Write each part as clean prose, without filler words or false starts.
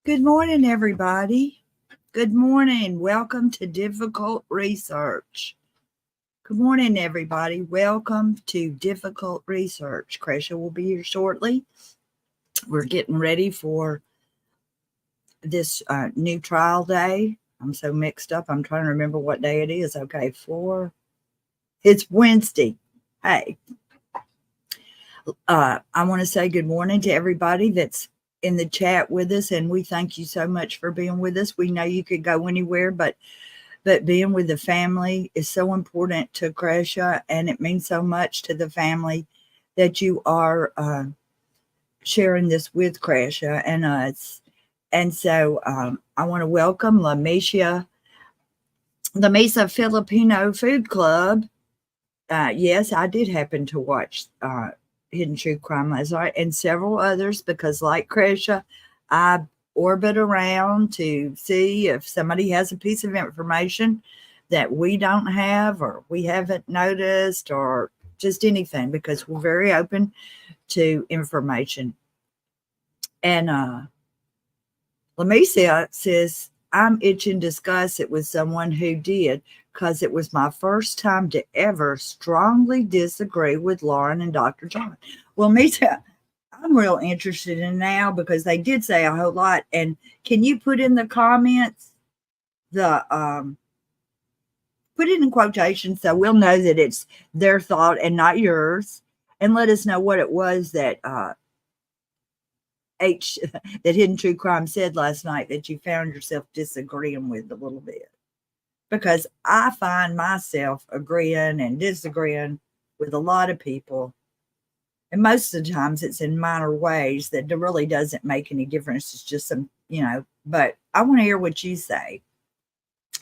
Good morning, everybody. Good morning. Welcome to Difficult Research. Good morning, everybody. Welcome to Difficult Research. Cresha will be here shortly. We're getting ready for this new trial day. I'm so mixed up. I'm trying to remember what day it is. Okay, it's Wednesday. Hey, I want to say good morning to everybody that's in the chat with us, and we thank you so much for being with us. We know you could go anywhere, but being with the family is so important to Cresha, and it means so much to the family that you are sharing this with Cresha and us. And so I want to welcome La Mesa Filipino Food Club. Yes, I did happen to watch Hidden True Crime last night, and several others, because like Cresha, I orbit around to see if somebody has a piece of information that we don't have or we haven't noticed, or just anything, because we're very open to information. And Lamisia says, I'm itching to discuss it with someone who did, because it was my first time to ever strongly disagree with Lauren and Dr. John. Well, me too. I'm real interested in now, because they did say a whole lot. And can you put in the comments put it in quotations so we'll know that it's their thought and not yours, and let us know what it was that that Hidden True Crime said last night that you found yourself disagreeing with a little bit, because I find myself agreeing and disagreeing with a lot of people. And most of the times it's in minor ways that really doesn't make any difference. It's just some, but I want to hear what you say,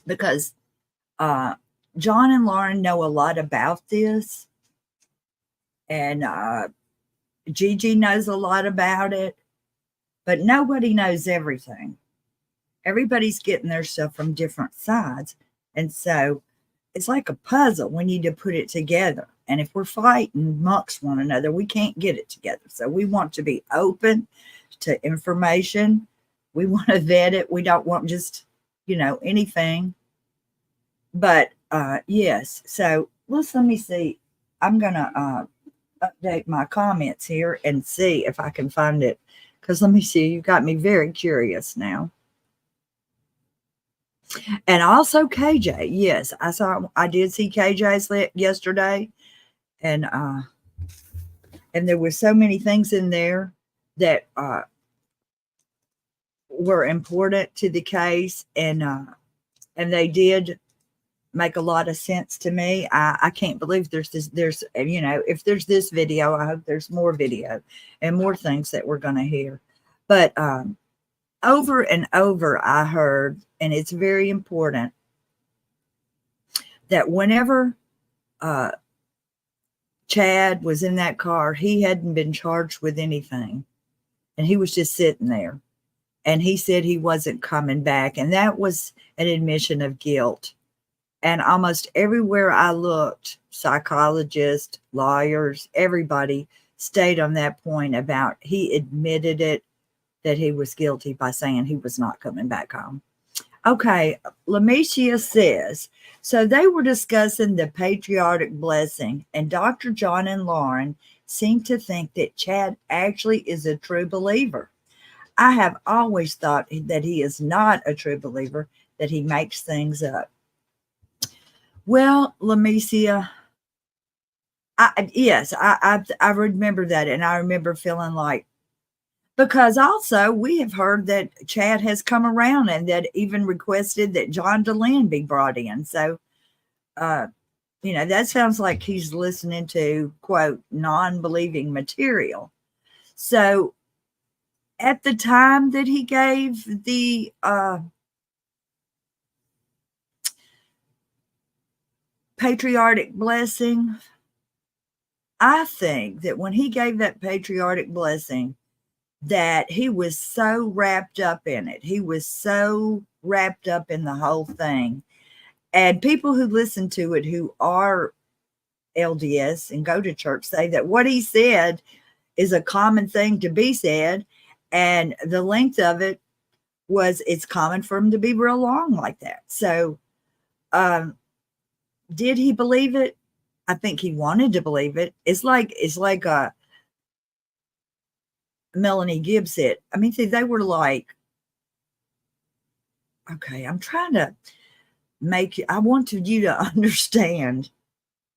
because John and Lauren know a lot about this, and Gigi knows a lot about it, but nobody knows everything. Everybody's getting their stuff from different sides. And so it's like a puzzle. We need to put it together. And if we're fighting amongst one another, we can't get it together. So we want to be open to information. We want to vet it. We don't want just, anything. But yes. So let me see. I'm going to update my comments here and see if I can find it. Because let me see. You got me very curious now. And also KJ. Yes, I did see KJ's yesterday. And there were so many things in there that were important to the case, and they did make a lot of sense to me. I can't believe there's if there's this video, I hope there's more video and more things that we're going to hear. But over and over I heard, and it's very important, that whenever Chad was in that car, he hadn't been charged with anything, and he was just sitting there, and he said he wasn't coming back, and that was an admission of guilt. And almost everywhere I looked, psychologists, lawyers, everybody stayed on that point about he admitted it, that he was guilty by saying he was not coming back home. Okay, Lamicia says, so they were discussing the patriotic blessing, and Dr. John and Lauren seem to think that Chad actually is a true believer. I have always thought that he is not a true believer, that he makes things up. Well, Lamicia, I remember that, and I remember feeling like, because also we have heard that Chad has come around and that even requested that John DeLynn be brought in. So, that sounds like he's listening to, quote, non-believing material. So at the time that he gave the patriotic blessing, I think that when he gave that patriotic blessing, that he was so wrapped up in it. He was so wrapped up in the whole thing. And people who listen to it, who are LDS and go to church, say that what he said is a common thing to be said. And the length of it was it's common for him to be real long like that. So, did he believe it? I think he wanted to believe it. It's like Melanie Gibbs said. I mean, see, they were like, okay, I'm trying to make you, I wanted you to understand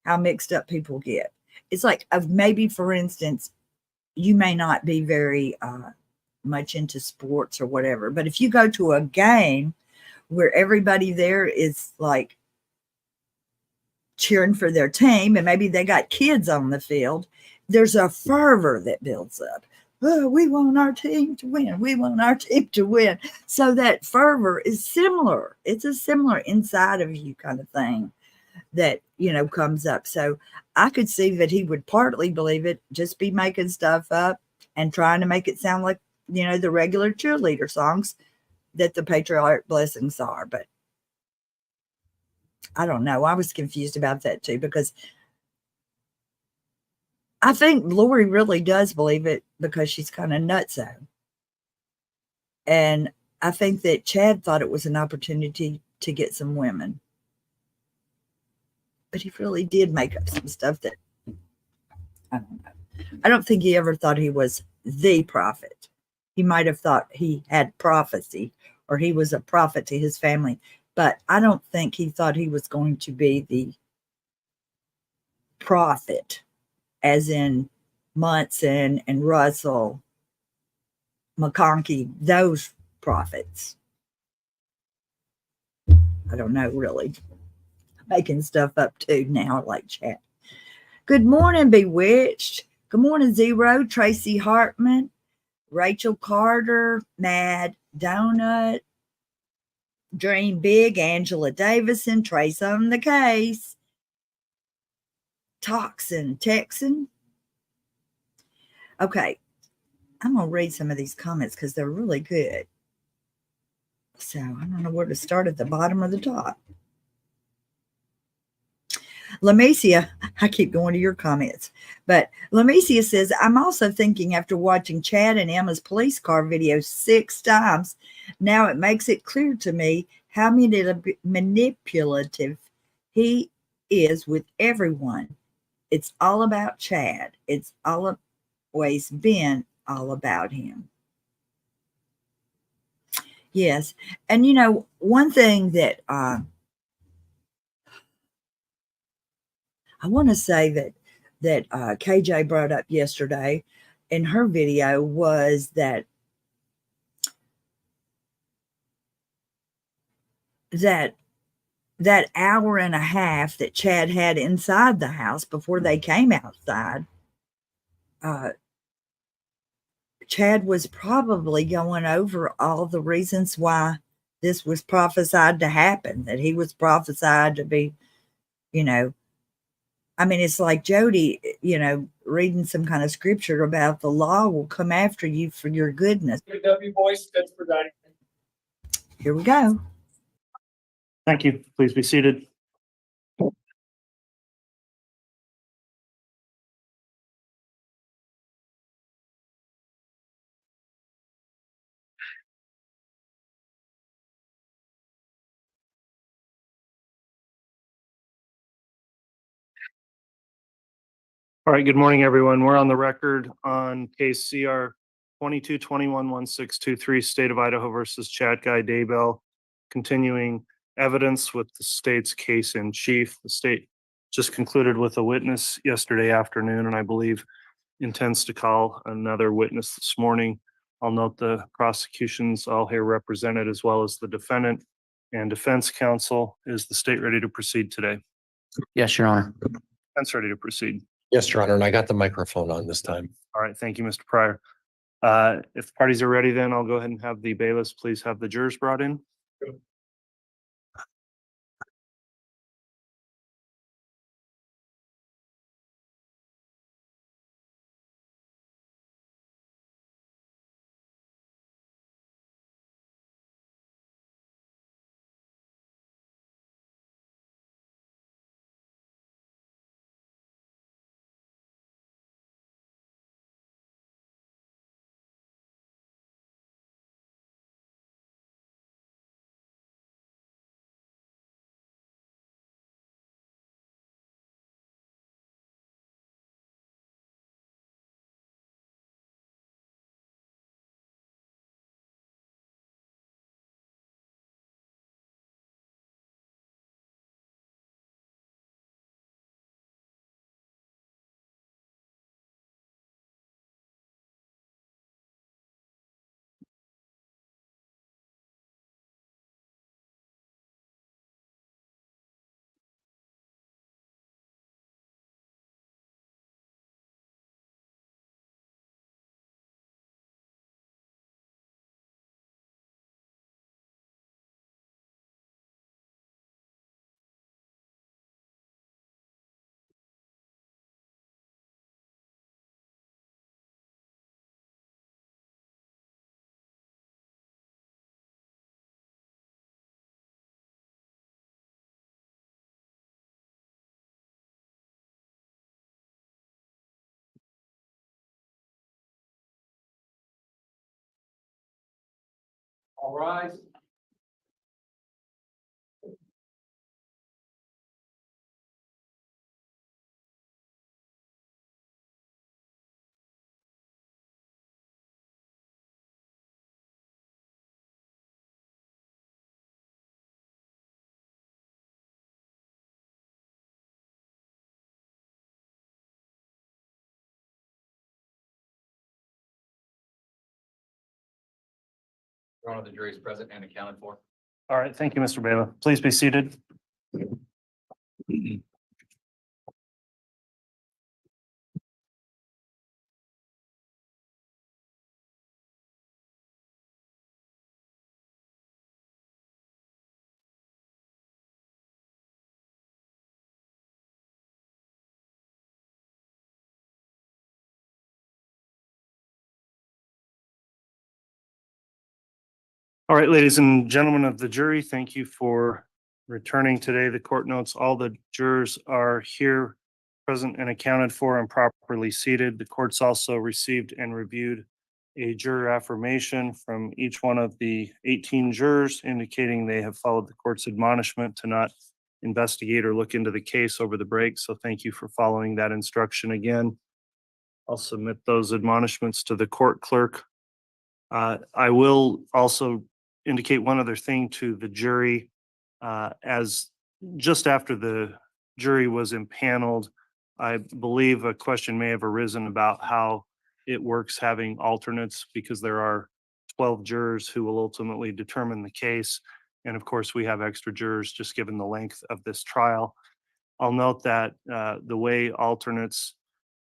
how mixed up people get. It's like, maybe, for instance, you may not be very much into sports or whatever, but if you go to a game where everybody there is like cheering for their team and maybe they got kids on the field, there's a fervor that builds up. Oh, we want our team to win. We want our team to win. So that fervor is similar. It's a similar inside of you kind of thing that, comes up. So I could see that he would partly believe it, just be making stuff up and trying to make it sound like, the regular cheerleader songs that the patriotic blessings are. But I don't know. I was confused about that too, because I think Lori really does believe it because she's kind of nutso. And I think that Chad thought it was an opportunity to get some women. But he really did make up some stuff that, I don't know. I don't think he ever thought he was the prophet. He might have thought he had prophecy or he was a prophet to his family. But I don't think he thought he was going to be the prophet, as in Munson and Russell, McConkie, those prophets. I don't know, really. Making stuff up too now, like chat. Good morning, Bewitched. Good morning, Zero, Tracy Hartman, Rachel Carter, Mad Donut, Dream Big, Angela Davison, Trace on the Case, Toxin Texan. Okay, I'm going to read some of these comments because they're really good. So I don't know where to start, at the bottom or the top. Lamecia, I keep going to your comments, but Lamecia says, I'm also thinking, after watching Chad and Emma's police car video 6 times, now it makes it clear to me how manipulative he is with everyone. It's all about Chad. It's always been all about him. Yes. And one thing that I want to say that KJ brought up yesterday in her video was that hour and a half that Chad had inside the house before they came outside, Chad was probably going over all the reasons why this was prophesied to happen, that he was prophesied to be, I mean, it's like Jody, reading some kind of scripture about the law will come after you for your goodness. Here we go. Thank you. Please be seated. All right, good morning, everyone. We're on the record on case CR 22211623, State of Idaho versus Chad Daybell, continuing evidence with the state's case in chief. The state just concluded with a witness yesterday afternoon, and I believe intends to call another witness this morning. I'll note the prosecution's all here represented, as well as the defendant and defense counsel. Is the state ready to proceed today? Yes, Your Honor. Defense ready to proceed. Yes, Your Honor, and I got the microphone on this time. All right, thank you, Mr. Pryor. If parties are ready, then I'll go ahead and have the bailiffs please have the jurors brought in. All rise. Your Honor, the jury is present and accounted for. All right, thank you, Mr. Bailiff. Please be seated. All right, ladies and gentlemen of the jury, thank you for returning today. The court notes all the jurors are here, present and accounted for and properly seated. The court's also received and reviewed a juror affirmation from each one of the 18 jurors indicating they have followed the court's admonishment to not investigate or look into the case over the break. So thank you for following that instruction again. I'll submit those admonishments to the court clerk. I will also indicate one other thing to the jury. As just after the jury was impaneled, I believe a question may have arisen about how it works having alternates, because there are 12 jurors who will ultimately determine the case. And of course, we have extra jurors just given the length of this trial. I'll note that the way alternates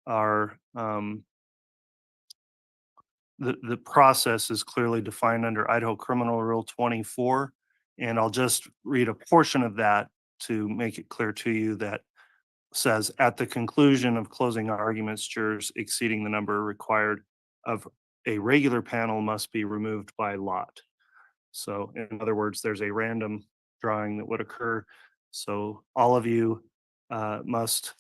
are the process is clearly defined under Idaho Criminal Rule 24. And I'll just read a portion of that to make it clear to you. That says, at the conclusion of closing arguments, jurors exceeding the number required of a regular panel must be removed by lot. So in other words, there's a random drawing that would occur. So all of you must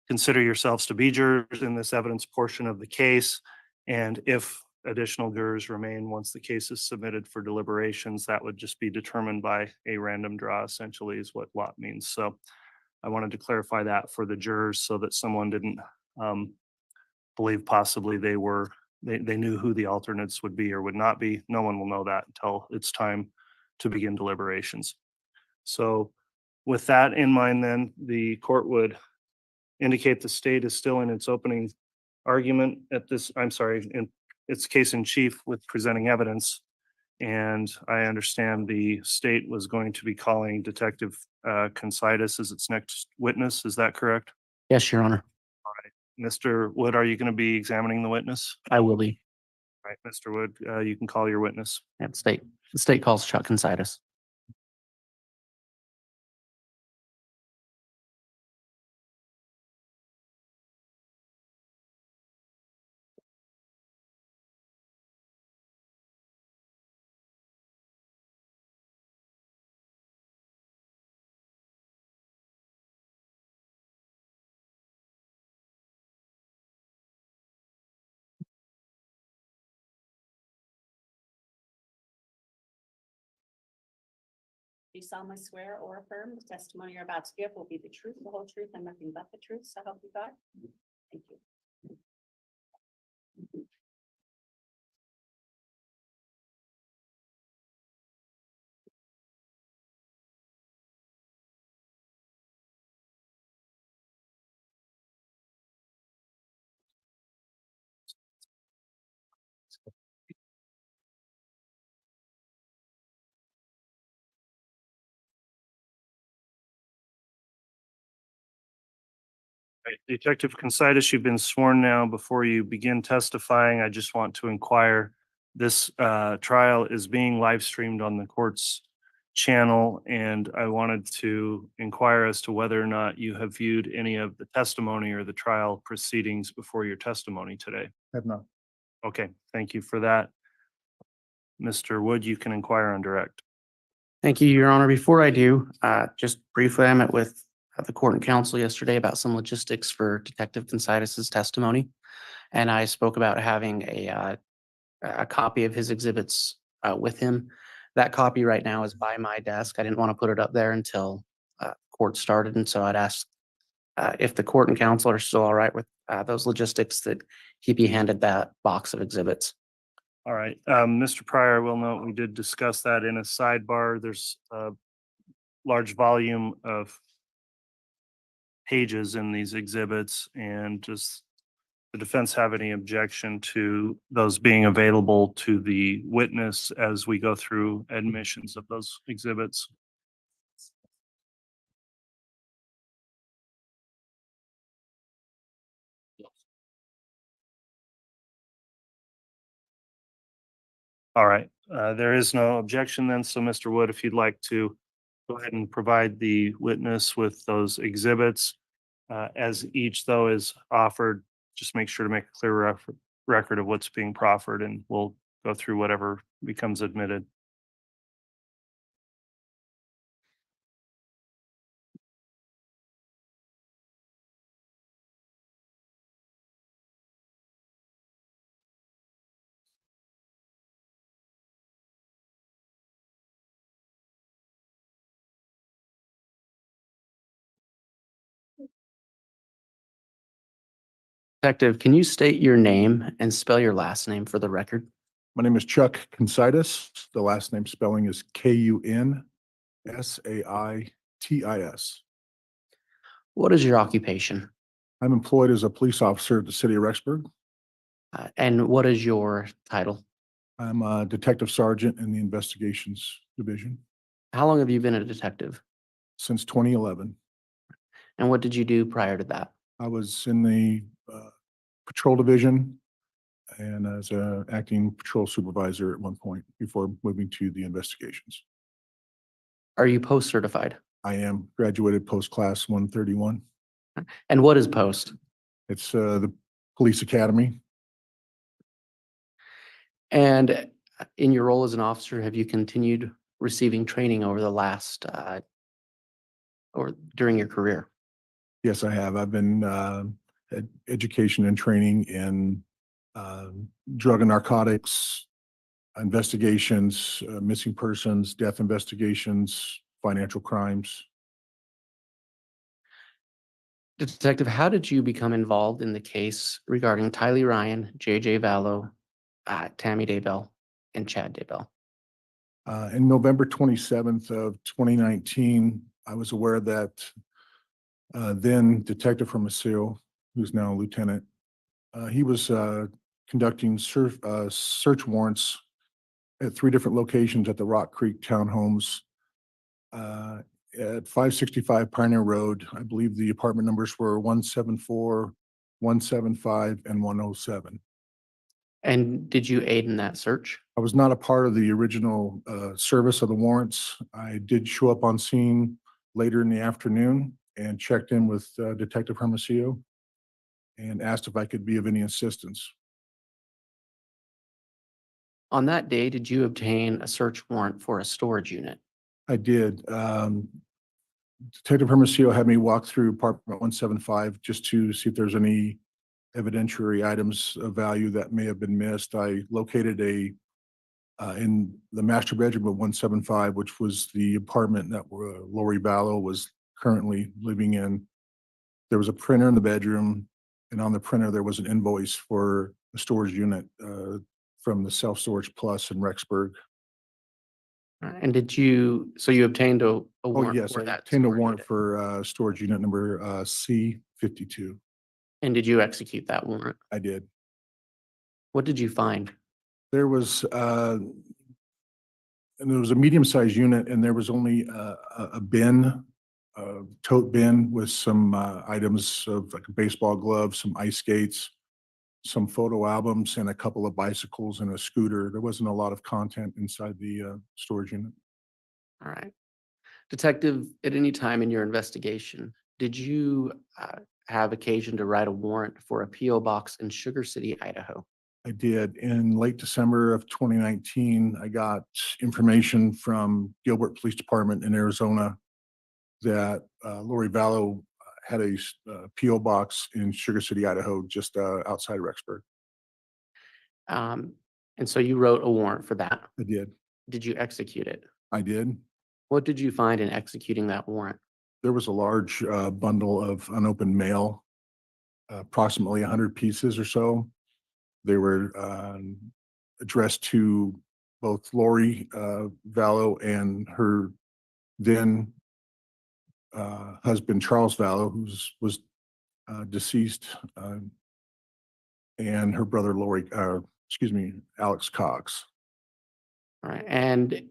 consider yourselves to be jurors in this evidence portion of the case. And if additional jurors remain once the case is submitted for deliberations, that would just be determined by a random draw, essentially, is what lot means. So I wanted to clarify that for the jurors so that someone didn't believe possibly they knew who the alternates would be or would not be. No one will know that until it's time to begin deliberations. So with that in mind, then the court would indicate the state is still in its opening argument at this, in its case in chief with presenting evidence. And I understand the state was going to be calling Detective Considas as its next witness. Is that correct? Yes, Your Honor, Mr. Wood, are you going to be examining the witness? I will be. Right, Mr. Wood, you can call your witness. Yeah, the state calls Chuck Considas. Do you solemnly swear or affirm the testimony you're about to give will be the truth, the whole truth, and nothing but the truth? So help you God. Thank you. Right, Detective Considas, you've been sworn now. Before you begin testifying, I just want to inquire, this trial is being live streamed on the court's channel, and I wanted to inquire as to whether or not you have viewed any of the testimony or the trial proceedings before your testimony today. Have not. Okay, thank you for that. Mr. Wood, you can inquire on direct. Thank you, Your Honor. Before I do, just briefly, I met with the court and counsel yesterday about some logistics for Detective Considas's testimony. And I spoke about having a copy of his exhibits with him. That copy right now is by my desk. I didn't want to put it up there until court started, and so I'd ask if the court and counsel are still all right with those logistics, that he be handed that box of exhibits. All right, Mr. Pryor will note, we did discuss that in a sidebar. There's a large volume of pages in these exhibits, and does the defense have any objection to those being available to the witness as we go through admissions of those exhibits? All right, there is no objection then. So Mr. Wood, if you'd like to go ahead and provide the witness with those exhibits. As each though is offered, just make sure to make a clear record of what's being proffered, and we'll go through whatever becomes admitted. Detective, can you state your name and spell your last name for the record? My name is Chuck Consaitis. The last name spelling is Kunsaitis. What is your occupation? I'm employed as a police officer at the city of Rexburg. And what is your title? I'm a detective sergeant in the investigations division How long have you been a detective? since 2011. And what did you do prior to that? I was in the patrol division and as an acting patrol supervisor at one point before moving to the investigations. Are you post certified? I am graduated post class 131. And what is post? It's the police academy. And in your role as an officer, have you continued receiving training over the last or during your career? Yes, I have. I've been education and training in drug and narcotics investigations, missing persons, death investigations, financial crimes. Detective, how did you become involved in the case regarding Tylee Ryan, JJ Vallow, Tammy Daybell, and Chad Daybell? In November 27th of 2019, I was aware that then Detective Hermosillo, who's now a lieutenant, he was conducting search warrants at 3 different locations at the Rock Creek Townhomes at 565 Pioneer Road. I believe the apartment numbers were 174, 175, and 107. And did you aid in that search? I was not a part of the original service of the warrants. I did show up on scene later in the afternoon and checked in with Detective Hermosillo and asked if I could be of any assistance. On that day, did you obtain a search warrant for a storage unit? I did. Detective Hermosillo had me walk through apartment 175 just to see if there's any evidentiary items of value that may have been missed. I located in the master bedroom of 175, which was the apartment that Lori Vallow was currently living in. There was a printer in the bedroom, and on the printer there was an invoice for a storage unit from the Self Storage Plus in Rexburg. And so you obtained a Oh, warrant yes, for I that obtained a storage warrant unit? for storage unit number C52. And did you execute that warrant? I did. What did you find? There was and there was a medium-sized unit, and there was only a bin, a tote bin with some items of like a baseball glove, some ice skates, some photo albums, and a couple of bicycles and a scooter. There wasn't a lot of content inside the storage unit. All right. Detective, at any time in your investigation, did you have occasion to write a warrant for a PO box in Sugar City, Idaho? I did. In late December of 2019, I got information from Gilbert Police Department in Arizona that Lori Vallow had a PO box in Sugar City, Idaho, just outside Rexburg. And so you wrote a warrant for that. I did. Did you execute it? I did. What did you find in executing that warrant? There was a large bundle of unopened mail, approximately 100 pieces or so. They were addressed to both Lori Vallow and her then husband, Charles Vallow, was deceased, and her brother, Alex Cox. All right. And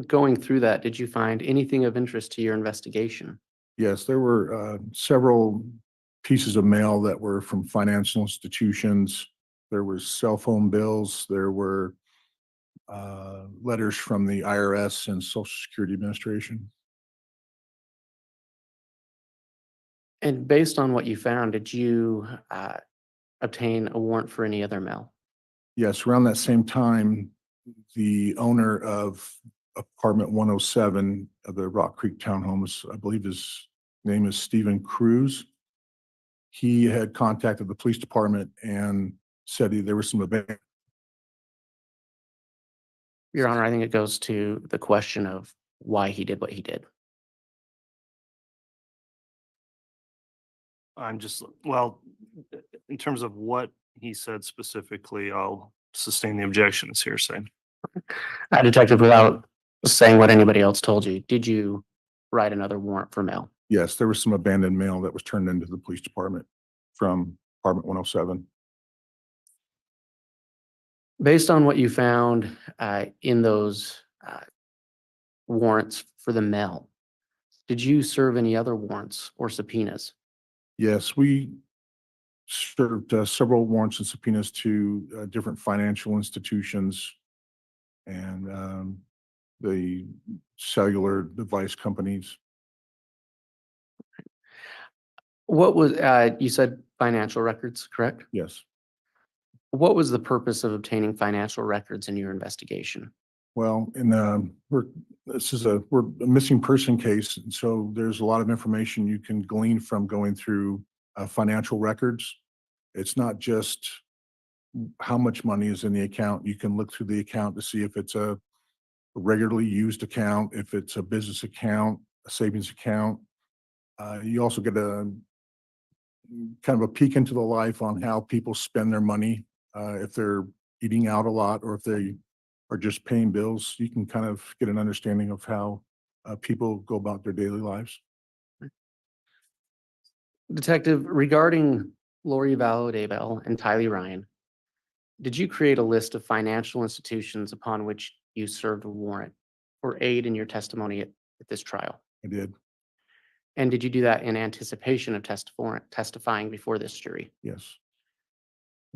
going through that, did you find anything of interest to your investigation? Yes, there were several pieces of mail that were from financial institutions. There was cell phone bills. There were letters from the IRS and Social Security Administration. And based on what you found, did you obtain a warrant for any other mail? Yes, around that same time, the owner of apartment 107 of the Rock Creek Townhomes, I believe his name is Stephen Cruz. He had contacted the police department and said there was some event. Your Honor, I think it goes to the question of why he did what he did. I'm just, well, in terms of what he said specifically, I'll sustain the objection. It's hearsay. Detective, without saying what anybody else told you, did you write another warrant for mail? Yes, there was some abandoned mail that was turned into the police department from apartment 107. Based on what you found in those warrants for the mail, did you serve any other warrants or subpoenas? Yes, we served several warrants and subpoenas to different financial institutions and the cellular device companies. What was, you said financial records, correct? Yes. What was the purpose of obtaining financial records in your investigation? Well, we're a missing person case, and so there's a lot of information you can glean from going through financial records. It's not just how much money is in the account. You can look through the account to see if it's a regularly used account, if it's a business account, a savings account. You also get a kind of a peek into the life on how people spend their money, if they're eating out a lot or if they are just paying bills. You can kind of get an understanding of how people go about their daily lives. Detective, regarding Lori Vallow Daybell and Tylee Ryan, did you create a list of financial institutions upon which you served a warrant for aid in your testimony at this trial? I did. And did you do that in anticipation of testifying before this jury? Yes.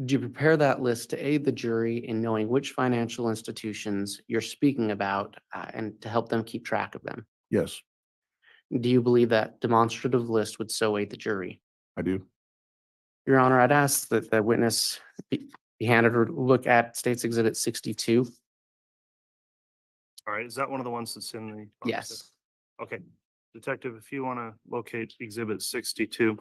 Did you prepare that list to aid the jury in knowing which financial institutions you're speaking about and to help them keep track of them? Yes, Do you believe that demonstrative list would so aid the jury? I do. Your Honor, I'd ask that the witness be handed a look at State's Exhibit 62. All right, is that one of the ones that's in the? Yes. Okay, Detective, if you want to locate Exhibit 62.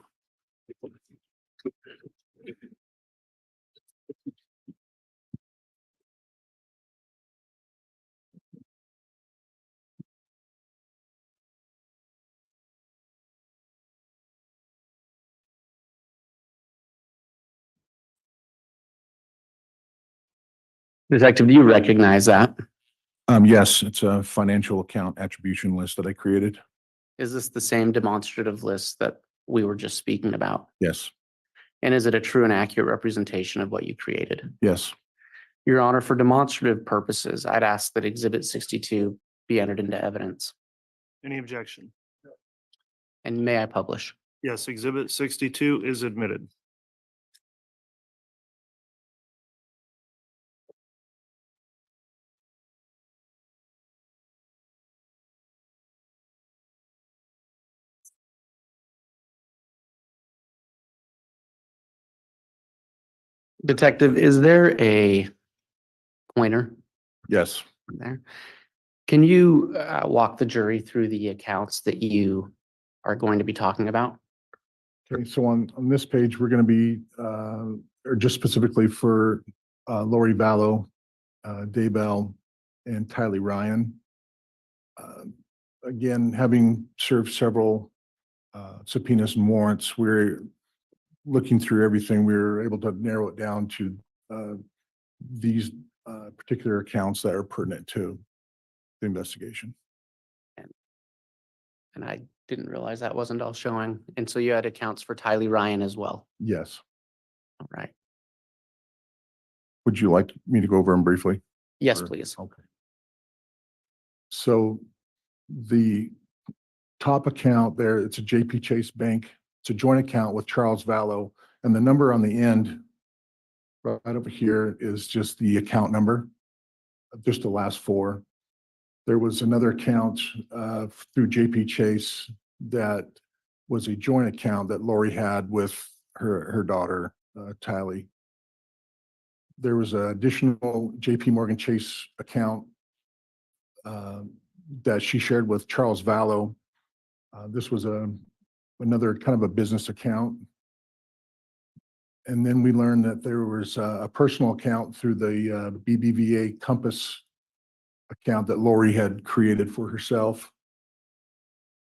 Detective, do you recognize that? Yes, it's a financial account attribution list that I created. Is this the same demonstrative list that we were just speaking about? Yes, And is it a true and accurate representation of what you created? yes, Your Honor, for demonstrative purposes, I'd ask that Exhibit 62 be entered into evidence. Any objection? And may I publish? Yes, Exhibit 62 is admitted. Detective, is there a pointer yes. there? Can you walk the jury through the accounts that you are going to be talking about? Okay, so on this page, we're going to be, or just specifically for Lori Vallow, Daybell, and Tylee Ryan. Again, having served several subpoenas and warrants, we're looking through everything. We were able to narrow it down to these particular accounts that are pertinent to the investigation. And I didn't realize that wasn't all showing. And so you had accounts for Tylee Ryan as well. Yes. All right. Would you like me to go over them briefly? Yes, Or- please. Okay. So the top account there, it's a JP Chase Bank. It's a joint account with Charles Vallow, and the number on the end right over here is just the account number, just the last four. There was another account through JP Chase that was a joint account that Lori had with her daughter, Tylee. There was an additional JP Morgan Chase account that she shared with Charles Vallow. This was another kind of a business account. And then we learned that there was a personal account through the BBVA Compass account that Lori had created for herself.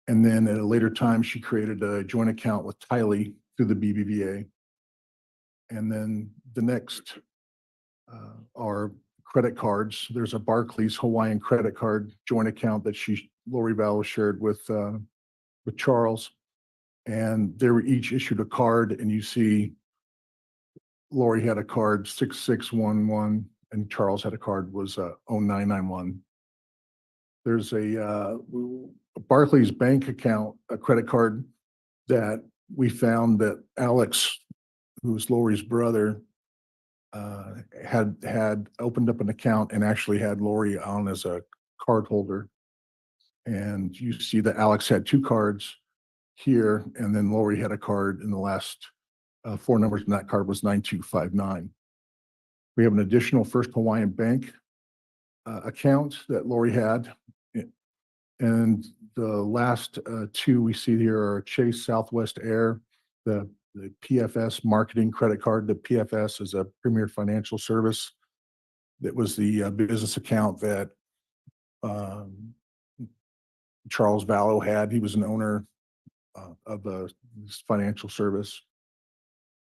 And then at a later time, she created a joint account with Tylee through the BBVA. And then the next are credit cards. There's a Barclays Hawaiian credit card joint account that Lori Vallow shared with Charles. And they were each issued a card, and you see Lori had a card 6611 and Charles had a card was 0991. There's a Barclays bank account, a credit card that we found that Alex, who's Lori's brother, had opened up an account and actually had Lori on as a card holder. And you see that Alex had two cards here, and then Lori had a card in the last four numbers in that card was 9259. We have an additional First Hawaiian Bank account that Lori had. And the last two we see here are Chase Southwest Air, the PFS marketing credit card. The PFS is a premier financial service. That was the business account that Charles Vallow had. He was an owner of this financial service.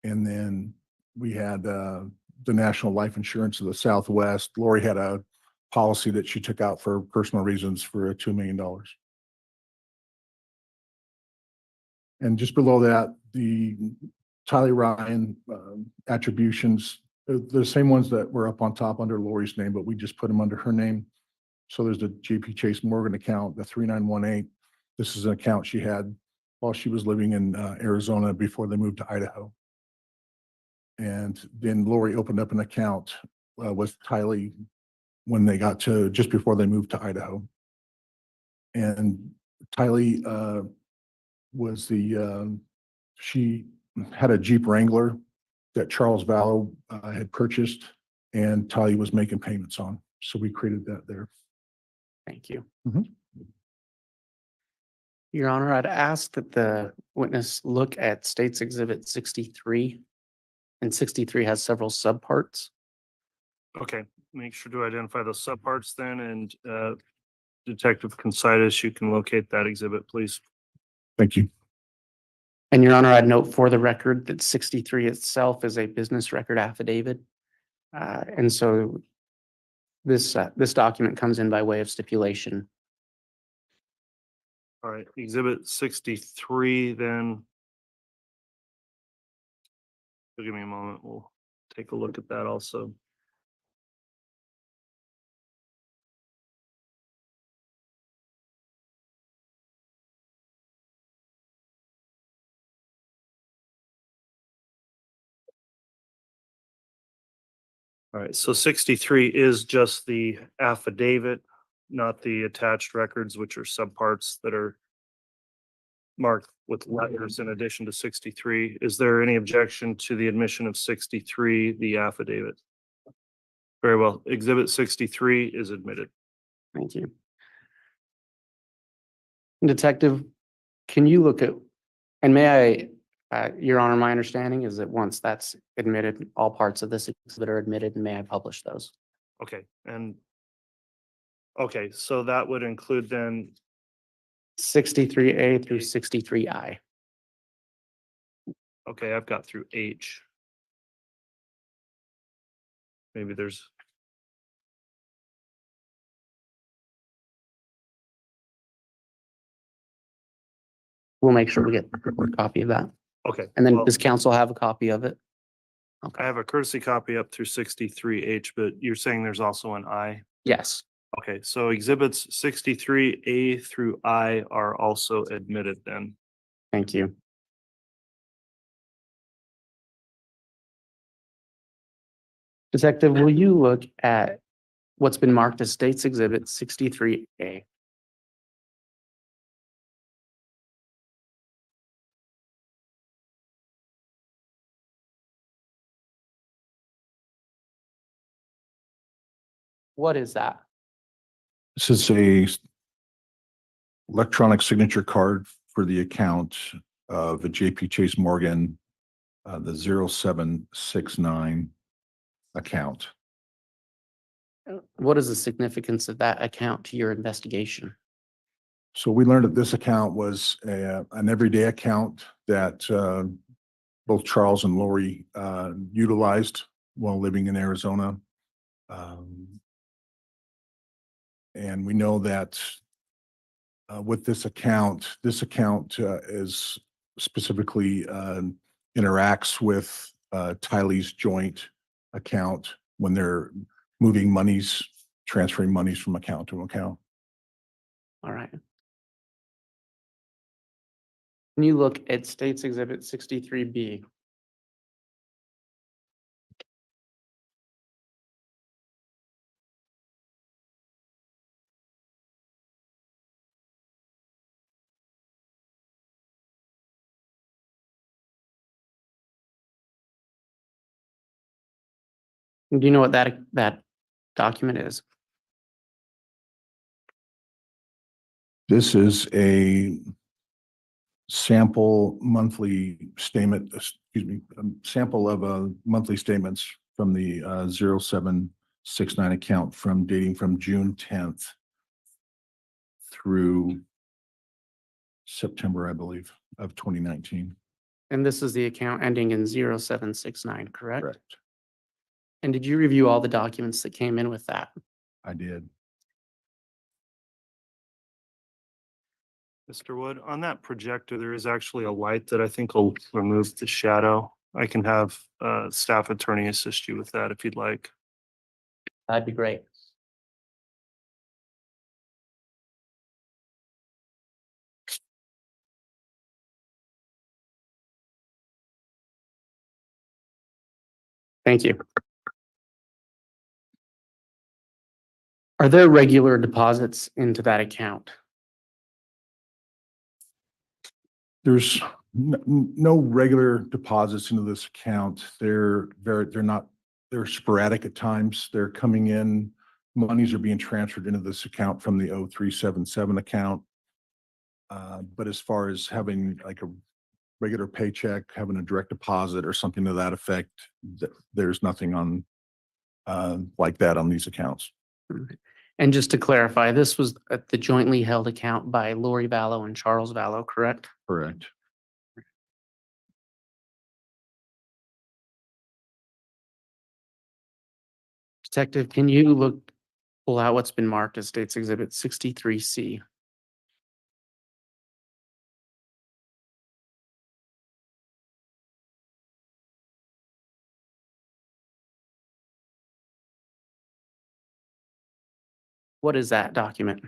And then we had the National Life Insurance of the Southwest. Lori had a policy that she took out for personal reasons for $2 million. And just below that, the Tylee Ryan attributions, the same ones that were up on top under Lori's name, but we just put them under her name. So there's the JP Chase Morgan account, the 3918. This is an account she had while she was living in Arizona before they moved to Idaho. And then Lori opened up an account with Tylee when they got to just before they moved to Idaho. And Tylee was she had a Jeep Wrangler that Charles Vallow had purchased, and Tylee was making payments on. So we created that there. Thank you. Mhm. Your Honor, I'd ask that the witness look at State's Exhibit 63. And 63 has several subparts. Okay, make sure to identify those subparts then, and Detective Considas, you can locate that exhibit, please. Thank you. And Your Honor, I'd note for the record that 63 itself is a business record affidavit. And so this document comes in by way of stipulation. All right, exhibit 63 then. Give me a moment, we'll take a look at that also. All right, so 63 is just the affidavit, not the attached records, which are subparts that are marked with letters in addition to 63. Is there any objection to the admission of 63, the affidavit? Very well, exhibit 63 is admitted. Thank you. Detective, can you look at, and may I Your Honor, my understanding is that once that's admitted, all parts of this exhibit are admitted, and may I publish those? Okay, okay, so that would include then, 63A through 63I. okay, I've got through H. Maybe there's, We'll make sure we get a copy of that. okay. And then well, does council have a copy of it? Okay. I have a courtesy copy up through 63H, but you're saying there's also an I? Yes. Okay, so exhibits 63A through I are also admitted then. Thank you. Detective, will you look at what's been marked as State's Exhibit 63A? What is that? This is a electronic signature card for the account of a JP Chase Morgan, the 0769 account. What is the significance of that account to your investigation? So we learned that this account was an everyday account that both Charles and Lori utilized while living in Arizona. And we know that with this account is specifically interacts with Tylee's joint account when they're moving monies, transferring monies from account to account. All right. Can you look at State's Exhibit 63B? Do you know what that document is? This is a sample monthly statement, sample of monthly statements from the 0769 account dating from June 10th through September, I believe, of 2019. And this is the account ending in 0769, correct? Correct. And did you review all the documents that came in with that? I did. Mr. Wood, on that projector, there is actually a light that I think will remove the shadow. I can have staff attorney assist you with that if you'd like. That'd be great. Thank you. Are there regular deposits into that account? There's no regular deposits into this account. They're sporadic at times. They're coming in, monies are being transferred into this account from the 0377 account. But as far as having like a regular paycheck, having a direct deposit or something to that effect, there's nothing on like that on these accounts. And just to clarify, this was at the jointly held account by Lori Vallow and Charles Vallow, correct? Correct. Detective, can you pull out what's been marked as State's Exhibit 63C? What is that document?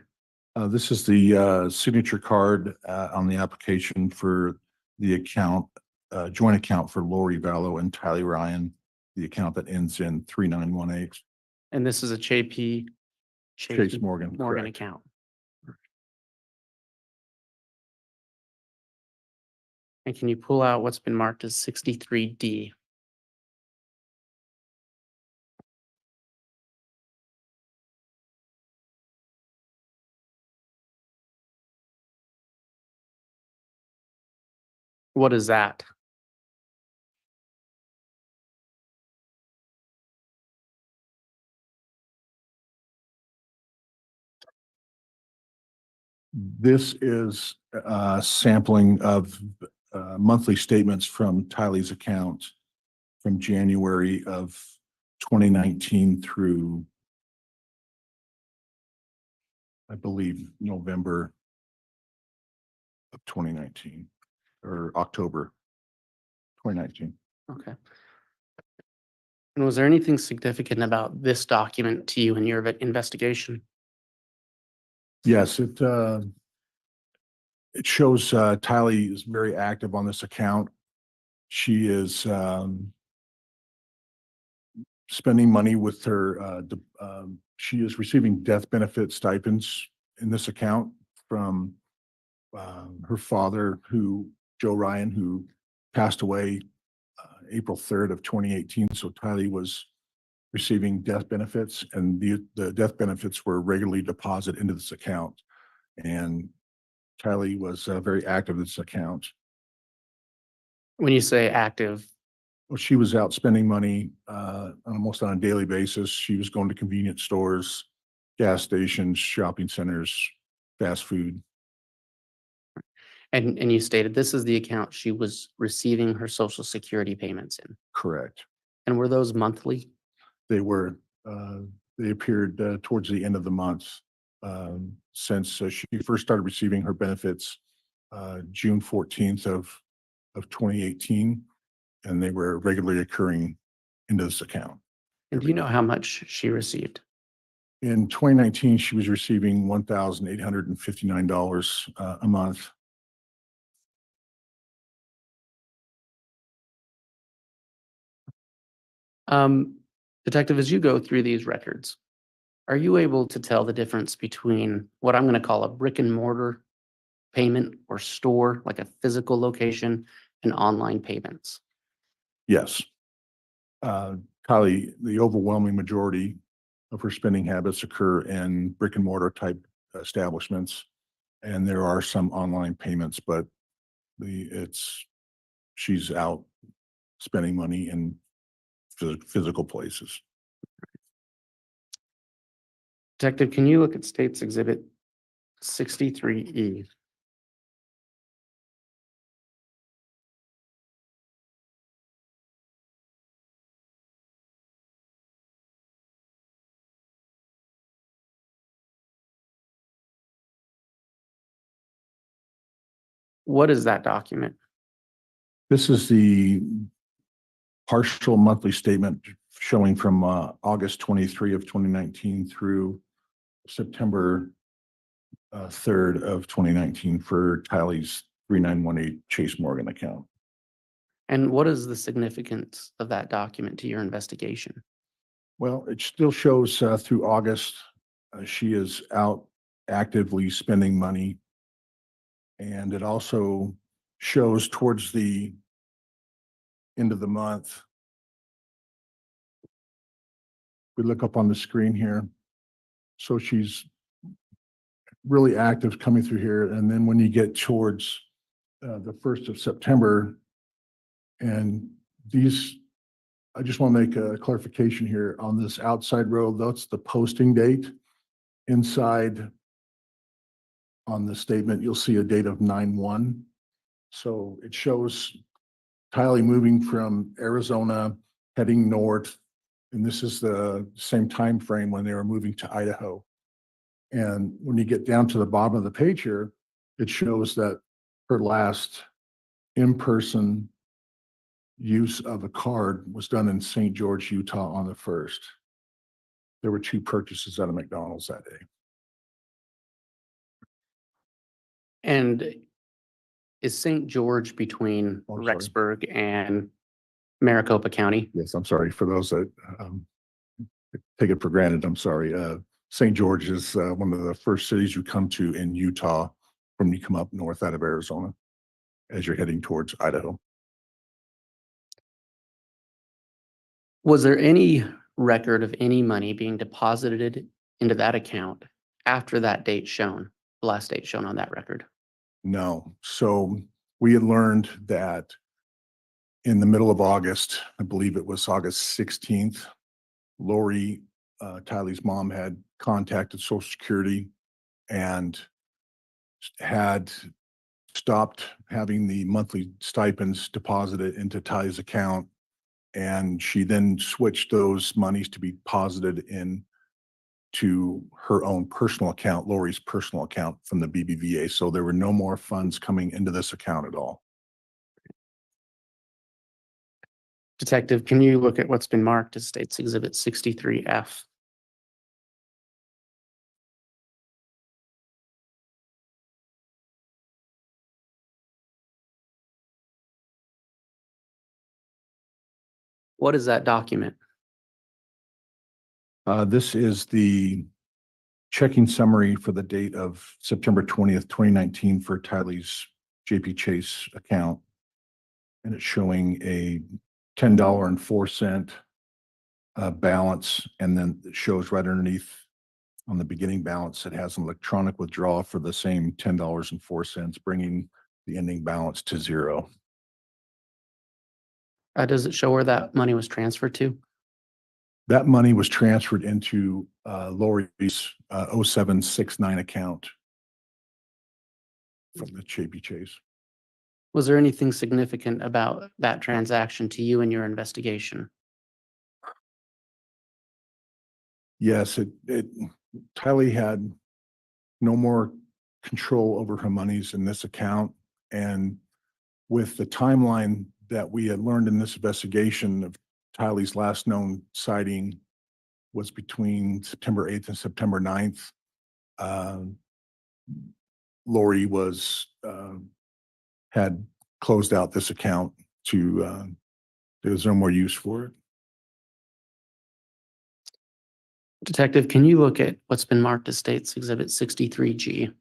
This is the signature card on the application for the account, joint account for Lori Vallow and Tylee Ryan, the account that ends in 3918. And this is a Chase Morgan. Morgan Correct. account. And can you pull out what's been marked as 63D? What is that? This is a sampling of monthly statements from Tylee's account from January of 2019 through, I believe, November of 2019 or October 2019. Okay. And was there anything significant about this document to you in your investigation? Yes, it shows Tylee is very active on this account. She is spending money with her. She is receiving death benefit stipends in this account from her father, Joe Ryan, who passed away April 3rd of 2018. So Tylee was receiving death benefits, and the death benefits were regularly deposited into this account. And Tylee was very active in this account. When you say active, Well, she was out spending money almost on a daily basis. She was going to convenience stores, gas stations, shopping centers, fast food. and you stated this is the account she was receiving her Social Security payments in. Correct. And were those monthly? They were, they appeared towards the end of the month. Since she first started receiving her benefits June 14th of 2018, and they were regularly occurring into this account. And do you know how much she received? In 2019, she was receiving $1,859 a month. Detective, as you go through these records, are you able to tell the difference between what I'm going to call a brick and mortar payment or store, like a physical location, and online payments? Yes. Kylie, the overwhelming majority of her spending habits occur in brick and mortar type establishments. And there are some online payments, but she's out spending money in physical places. Detective, can you look at State's Exhibit 63E? What is that document? This is the partial monthly statement showing from August 23 of 2019 through September 3rd of 2019 for Tylee's 3918 Chase Morgan account. And what is the significance of that document to your investigation? Well, it still shows through August, she is out actively spending money. And it also shows towards the end of the month. We look up on the screen here. So she's really active coming through here. And then when you get towards the 1st of September, and these, I just want to make a clarification here on this outside row. That's the posting date. Inside on the statement, you'll see a date of 9/1. So it shows Tylee moving from Arizona, heading north. And this is the same time frame when they were moving to Idaho. And when you get down to the bottom of the page here, it shows that her last in-person use of a card was done in St. George, Utah on the 1st. There were 2 purchases at a McDonald's that day. And is St. George between Oh, I'm sorry. Rexburg and Maricopa County? Yes, I'm sorry for those that take it for granted. I'm sorry. St. George is one of the first cities you come to in Utah when you come up north out of Arizona as you're heading towards Idaho. Was there any record of any money being deposited into that account after that date shown, the last date shown on that record? No. So we had learned that in the middle of August, I believe it was August 16th, Lori, Tylee's mom, had contacted Social Security and had stopped having the monthly stipends deposited into Ty's account. And she then switched those monies to be deposited in to her own personal account, Lori's personal account from the BBVA. So there were no more funds coming into this account at all. Detective, can you look at what's been marked as State's Exhibit 63F? What is that document? This is the checking summary for the date of September 20th, 2019 for Tylee's JP Chase account. And it's showing a $10.04 balance. And then it shows right underneath on the beginning balance, it has an electronic withdrawal for the same $10.04, bringing the ending balance to zero. Does it show where that money was transferred to? That money was transferred into Lori's 0769 account from the JP Chase. Was there anything significant about that transaction to you in your investigation? Yes, Tylee had no more control over her monies in this account. And with the timeline that we had learned in this investigation of Tylee's last known sighting was between September 8th and September 9th. Lori had closed out this account there was no more use for it. Detective, can you look at what's been marked as State's Exhibit 63G?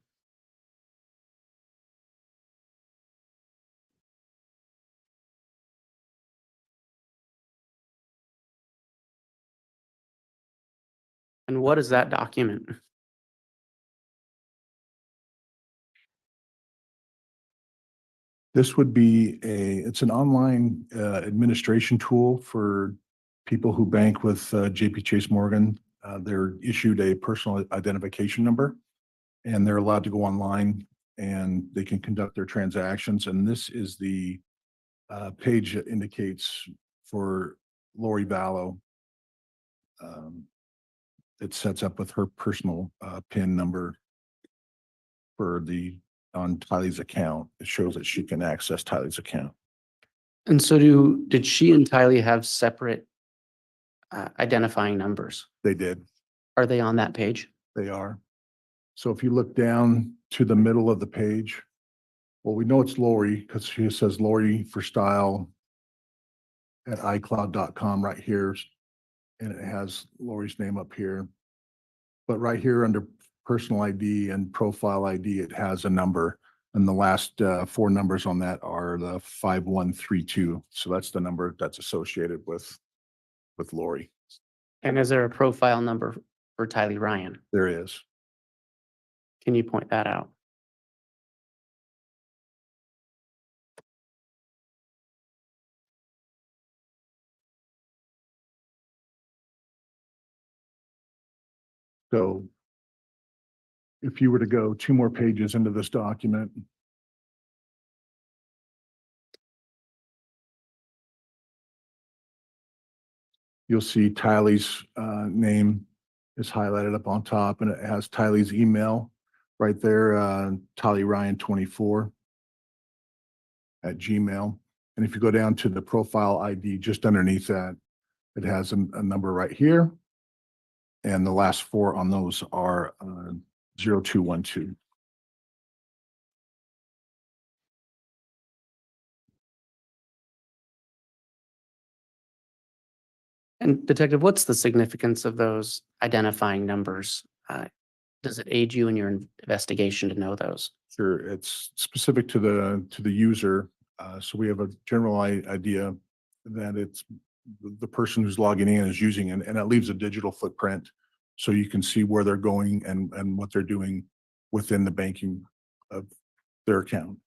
And what is that document? This would be it's an online administration tool for people who bank with JP Chase Morgan. They're issued a personal identification number and they're allowed to go online and they can conduct their transactions. And this is the page that indicates for Lori Vallow. It sets up with her personal PIN number on Tylee's account. It shows that she can access Tylee's account. And so did she and Tylee have separate identifying numbers? They did. Are they on that page? They are. So if you look down to the middle of the page, well, we know it's Lori because she says Lori for style at iCloud.com right here. And it has Lori's name up here. But right here under personal ID and profile ID, it has a number. And the last four numbers on that are the 5132. So that's the number that's associated with Lori. And is there a profile number for Tylee Ryan? There is. Can you point that out? So if you were to go 2 more pages into this document, you'll see Tylee's name is highlighted up on top and it has Tylee's email right there, TylieRyan24 at Gmail. And if you go down to the profile ID just underneath that, it has a number right here. And the last 4 on those are 0212. And Detective, what's the significance of those identifying numbers? Does it aid you in your investigation to know those? Sure, it's specific to the user. So we have a general idea that it's the person who's logging in is using it, and it leaves a digital footprint so you can see where they're going and what they're doing within the banking of their account.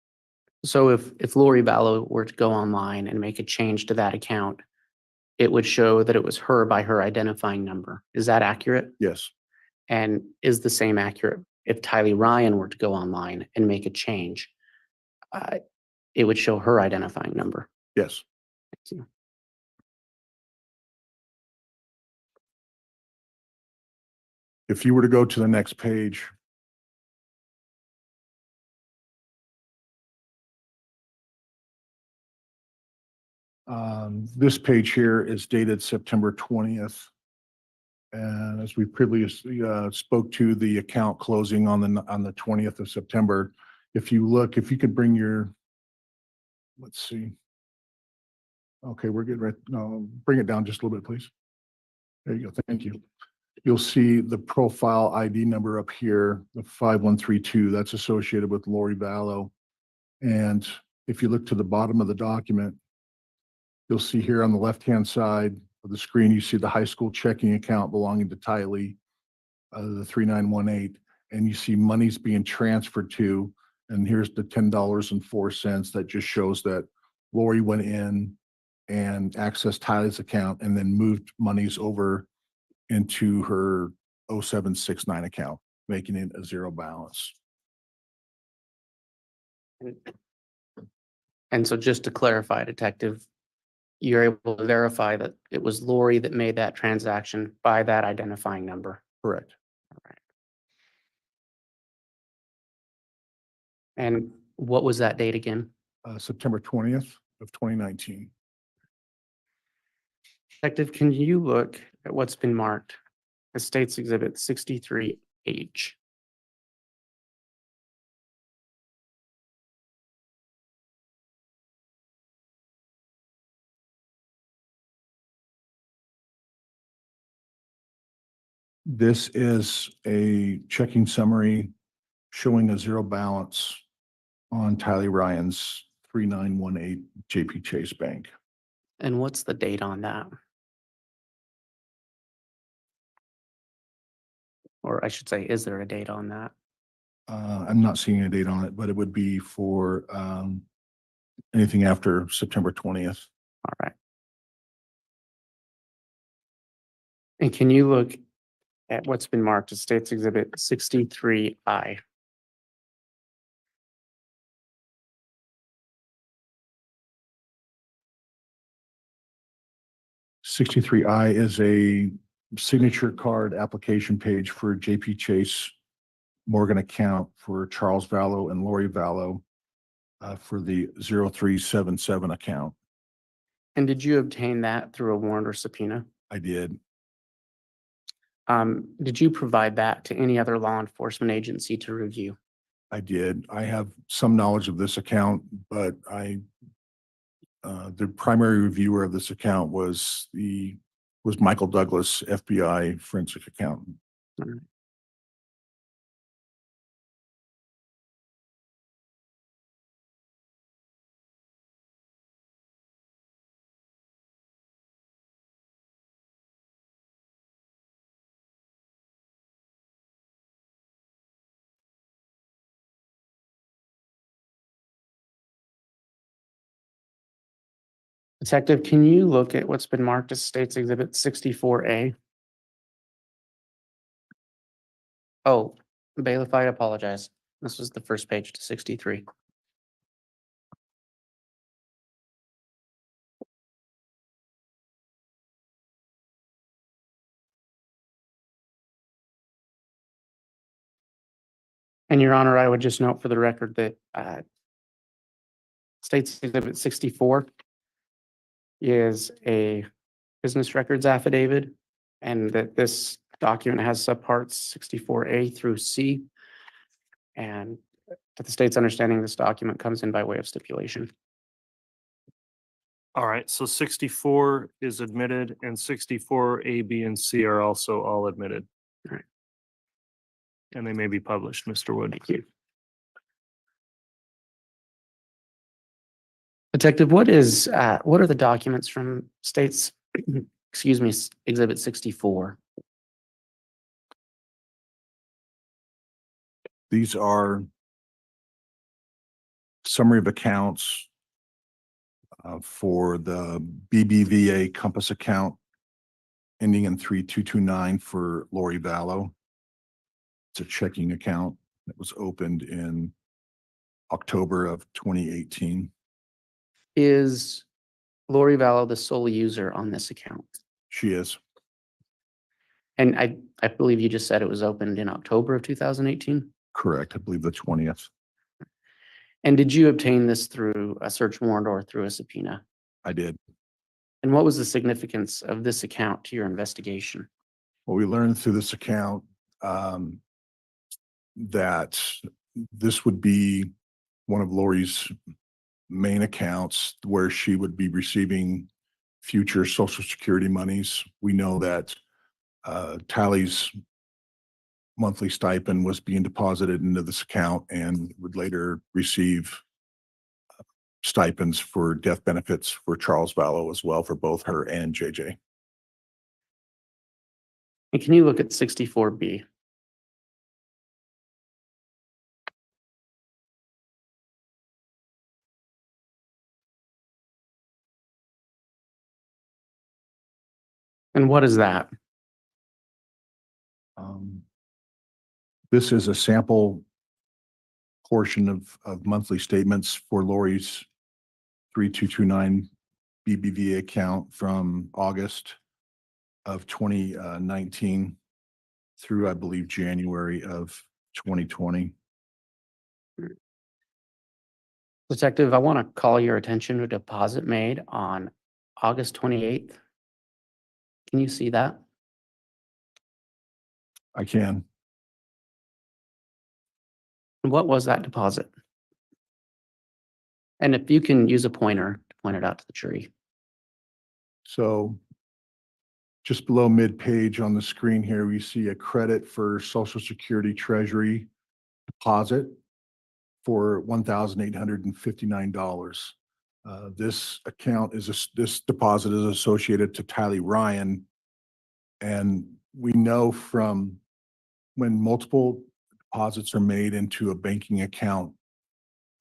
So if Lori Vallow were to go online and make a change to that account, it would show that it was her by her identifying number. Is that accurate? Yes, And is the same accurate if Tylee Ryan were to go online and make a change, it would show her identifying number. Yes. Thank you. If you were to go to the next page. This page here is dated September 20th. And as we previously spoke to the account closing on the 20th of September, if you look, if you could bring your, let's see. Okay, we're good, right? No, bring it down just a little bit, please. There you go. Thank you. You'll see the profile ID number up here, the 5132, that's associated with Lori Vallow. And if you look to the bottom of the document, you'll see here on the left-hand side of the screen, you see the high school checking account belonging to Tylee, the 3918, and you see monies being transferred to, and here's the $10.04 that just shows that Lori went in and accessed Tylee's account and then moved monies over into her 0769 account, making it a zero balance. And so just to clarify, Detective, you're able to verify that it was Lori that made that transaction by that identifying number. Correct. And what was that date again? September 20th of 2019. Detective, can you look at what's been marked as State's Exhibit 63H? This is a checking summary showing a zero balance on Tylee Ryan's 3918 JP Chase Bank. And what's the date on that? Or I should say, is there a date on that? I'm not seeing a date on it, but it would be for anything after September 20th. All right. And can you look at what's been marked as State's Exhibit 63I? 63I is a signature card application page for JP Chase Morgan account for Charles Vallow and Lori Vallow for the 0377 account. And did you obtain that through a warrant or subpoena? I did. Did you provide that to any other law enforcement agency to review? I did. I have some knowledge of this account, but the primary reviewer of this account was Michael Douglas, FBI forensic accountant. All right. Detective, can you look at what's been marked as State's Exhibit 64A? Oh, bailiff, I apologize. This was the first page to 63. And Your Honor, I would just note for the record that State's Exhibit 64 is a business records affidavit, and that this document has subparts 64A through C. And to the state's understanding, this document comes in by way of stipulation. All right, so 64 is admitted and 64 A, B, and C are also all admitted. All right. And they may be published, Mr. Wood. Thank you. Detective, what are the documents from state's, excuse me, Exhibit 64? These are summary of accounts for the BBVA Compass account ending in 3229 for Lori Vallow. It's a checking account that was opened in October of 2018. Is Lori Vallow the sole user on this account? She is And I believe you just said it was opened in October of 2018. correct. I believe the 20th. And did you obtain this through a search warrant or through a subpoena? I did. And what was the significance of this account to your investigation? Well, we learned through this account that this would be one of Lori's main accounts where she would be receiving future Social Security monies. We know that Tally's monthly stipend was being deposited into this account and would later receive stipends for death benefits for Charles Vallow as well, for both her and JJ. And can you look at 64B? And what is that? This is a sample portion of monthly statements for Lori's 3229 BBVA account from August of 2019 through, I believe, January of 2020. Detective, I want to call your attention to a deposit made on August 28th. Can you see that? I can. And what was that deposit? And if you can use a pointer to point it out to the jury. So just below mid-page on the screen here, we see a credit for Social Security Treasury deposit for $1,859. This account this deposit is associated to Tylee Ryan. And we know from when multiple deposits are made into a banking account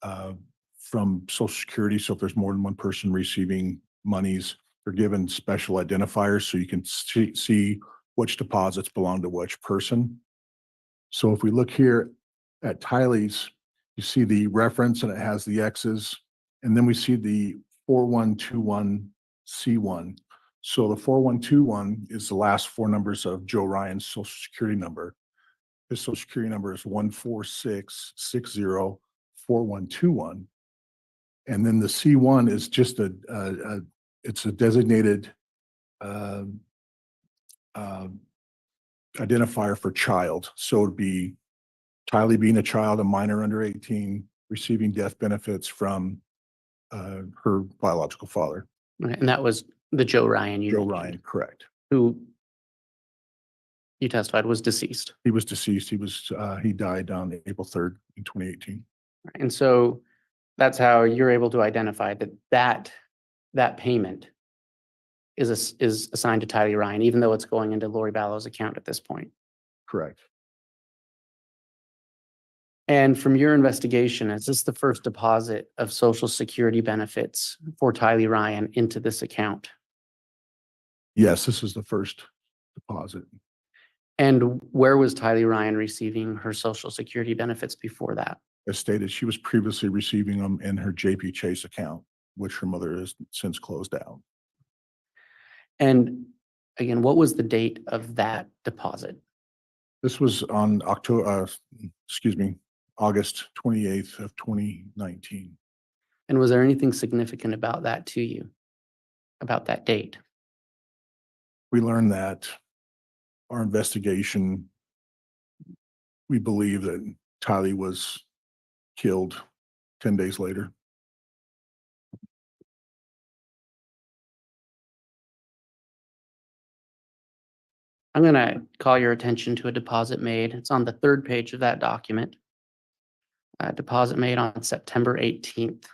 from Social Security, so if there's more than one person receiving monies, they're given special identifiers so you can see which deposits belong to which person. So if we look here at Tylee's, you see the reference and it has the X's, and then we see the 4121C1. So the 4121 is the last four numbers of Joe Ryan's Social Security number. His Social Security number is 146604121. And then the C1 is just it's a designated identifier for child. So it'd be Tylee being a child, a minor under 18, receiving death benefits from her biological father. And that was the Joe Ryan you Joe mentioned, Ryan, correct. who you testified was deceased. He was deceased. He died on April 3rd in 2018. And so that's how you're able to identify that payment is assigned to Tylee Ryan, even though it's going into Lori Vallow's account at this point. Correct. And from your investigation, is this the first deposit of Social Security benefits for Tylee Ryan into this account? Yes, this is the first deposit. And where was Tylee Ryan receiving her Social Security benefits before that? As stated, she was previously receiving them in her JP Chase account, which her mother has since closed out. And again, what was the date of that deposit? This was on August 28th of 2019. And was there anything significant about that to you, about that date? We learned that our investigation, we believe that Tylee was killed 10 days later. I'm going to call your attention to a deposit made. It's on the third page of that document. A deposit made on September 18th.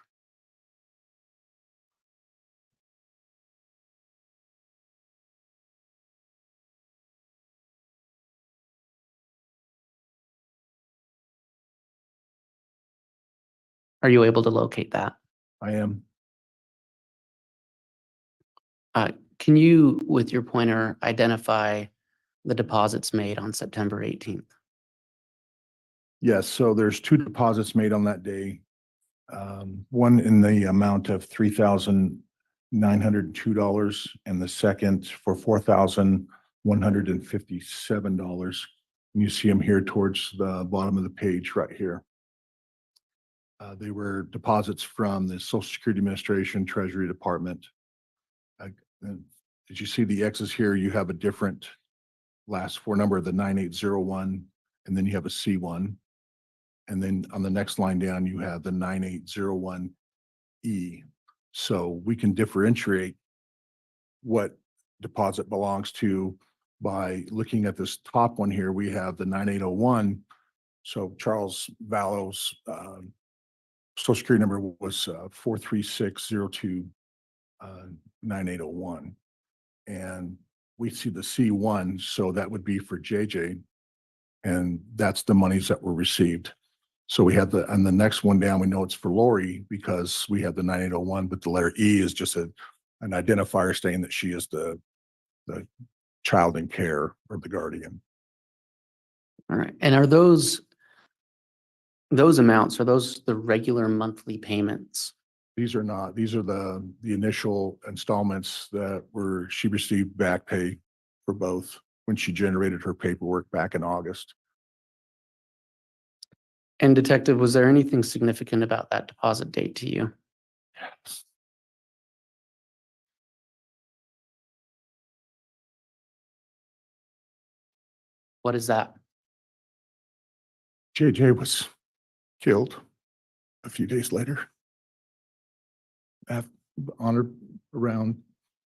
Are you able to locate that? I am. Can you, with your pointer, identify the deposits made on September 18th? Yes, so there's two deposits made on that day. One in the amount of $3,902 and the second for $4,157. You see them here towards the bottom of the page right here. They were deposits from the Social Security Administration, Treasury Department. As you see the X's here, you have a different last four number, the 9801, and then you have a C1. And then on the next line down, you have the 9801E. So we can differentiate what deposit belongs to by looking at this top one here. We have the 9801. So Charles Vallow's Social Security number was 436029801. And we see the C1, so that would be for JJ. And that's the monies that were received. So we have on the next one down, we know it's for Lori because we have the 9801, but the letter E is just an identifier saying that she is the child in care or the guardian. All right. And are those amounts, are those the regular monthly payments? These are not. These are the initial installments that she received back pay for both when she generated her paperwork back in August. And Detective, was there anything significant about that deposit date to you? Yes. What is that? JJ was killed a few days later. Around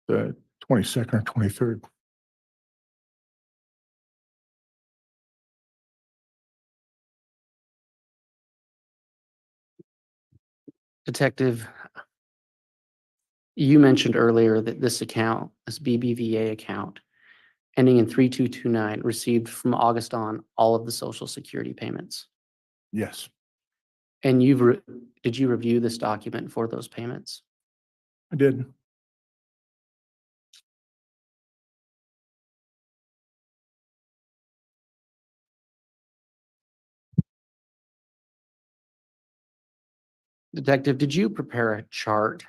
the 22nd or 23rd. Detective, you mentioned earlier that this account, this BBVA account, ending in 3229, received from August on all of the Social Security payments. Yes, And did you review this document for those payments? I did. Detective, did you prepare a chart,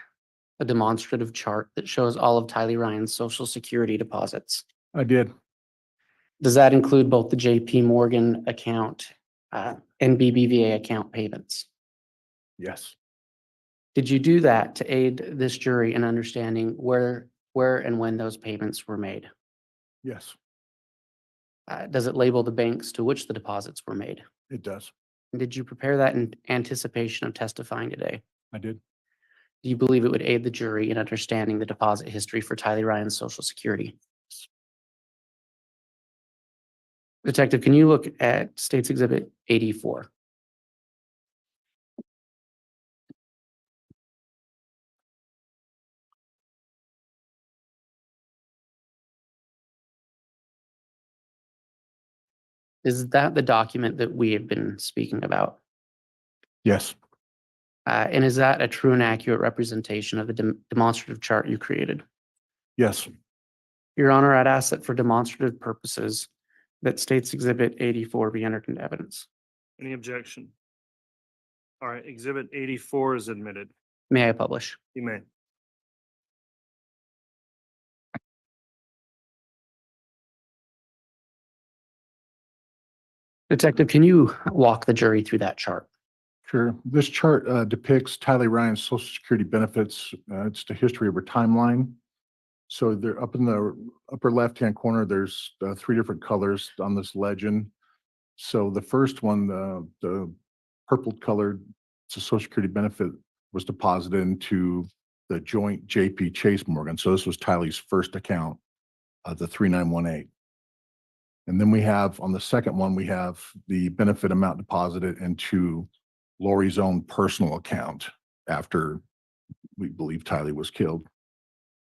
a demonstrative chart that shows all of Tylee Ryan's Social Security deposits? I did. Does that include both the JP Morgan account and BBVA account payments? Yes, Did you do that to aid this jury in understanding where and when those payments were made? yes, Does it label the banks to which the deposits were made? it does. And did you prepare that in anticipation of testifying today? I did. Do you believe it would aid the jury in understanding the deposit history for Tylee Ryan's Social Security? Detective, can you look at State's Exhibit 84? Is that the document that we have been speaking about? Yes, And is that a true and accurate representation of the demonstrative chart you created? yes, Your Honor, I'd ask that for demonstrative purposes that State's Exhibit 84 be entered into evidence. Any objection? All right, Exhibit 84 is admitted. May I publish? You may. Detective, can you walk the jury through that chart? sure. This chart depicts Tylee Ryan's Social Security benefits. It's the history of her timeline. So they're up in the upper left-hand corner. There's three different colors on this legend. So the first one, the purple colored, it's a Social Security benefit, was deposited into the joint JP Chase Morgan. So this was Tylee's first account, the 3918. And then we have on the second one, we have the benefit amount deposited into Lori's own personal account after we believe Tylee was killed.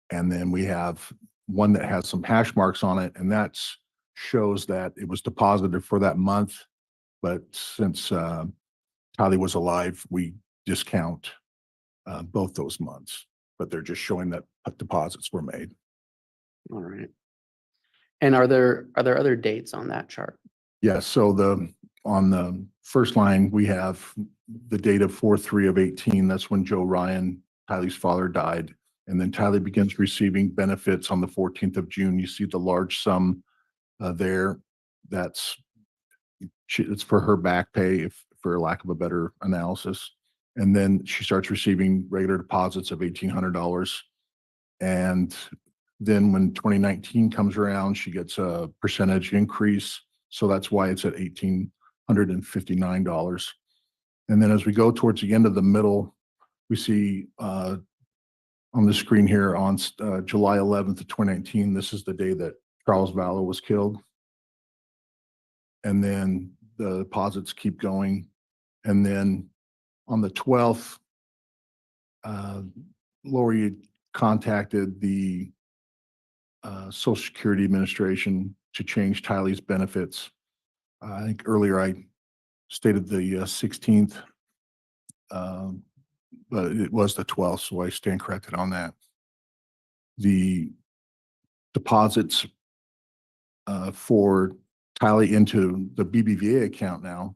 And then we have one that has some hash marks on it, and that's shows that it was deposited for that month. But since Tylee was alive, we discount both those months, but they're just showing that deposits were made. All right. And are there other dates on that chart? Yes, so on the first line, we have the date of 4/3/18. That's when Joe Ryan, Tylee's father, died. And then Tylee begins receiving benefits on the 14th of June. You see the large sum there. It's for her back pay, if for lack of a better analysis. And then she starts receiving regular deposits of $1,800. And then when 2019 comes around, she gets a percentage increase. So that's why it's at $1,859. And then as we go towards the end of the middle, we see on the screen here on July 11th of 2019, this is the day that Charles Vallow was killed. And then the deposits keep going. And then on the 12th, Lori contacted the Social Security Administration to change Tylee's benefits. I think earlier I stated the 16th, but it was the 12th, so I stand corrected on that. The deposits for Tylee into the BBVA account now,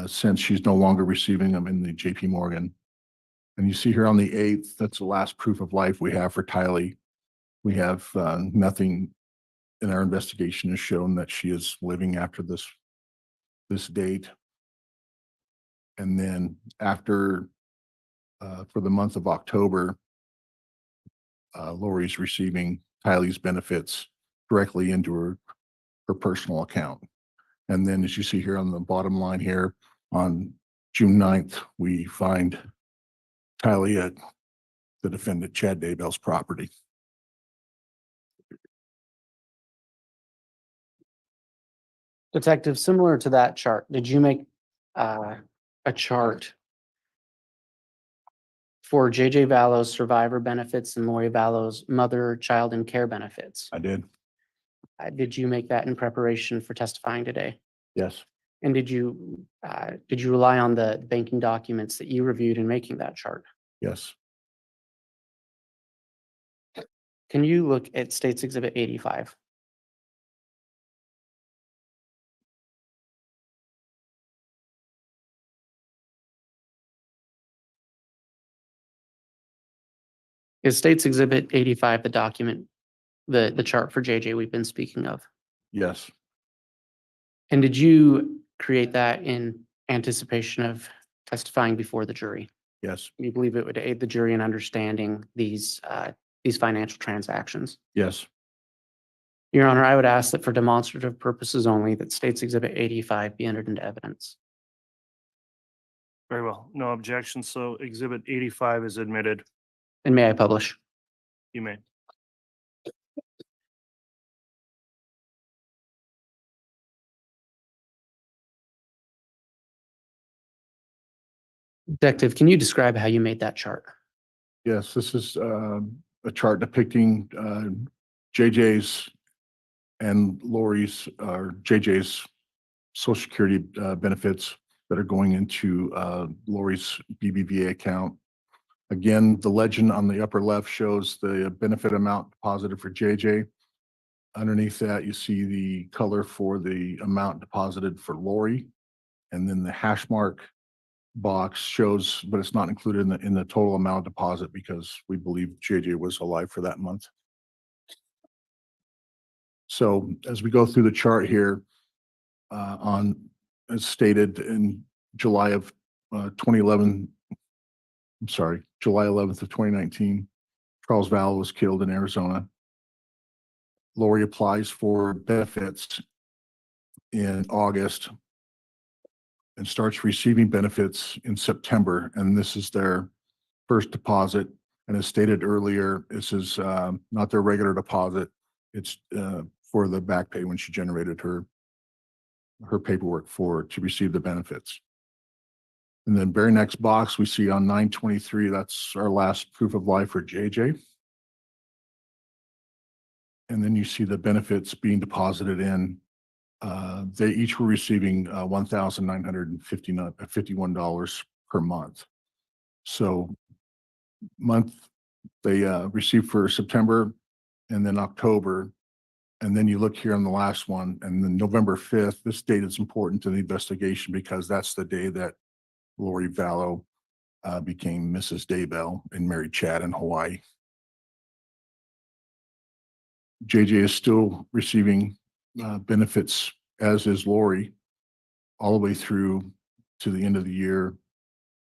since she's no longer receiving them in the JP Morgan. And you see here on the 8th, that's the last proof of life we have for Tylee. We have nothing in our investigation has shown that she is living after this date. And then after, for the month of October, Lori's receiving Tylee's benefits directly into her personal account. And then as you see here on the bottom line here, on June 9th, we find Tylee at the defendant Chad Daybell's property. Detective, similar to that chart, did you make a chart for JJ Vallow's survivor benefits and Lori Vallow's mother, child, and care benefits? I did. Did you make that in preparation for testifying today? Yes. And did you rely on the banking documents that you reviewed in making that chart? Yes. Can you look at State's Exhibit 85? Is State's Exhibit 85 the document, the chart for JJ we've been speaking of? Yes. And did you create that in anticipation of testifying before the jury? Yes. You believe it would aid the jury in understanding these financial transactions? Yes. Your Honor, I would ask that for demonstrative purposes only, that State's Exhibit 85 be entered into evidence. Very well. No objection. So Exhibit 85 is admitted. And may I publish? You may. Detective, can you describe how you made that chart? Yes. This is a chart depicting JJ's and Lori's or JJ's Social Security benefits that are going into Lori's BBVA account. Again, the legend on the upper left shows the benefit amount deposited for JJ. Underneath that, you see the color for the amount deposited for Lori. And then the hash mark box shows, but it's not included in the total amount deposit because we believe JJ was alive for that month. So as we go through the chart here, as stated in July of 2011, I'm sorry, July 11th of 2019, Charles Vallow was killed in Arizona. Lori applies for benefits in August and starts receiving benefits in September. And this is their first deposit. And as stated earlier, this is not their regular deposit. It's for the back pay when she generated her paperwork to receive the benefits. And then very next box we see on 9/23, that's our last proof of life for JJ. And then you see the benefits being deposited in. They each were receiving $1,951 per month. So they received for September and then October And then you look here on the last one, and then November 5th, this date is important to the investigation because that's the day that Lori Vallow became Mrs. Daybell and married Chad in Hawaii. JJ is still receiving benefits, as is Lori, all the way through to the end of the year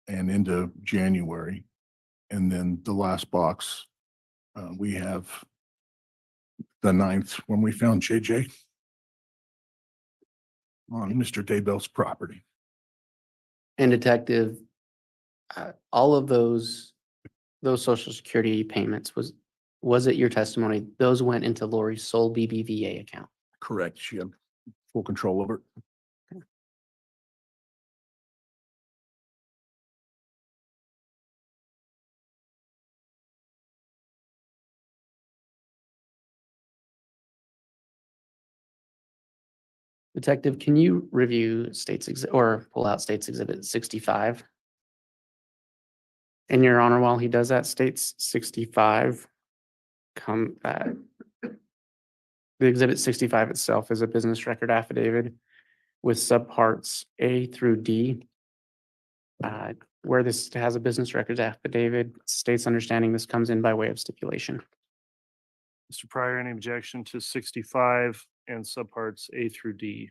and into January. And then the last box, we have the 9th when we found JJ on Mr. Daybell's property. And Detective, all of those social security payments, was it your testimony? Those went into Lori's sole BBVA account? Correct. She had full control over it. Detective, can you review or pull out State's Exhibit 65? And Your Honor, while he does that, State's 65 the Exhibit 65 itself is a business record affidavit with subparts A through D. Where this has a business records affidavit, State's understanding this comes in by way of stipulation. Mr. Pryor, any objection to 65 and subparts A through D?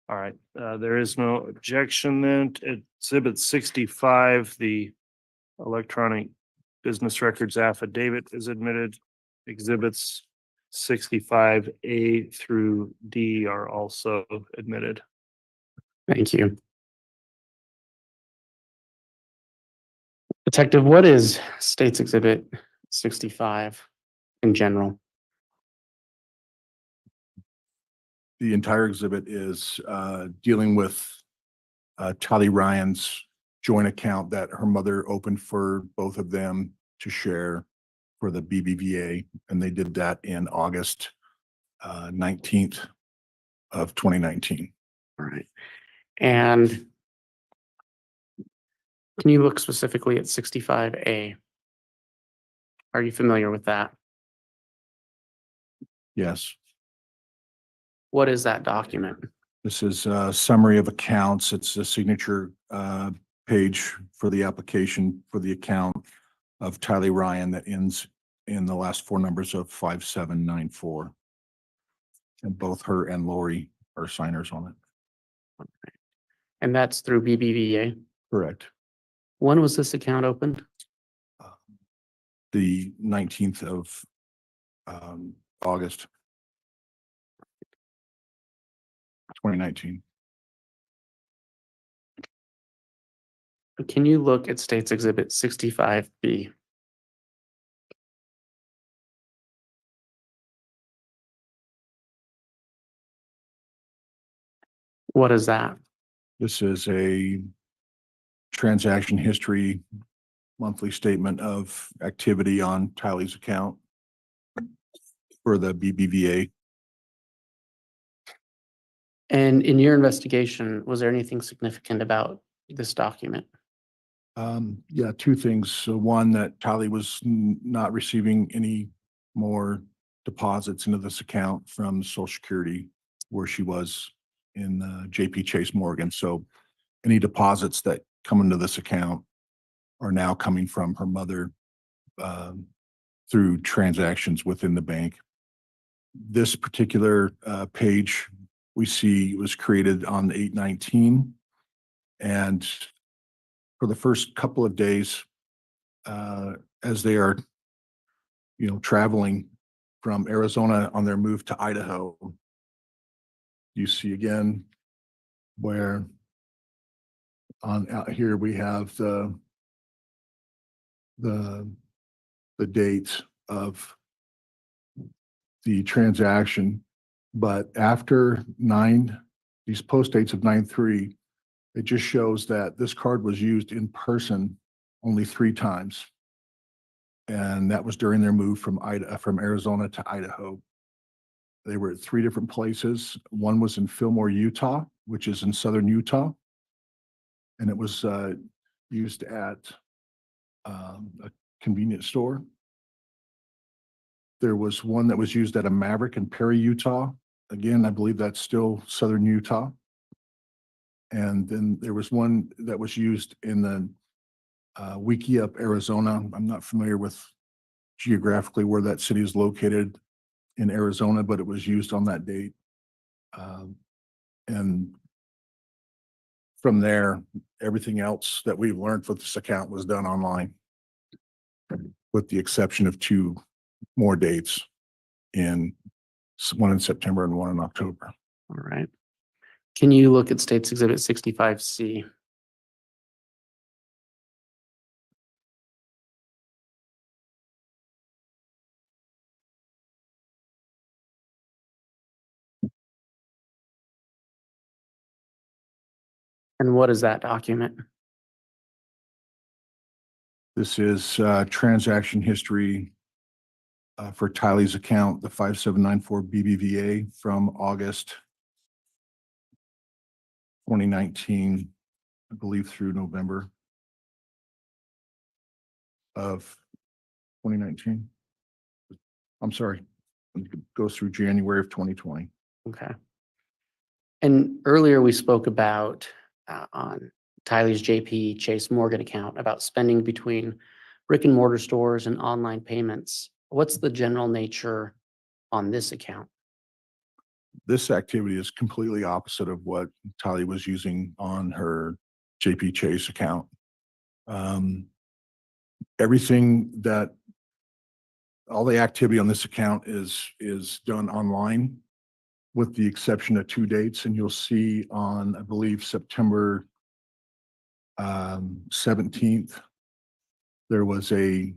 All right, there is no objection then. Exhibit 65, the electronic business records affidavit is admitted. Exhibits 65A through D are also admitted. Thank you. Detective, what is State's Exhibit 65 in general? The entire exhibit is dealing with Tally Ryan's joint account that her mother opened for both of them to share for the BBVA, and they did that in August 19th of 2019. All right. And can you look specifically at 65A? Are you familiar with that? Yes, What is that document? this is a summary of accounts. It's a signature page for the application for the account of Tally Ryan that ends in the last four numbers of 5794. And both her and Lori are signers on it. And that's through BBVA. Correct. When was this account opened? The 19th of August 2019. Can you look at State's Exhibit 65B? What is that? This is a transaction history monthly statement of activity on Tylee's account for the BBVA. And in your investigation, was there anything significant about this document? Yeah, two things. So one, that Tylee was not receiving any more deposits into this account from Social Security where she was in JP Chase Morgan. So any deposits that come into this account are now coming from her mother through transactions within the bank. This particular page we see was created on 8/19, and for the first couple of days, as they are, traveling from Arizona on their move to Idaho, you see again where on out here we have the date of the transaction, but after these post dates of 9/3, it just shows that this card was used in person only 3 times. And that was during their move from Arizona to Idaho. They were at 3 different places. One was in Fillmore, Utah, which is in southern Utah. And it was used at a convenience store. There was one that was used at a Maverick in Perry, Utah. Again, I believe that's still southern Utah. And then there was one that was used in the Wickiup, Arizona. I'm not familiar with geographically where that city is located in Arizona, but it was used on that date. And from there, everything else that we've learned for this account was done online, with the exception of two more dates, one in September and one in October. All right. Can you look at State's Exhibit 65C? And what is that document? This is transaction history for Tylee's account, the 5794 BBVA from August 2019, I believe, through November of 2019. I'm sorry, it goes through January of 2020. Okay. And earlier we spoke about on Tyler's JP Chase Morgan account about spending between brick and mortar stores and online payments. What's the general nature on this account? This activity is completely opposite of what Tylee was using on her JP Chase account. All the activity on this account is done online, with the exception of two dates. And you'll see on, I believe, September 17th, there was a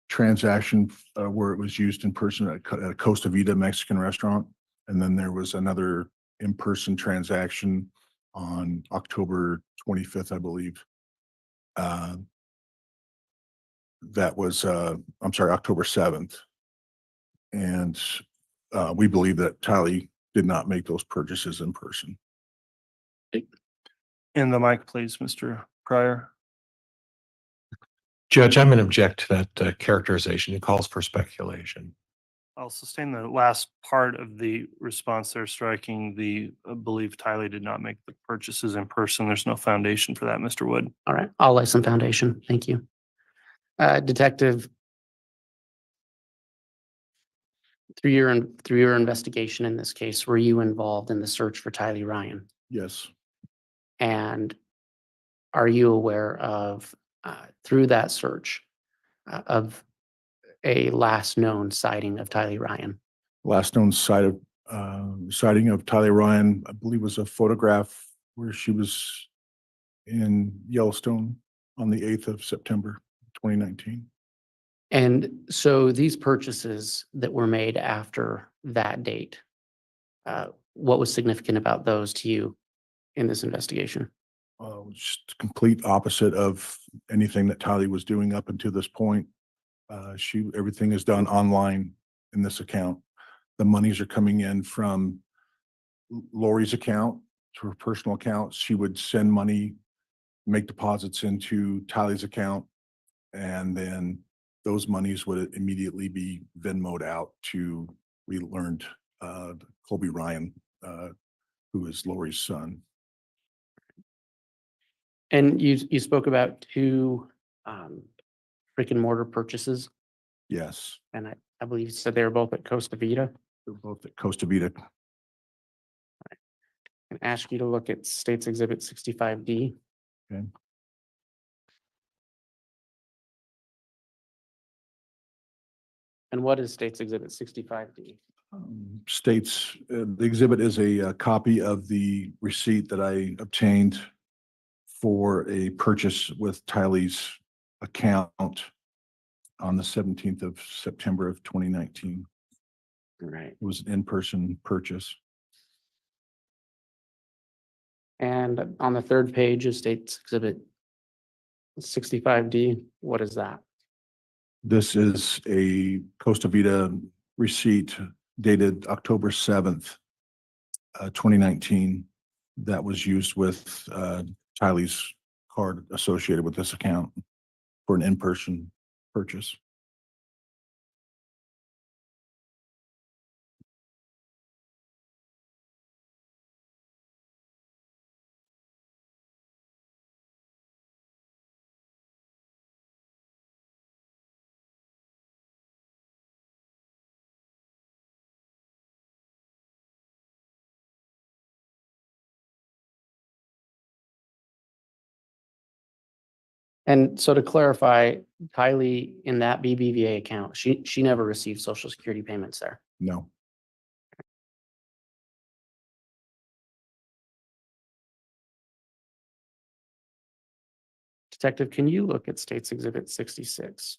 transaction where it was used in person at a Costa Vida Mexican restaurant. And then there was another in-person transaction on October 25th, I believe. That was, I'm sorry, October 7th. And we believe that Tylee did not make those purchases in person. In the mic, please, Mr. Pryor. Judge, I'm going to object to that characterization. It calls for speculation. I'll sustain the last part of the response there, striking the belief Tylee did not make the purchases in person. There's no foundation for that, Mr. Wood. All right, I'll lay some foundation. Thank you. Detective, through your investigation in this case, were you involved in the search for Tylee Ryan? Yes, And are you aware of, through that search, of a last known sighting of Tylee Ryan? last known sighting of Tylee Ryan, I believe, was a photograph where she was in Yellowstone on the 8th of September, 2019. And so these purchases that were made after that date, what was significant about those to you in this investigation? Just complete opposite of anything that Tylee was doing up until this point. Everything is done online in this account. The monies are coming in from Lori's account to her personal account. She would send money, make deposits into Tylee's account, and then those monies would immediately be Venmo'd out to, we learned, Colby Ryan, who is Lori's son. And you spoke about two brick and mortar purchases, Yes, and I believe you said they were both at Costa Vida. they're both at Costa Vida. And ask you to look at State's Exhibit 65D. Okay. And what is State's Exhibit 65D? States, the exhibit is a copy of the receipt that I obtained for a purchase with Tylee's account on the 17th of September of 2019. Right. It was an in-person purchase. And on the third page of State's Exhibit 65D, what is that? This is a Costa Vida receipt dated October 7th, 2019, that was used with Tylee's card associated with this account for an in-person purchase. And so to clarify, Kylie, in that BBVA account, she never received social security payments there. No. Detective, can you look at State's Exhibit 66?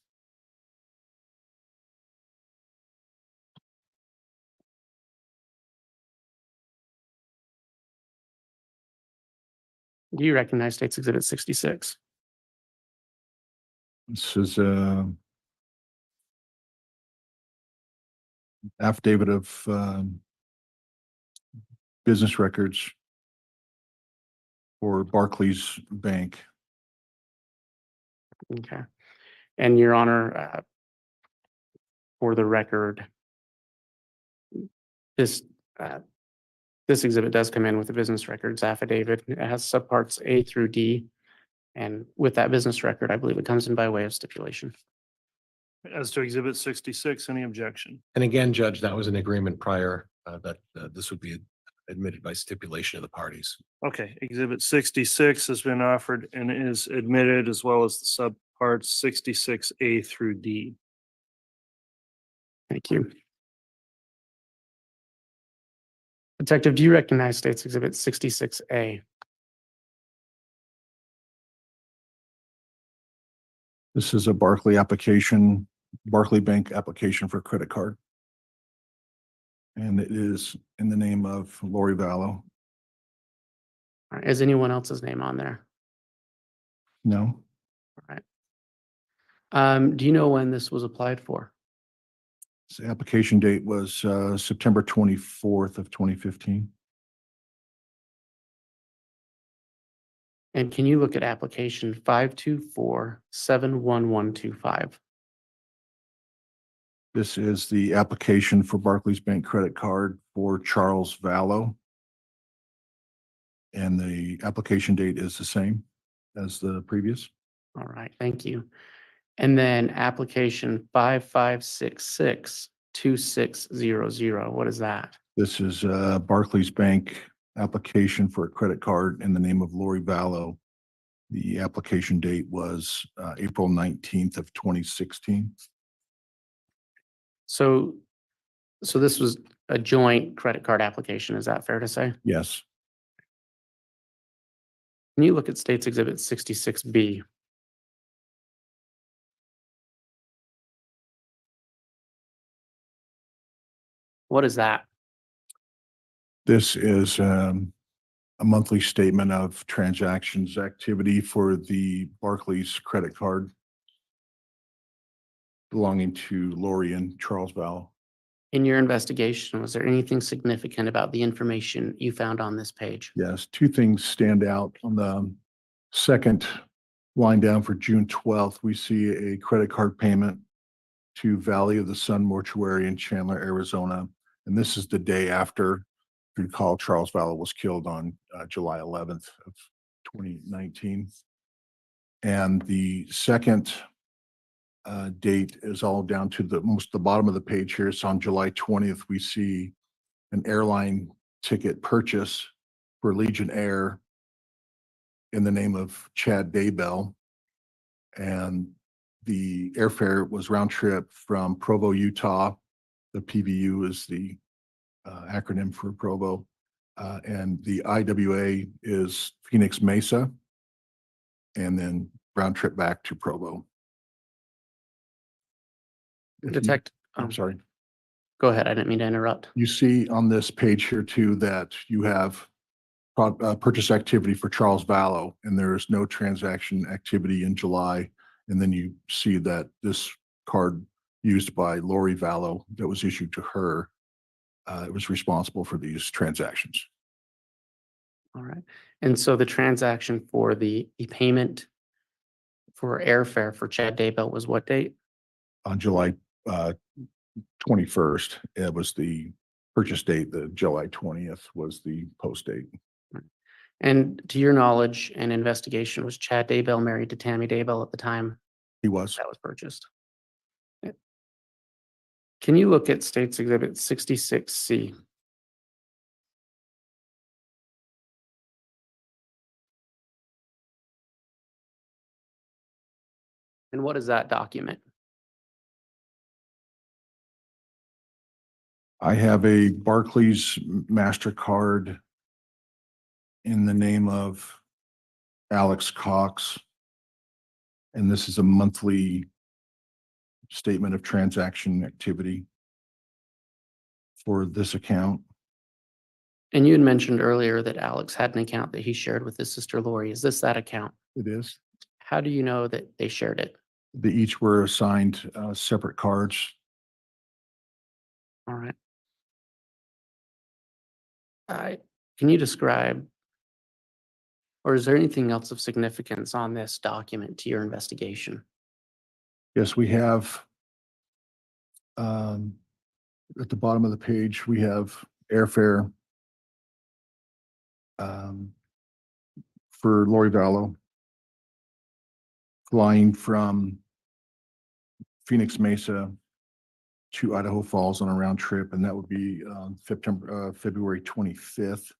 Do you recognize State's Exhibit 66? This is affidavit of business records for Barclays Bank. Okay. And Your Honor, for the record, this this exhibit does come in with a business records affidavit. It has subparts A through D. And with that business record, I believe it comes in by way of stipulation. As to Exhibit 66, any objection? And again, Judge, that was an agreement prior that this would be admitted by stipulation of the parties. Okay, Exhibit 66 has been offered and is admitted, as well as the subparts 66A through D. Thank you. Detective, do you recognize State's Exhibit 66A? This is a Barclay Bank application for credit card. And it is in the name of Lori Vallow. Is anyone else's name on there? No, Do you know when this was applied for? the application date was September 24th of 2015. And can you look at application 524-71125? This is the application for Barclays Bank credit card for Charles Vallow. And the application date is the same as the previous. All right, thank you. And then application 5566-2600, what is that? This is Barclays Bank application for a credit card in the name of Lori Vallow. The application date was April 19th of 2016. So this was a joint credit card application, is that fair to say? Yes, Can you look at State's Exhibit 66B? What is that? this is a monthly statement of transactions activity for the Barclays credit card belonging to Lori and Charles Vallow. In your investigation, was there anything significant about the information you found on this page? Yes, two things stand out. On the second line down for June 12th, we see a credit card payment to Valley of the Sun Mortuary in Chandler, Arizona. And this is the day after, if you recall, Charles Vallow was killed on July 11th of 2019. And the second date is all down to the bottom of the page here. So on July 20th, we see an airline ticket purchase for Legion Air in the name of Chad Daybell. And the airfare was round trip from Provo, Utah. The PVU is the acronym for Provo. And the IWA is Phoenix Mesa. And then round trip back to Provo. Detect, I'm sorry. go ahead, I didn't mean to interrupt. You see on this page here too that you have purchase activity for Charles Vallow, and there is no transaction activity in July. And then you see that this card used by Lori Vallow that was issued to her, it was responsible for these transactions. All right. And so the transaction for the payment for airfare for Chad Daybell was what date? On July 21st, it was the purchase date. The July 20th was the post date. And to your knowledge and investigation, was Chad Daybell married to Tammy Daybell at the time He was. that was purchased? Yeah. Can you look at States Exhibit 66C? And what is that document? I have a Barclays MasterCard in the name of Alex Cox. And this is a monthly statement of transaction activity for this account. And you had mentioned earlier that Alex had an account that he shared with his sister Lori. Is this that account? It is. How do you know that they shared it? They each were assigned separate cards. All right. Can you describe, or is there anything else of significance on this document to your investigation? Yes, we have at the bottom of the page, we have airfare for Lori Vallow flying from Phoenix Mesa to Idaho Falls on a round trip, and that would be February 25th.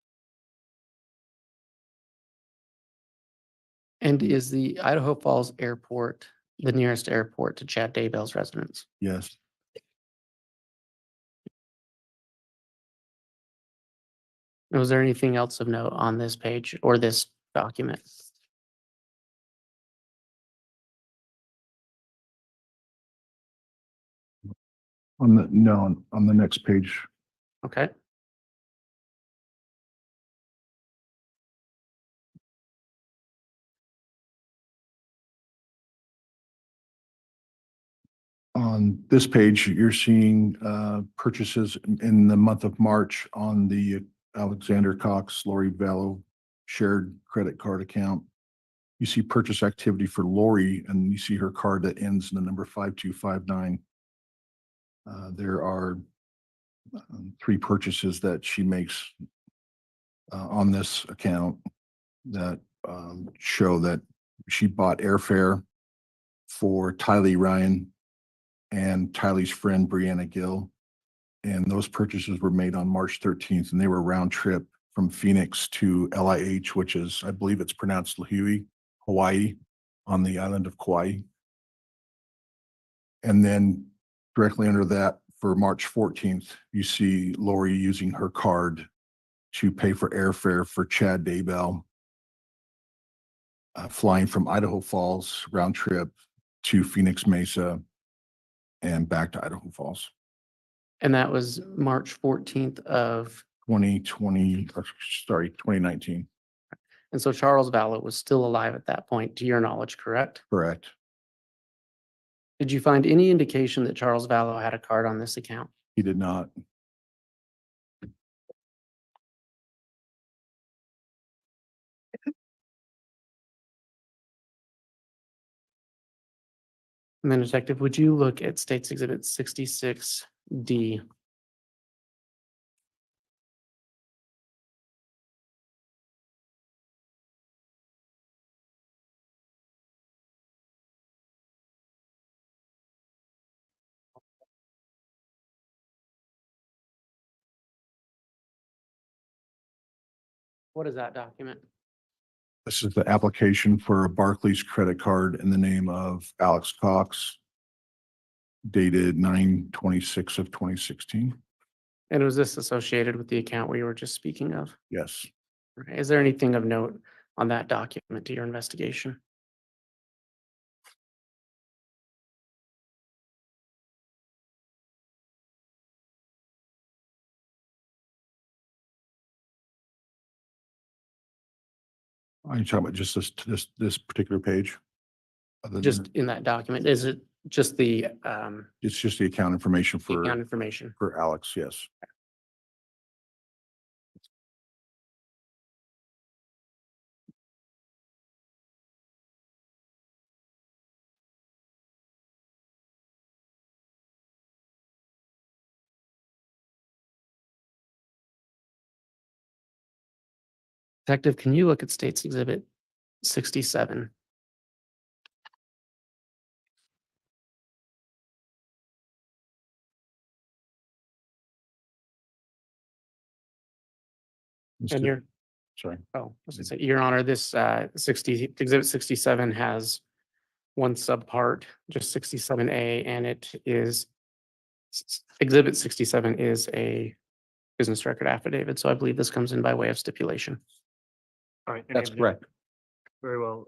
And is the Idaho Falls Airport the nearest airport to Chad Daybell's residence? Yes. Was there anything else of note on this page or this document? No, on the next page. Okay. On this page, you're seeing purchases in the month of March on the Alexander Cox, Lori Vallow shared credit card account. You see purchase activity for Lori, and you see her card that ends in the number 5259. There are 3 purchases that she makes on this account that show that she bought airfare for Tylee Ryan and Tylee's friend Brianna Gill. And those purchases were made on March 13th, and they were round trip from Phoenix to LIH, which is, I believe it's pronounced Lahui, Hawaii, on the island of Kauai. And then directly under that, for March 14th, you see Lori using her card to pay for airfare for Chad Daybell, flying from Idaho Falls round trip to Phoenix Mesa and back to Idaho Falls. And that was March 14th of, 2019. and so Charles Vallow was still alive at that point, to your knowledge, correct? Correct. Did you find any indication that Charles Vallow had a card on this account? He did not. And then Detective, would you look at States Exhibit 66D? What is that document? This is the application for a Barclays credit card in the name of Alex Cox, dated 9/26 of 2016. And was this associated with the account we were just speaking of? Yes. Okay. Is there anything of note on that document to your investigation? Are you talking about just this particular page? Other Just than- in that document, is it just the It's just the account information for account information? Alex, yes. Detective, can you look at State's Exhibit 67? And Mr. Sorry. I was gonna say, Your Honor, this Exhibit 67 has one subpart, just 67A, and it is Exhibit 67 is a business record affidavit, so I believe this comes in by way of stipulation. All right. any That's obje- correct. Very well.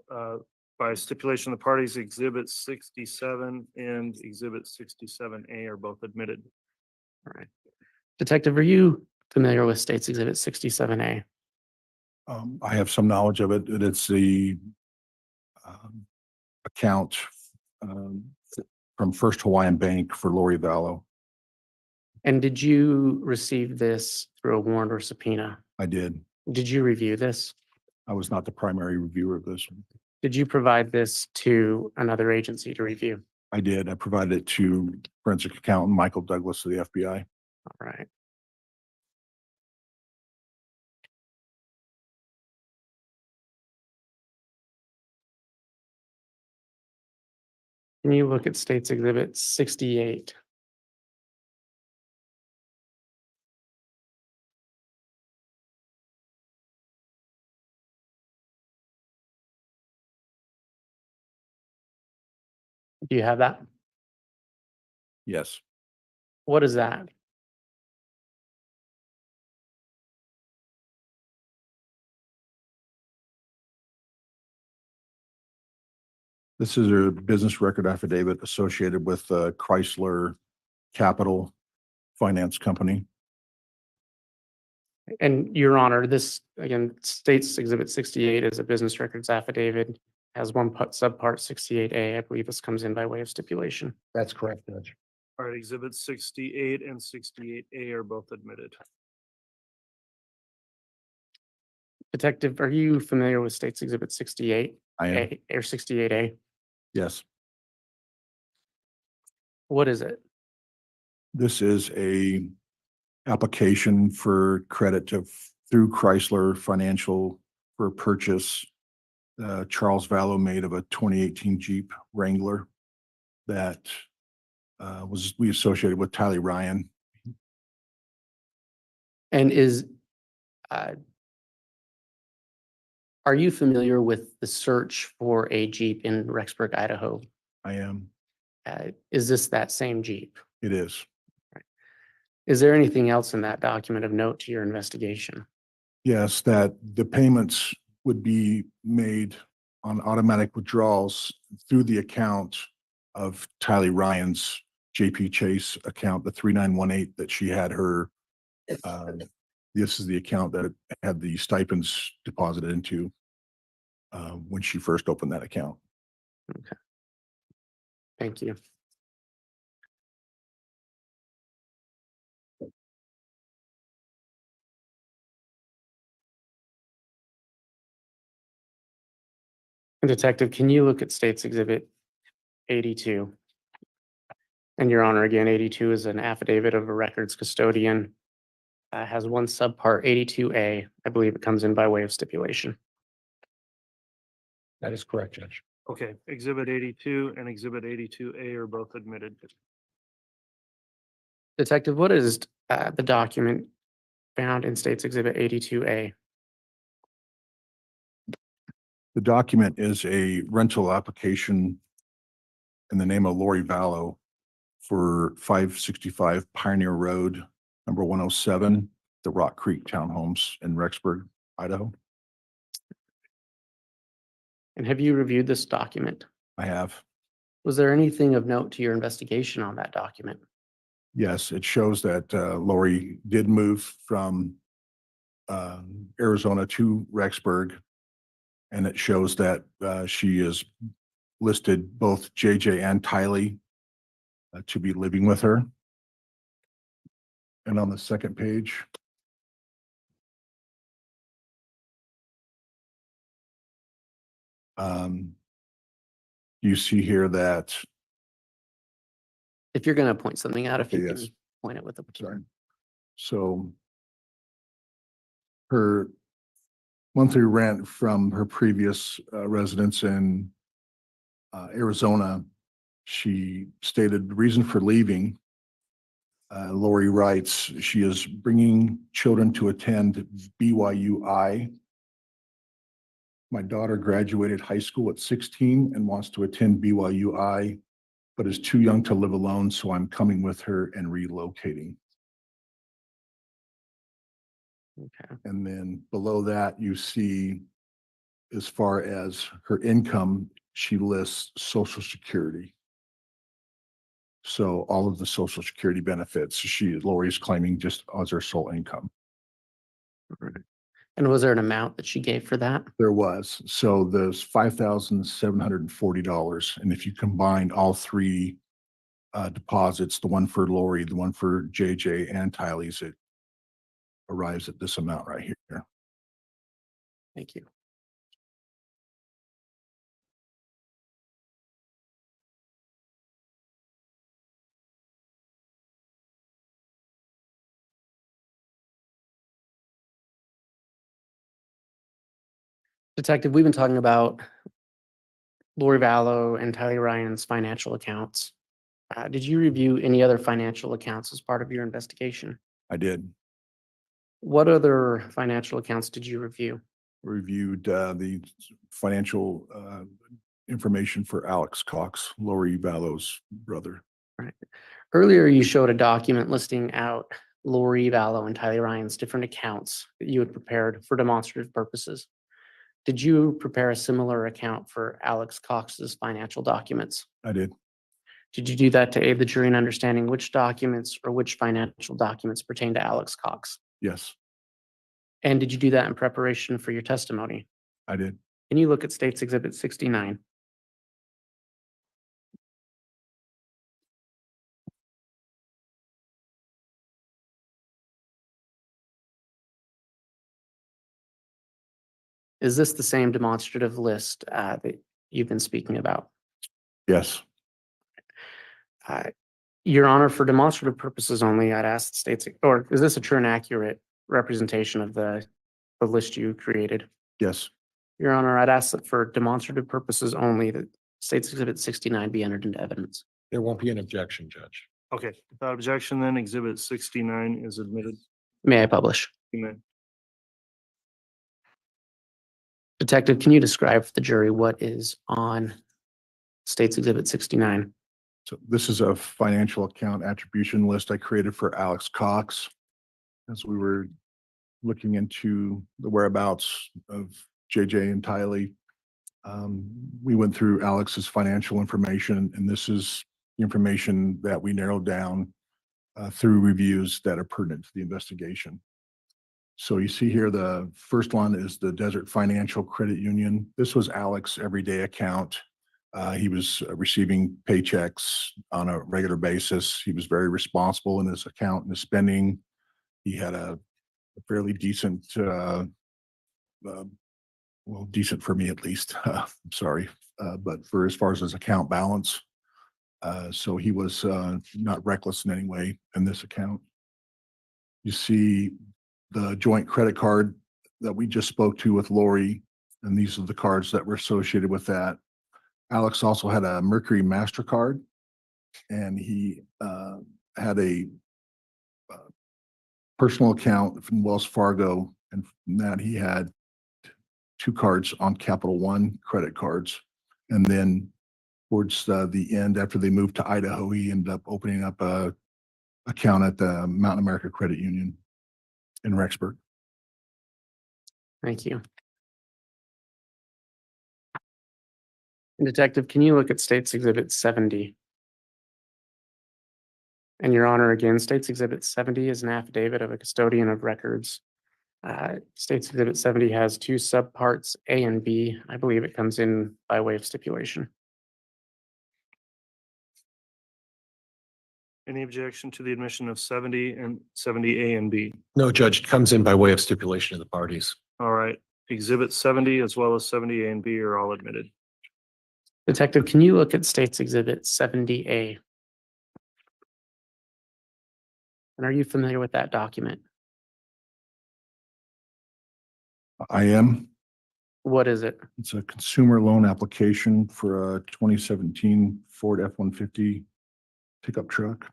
By stipulation, the parties exhibit 67 and exhibit 67A are both admitted. All right. Detective, are you familiar with State's Exhibit 67A? I have some knowledge of it, and it's the account um, from First Hawaiian Bank for Lori Vallow. And did you receive this through a warrant or subpoena? I did. Did you review this? I was not the primary reviewer of this. Did you provide this to another agency to review? I did. I provided it to forensic accountant Michael Douglas of the FBI. All right. Can you look at State's Exhibit 68? Do you have that? Yes. What is that? This is a business record affidavit associated with Chrysler Capital Finance Company. And Your Honor, this, again, State's Exhibit 68 is a business records affidavit, has one subpart 68A. I believe this comes in by way of stipulation. That's correct, Judge. All right, exhibit 68 and 68A are both admitted. Detective, are you familiar with State's Exhibit 68? I am. Or 68A? Yes. What is it? This is a application for credit through Chrysler Financial for a purchase. Charles Vallow made of a 2018 Jeep Wrangler that we associated with Tylee Ryan. And are you familiar with the search for a Jeep in Rexburg, Idaho? I am. Is this that same Jeep? It is. Is there anything else in that document of note to your investigation? Yes, that the payments would be made on automatic withdrawals through the account of Tylee Ryan's JP Chase account, the 3918 that she had her. This is the account that had the stipends deposited into when she first opened that account. Okay. Thank you. Detective, can you look at State's Exhibit 82? And Your Honor, again, 82 is an affidavit of a records custodian. Has one subpart 82A. I believe it comes in by way of stipulation. That is correct, Judge. Okay, exhibit 82 and exhibit 82A are both admitted. Detective, what is the document found in State's Exhibit 82A? The document is a rental application in the name of Lori Vallow for 565 Pioneer Road, number 107, the Rock Creek Townhomes in Rexburg, Idaho. And have you reviewed this document? I have. Was there anything of note to your investigation on that document? Yes, it shows that Lori did move from Arizona to Rexburg. And it shows that she is listed both JJ and Tylee to be living with her. And on the second page, you see here that, If you're going to point something out, if you Okay, yes. can point it with a. sorry. So her monthly rent from her previous residence in Arizona. She stated the reason for leaving. Lori writes, she is bringing children to attend BYUI. My daughter graduated high school at 16 and wants to attend BYUI, but is too young to live alone, so I'm coming with her and relocating. Okay. And then below that, you see, as far as her income, she lists Social Security. So all of the Social Security benefits, Lori's claiming just as her sole income. And was there an amount that she gave for that? There was. So there's $5,740. And if you combined all three deposits, the one for Lori, the one for JJ and Tylee's, it arrives at this amount right here. Thank you. Detective, we've been talking about Lori Vallow and Tylee Ryan's financial accounts. Did you review any other financial accounts as part of your investigation? I did. What other financial accounts did you review? Reviewed the financial information for Alex Cox, Lori Vallow's brother. Earlier, you showed a document listing out Lori Vallow and Tylee Ryan's different accounts that you had prepared for demonstrative purposes. Did you prepare a similar account for Alex Cox's financial documents? I did. Did you do that to aid the jury in understanding which documents or which financial documents pertain to Alex Cox? Yes, And did you do that in preparation for your testimony? I did. Can you look at State's Exhibit 69? Is this the same demonstrative list that you've been speaking about? Yes, Your Honor, for demonstrative purposes only, I'd ask the state's, or is this a true and accurate representation of the list you created? yes, Your Honor, I'd ask that for demonstrative purposes only, that State's Exhibit 69 be entered into evidence. There won't be an objection, Judge. Okay, without objection, then Exhibit 69 is admitted. May I publish? Amen. Detective, can you describe for the jury what is on State's Exhibit 69? so this is a financial account attribution list I created for Alex Cox. As we were looking into the whereabouts of JJ and Tylee, we went through Alex's financial information, and this is the information that we narrowed down through reviews that are pertinent to the investigation. So you see here, the first one is the Desert Financial Credit Union. This was Alex's everyday account. He was receiving paychecks on a regular basis. He was very responsible in his account and his spending. He had a fairly decent, well, decent for me at least, I'm sorry, but for as far as his account balance. So he was not reckless in any way in this account. You see the joint credit card that we just spoke to with Lori, and these are the cards that were associated with that. Alex also had a Mercury MasterCard, and he had a personal account from Wells Fargo, and from that he had 2 cards on Capital One credit cards. And then towards the end, after they moved to Idaho, he ended up opening up a account at the Mountain America Credit Union in Rexburg. Thank you. And Detective, can you look at State's Exhibit 70? And Your Honor, again, State's Exhibit 70 is an affidavit of a custodian of records. State's Exhibit 70 has 2 subparts, A and B. I believe it comes in by way of stipulation. Any objection to the admission of 70 and 70A and B? No, Judge, it comes in by way of stipulation of the parties. All right, Exhibit 70 as well as 70A and B are all admitted. Detective, can you look at State's Exhibit 70A? And are you familiar with that document? I am. What is it? It's a consumer loan application for a 2017 Ford F-150 pickup truck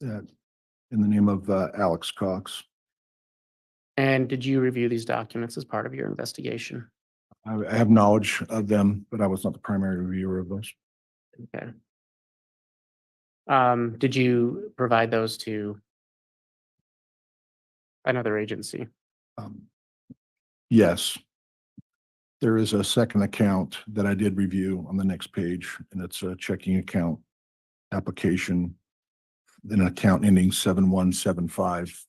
in the name of Alex Cox. And did you review these documents as part of your investigation? I have knowledge of them, but I was not the primary reviewer of those. Okay. Did you provide those to another agency? Yes. There is a second account that I did review on the next page, and it's a checking account application, then an account ending 7175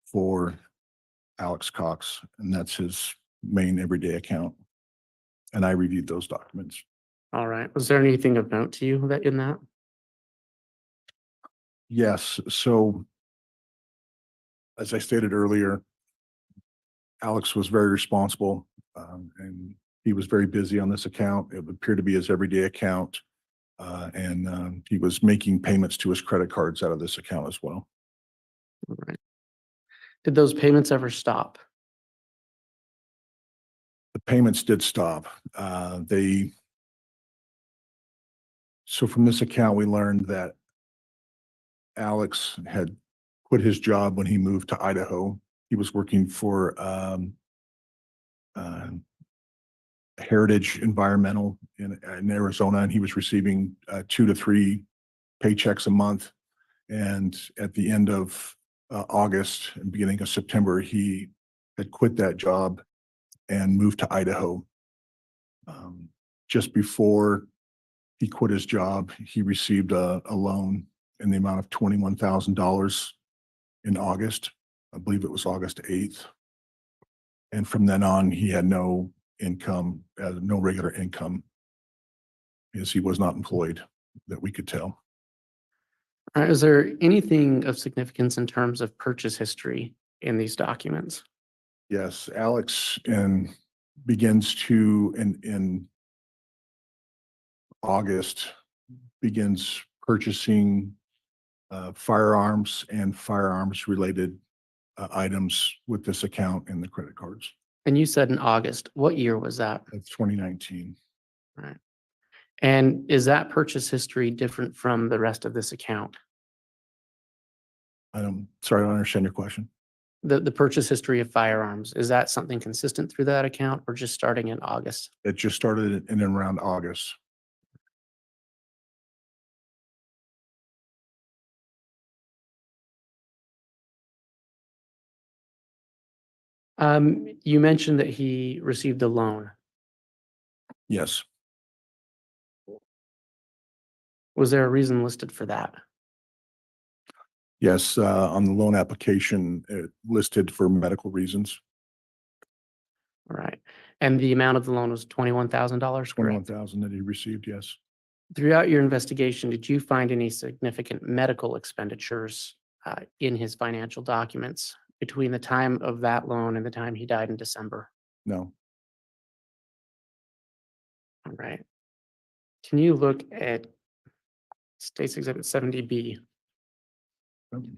for Alex Cox, and that's his main everyday account. And I reviewed those documents. All right. Was there anything of note to you that in that? Yes, so as I stated earlier, Alex was very responsible, and he was very busy on this account. It would appear to be his everyday account. And he was making payments to his credit cards out of this account as well. All right. Did those payments ever stop? The payments did stop. So from this account, we learned that Alex had quit his job when he moved to Idaho. He was working for Heritage Environmental in Arizona, and he was receiving 2 to 3 paychecks a month. And at the end of August and beginning of September, he had quit that job and moved to Idaho. Just before he quit his job, he received a loan in the amount of $21,000 in August. I believe it was August 8th. And from then on, he had no income, no regular income, because he was not employed that we could tell. All right. Is there anything of significance in terms of purchase history in these documents? Yes, Alex begins to in August begins purchasing firearms and firearms related items with this account and the credit cards. And you said in August, what year was that? That's 2019. Right. And is that purchase history different from the rest of this account? Sorry, I don't understand your question. The purchase history of firearms, is that something consistent through that account or just starting in August? It just started in and around August. You mentioned that he received a loan. Yes. Was there a reason listed for that? Yes, on the loan application, it listed for medical reasons. All right. And the amount of the loan was $21,000, correct? 21,000 that he received, yes. Throughout your investigation, did you find any significant medical expenditures in his financial documents between the time of that loan and the time he died in December? No. All right. Can you look at State's Exhibit 70B? And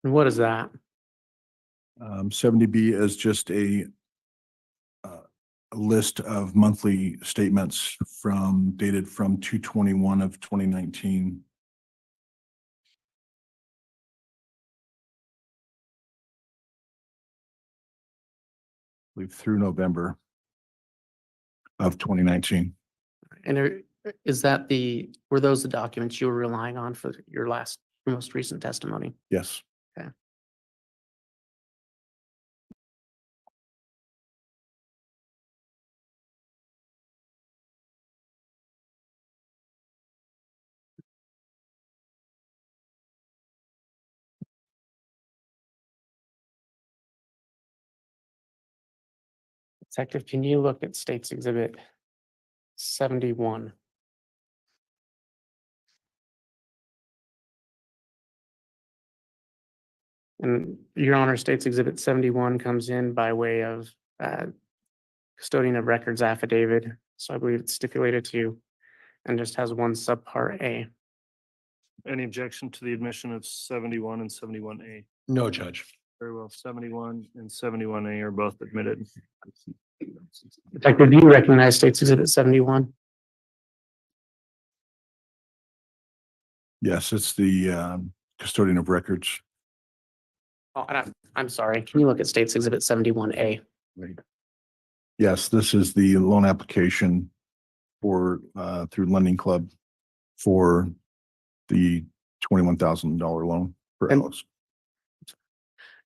what is that? 70B is just a list of monthly statements dated from 2/21 of 2019. I believe through November of 2019. And were those the documents you were relying on for your most recent testimony? Yes. Okay. Detective, can you look at State's Exhibit 71? And Your Honor, State's Exhibit 71 comes in by way of custodian of records affidavit So I believe it's stipulated to, and just has one subpart A. Any objection to the admission of 71 and 71A? No, Judge. Very well, 71 and 71A are both admitted. Detective, do you recognize State's Exhibit 71? Yes, it's the custodian of records. Oh, and I'm sorry. Can you look at State's Exhibit 71A? Yes, this is the loan application for through Lending Club for the $21,000 loan for And- Alice.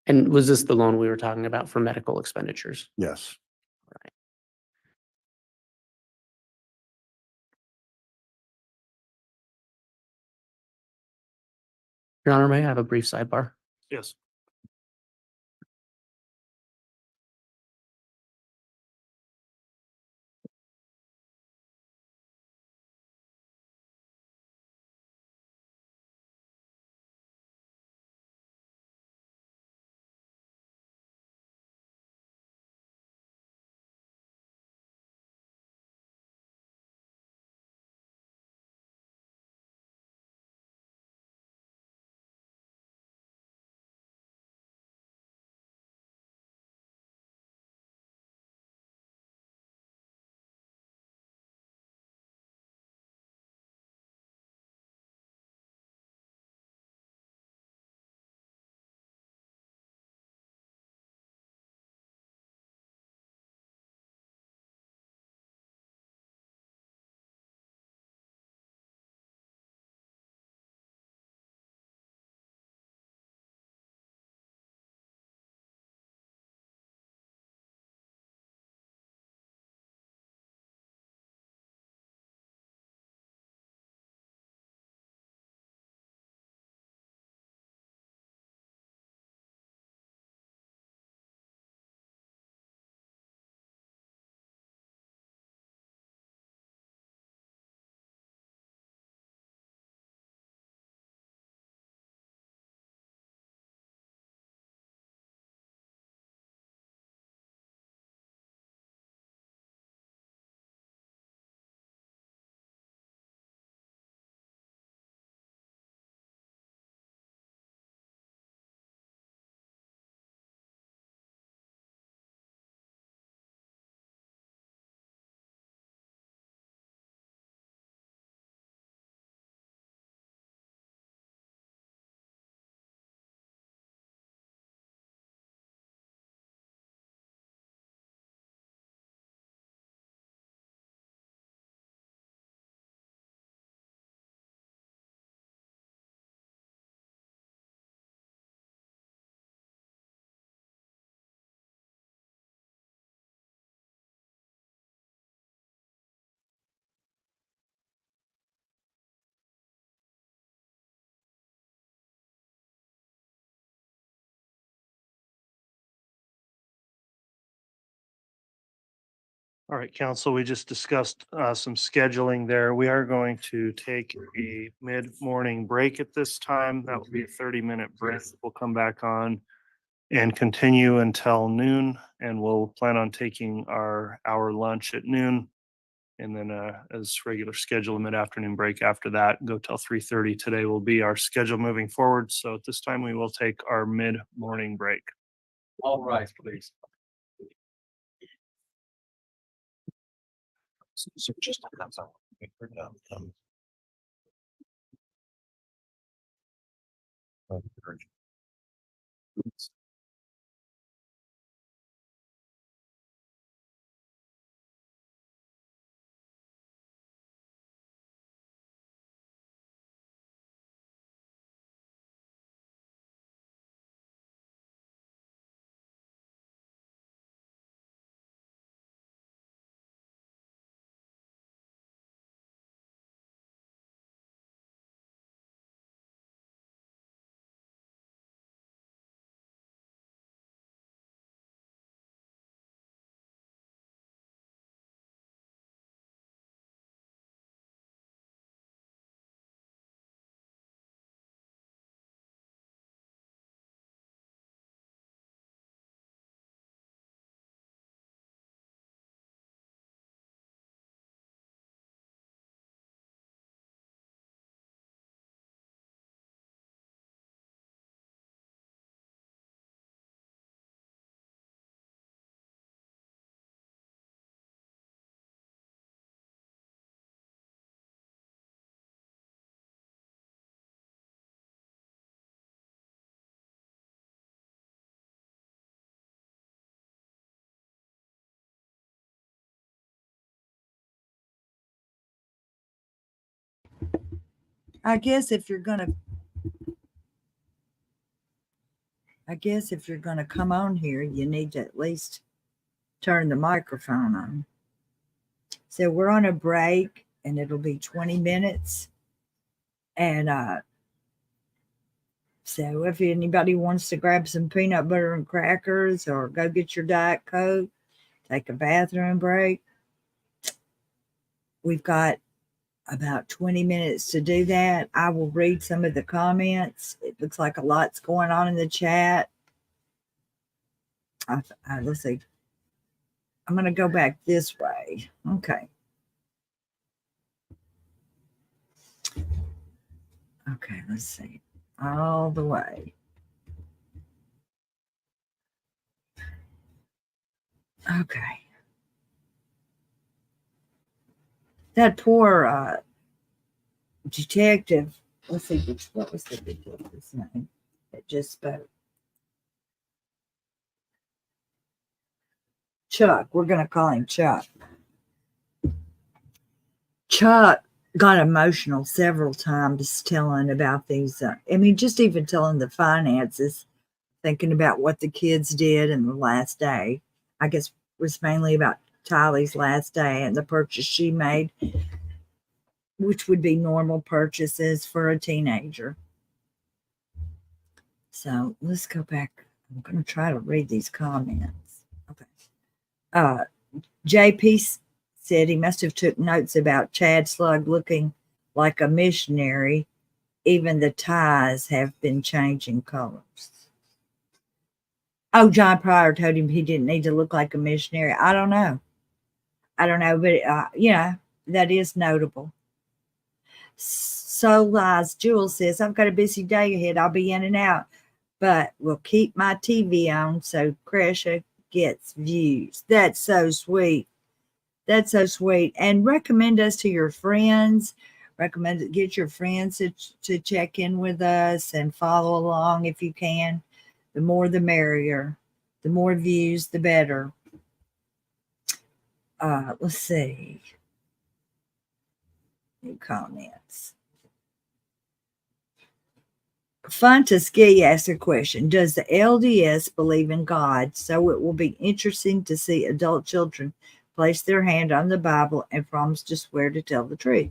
And was this the loan we were talking about for medical expenditures? Yes. Your Honor, may I have a brief sidebar? Yes. All right, council, we just discussed some scheduling there. We are going to take a mid-morning break at this time. That will be a 30-minute break. We'll come back on and continue until noon, and we'll plan on taking our hour lunch at noon. And then as regular schedule, a mid-afternoon break after that, go till 3:30. Today will be our schedule moving forward. So at this time, we will take our mid-morning break. All rise, please. So just have some. I guess if you're gonna come on here, you need to at least turn the microphone on. So we're on a break and it'll be 20 minutes. And so if anybody wants to grab some peanut butter and crackers or go get your Diet Coke, take a bathroom break, we've got about 20 minutes to do that. I will read some of the comments. It looks like a lot's going on in the chat. Let's see. I'm going to go back this way. Okay. Okay, let's see. All the way. Okay. That poor detective, let's see, what was the detective's name that just spoke? Chuck. We're going to call him Chuck. Chuck got emotional several times telling about these. Just even telling the finances, thinking about what the kids did in the last day. I guess it was mainly about Tylee's last day and the purchase she made, which would be normal purchases for a teenager. So let's go back. I'm going to try to read these comments. Okay. JP said he must have took notes about Chad Slug looking like a missionary. Even the ties have been changing colors. Oh, John Pryor told him he didn't need to look like a missionary. I don't know, but that is notable. So Lies Jewel says, I've got a busy day ahead. I'll be in and out, but we'll keep my TV on so Cresha gets views. That's so sweet. That's so sweet. And recommend us to your friends. Get your friends to check in with us and follow along if you can. The more the merrier. The more views, the better. Let's see. New comments. Fun to Ski asked a question. Does the LDS believe in God? So it will be interesting to see adult children place their hand on the Bible and promise to swear to tell the truth.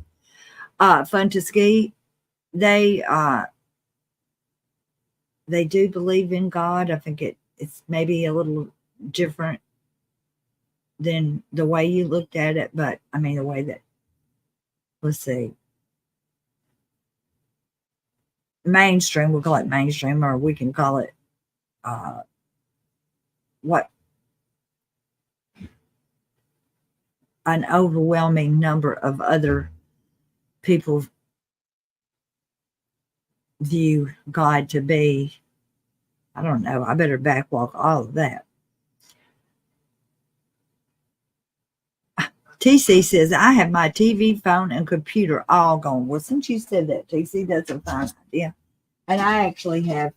Fun to Ski, they do believe in God. I think it's maybe a little different than the way you looked at it, but the way that, let's see, mainstream, we'll call it mainstream, or we can call it what an overwhelming number of other people view God to be. I don't know. I better backwalk all of that. TC says, I have my TV, phone, and computer all gone. Well, since you said that, TC, that's a fine idea. And I actually have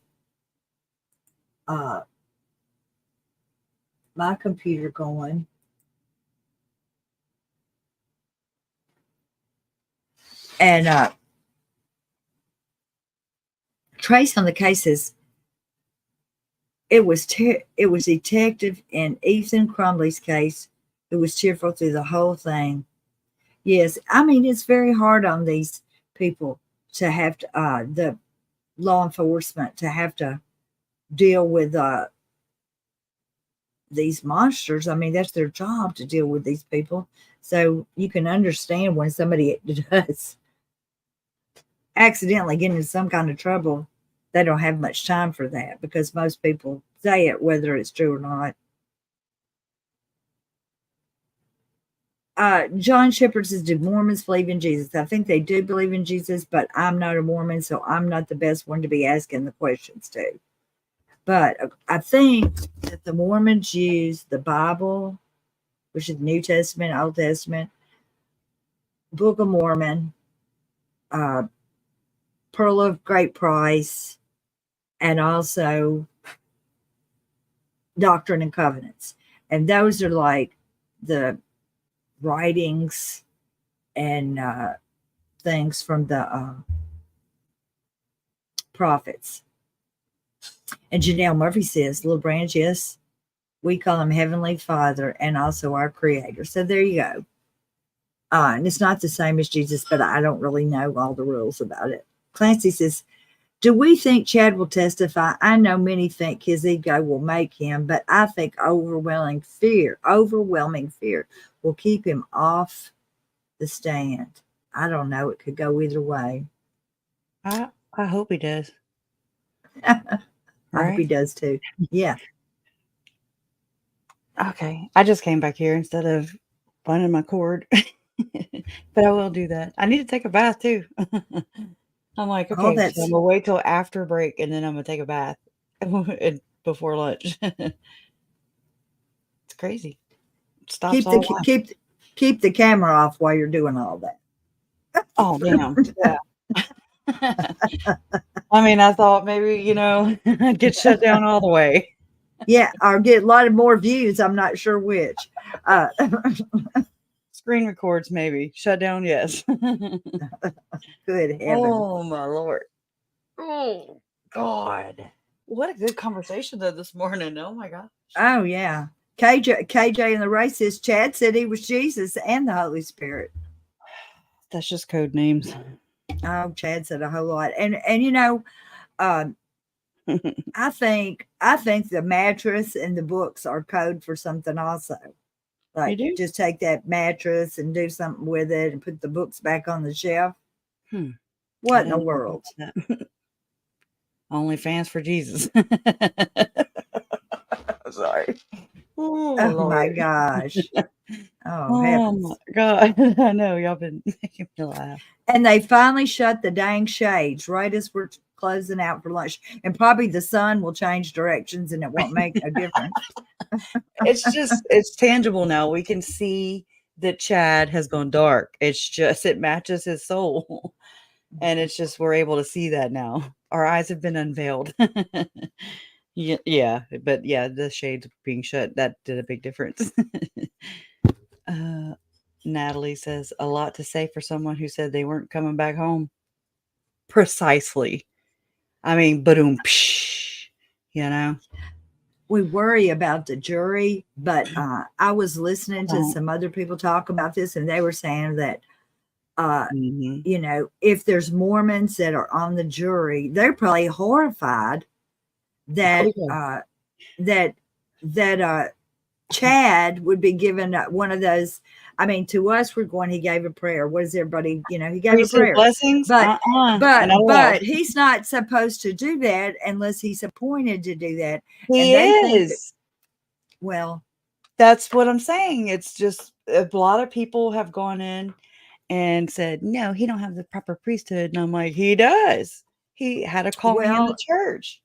my computer going. And Trace on the case says, it was detective in Ethan Crumley's case who was cheerful through the whole thing. Yes, it's very hard on these people to have to, the law enforcement to have to deal with these monsters. That's their job to deal with these people. So you can understand when somebody does accidentally get into some kind of trouble, they don't have much time for that because most people say it, whether it's true or not. John Shepard says, do Mormons believe in Jesus? I think they do believe in Jesus, but I'm not a Mormon, so I'm not the best one to be asking the questions to. But I think that the Mormons use the Bible, which is New Testament, Old Testament, Book of Mormon, Pearl of Great Price, and also Doctrine and Covenants. And those are like the writings and things from the prophets. And Janelle Murphy says, Little Branch, yes, we call him Heavenly Father and also our Creator. So there you go. And it's not the same as Jesus, but I don't really know all the rules about it. Clancy says, do we think Chad will testify? I know many think his ego will make him, but I think overwhelming fear will keep him off the stand. I don't know. It could go either way. I hope he does. I hope he Right? does too. Yeah. Okay. I just came back here instead of finding my cord. But I will do that. I need to take a bath too. I'm like, Oh, okay, so that's I'm gonna wait till after break and then I'm gonna take a bath before lunch. It's crazy. Stops keep all the life. keep the camera off while you're doing all that. Oh damn. Yeah. I mean, I thought maybe, I'd get shut down all the way. Yeah, I'll get a lot of more views. I'm not sure which. Screen records, maybe. Shut down, yes. Good heavens. Oh my Lord. Oh God. What a good conversation though this morning. Oh my gosh. Oh yeah. KJ in the race says Chad said he was Jesus and the Holy Spirit. That's just code names. Oh, Chad said a whole lot. And I think the mattress and the books are code for something also. Like do? just take that mattress and do something with it and put the books back on the shelf. What in the world? Only fans for Jesus. Sorry. Oh my gosh. Oh, Oh heavens. my God. I know y'all been making me laugh. And they finally shut the dang shades right as we're closing out for lunch. And probably the sun will change directions and it won't make a difference. It's tangible now. We can see that Chad has gone dark. It matches his soul. And it's just, we're able to see that now. Our eyes have been unveiled. Yeah, but yeah, the shades being shut, that did a big difference. Natalie says, a lot to say for someone who said they weren't coming back home. Precisely. I mean, boom, We worry about the jury, but I was listening to some other people talk about this, and they were saying that, if there's Mormons that are on the jury, they're probably horrified that Chad would be given one of those. I mean, to us, we're going, he gave a prayer. What is everybody, he gave a prayer. Blessings? But he's not supposed to do that unless he's appointed to do that. He is. Well, that's what I'm saying. It's just a lot of people have gone in and said, no, he don't have the proper priesthood. And I'm like, he does. He had a calling in the church.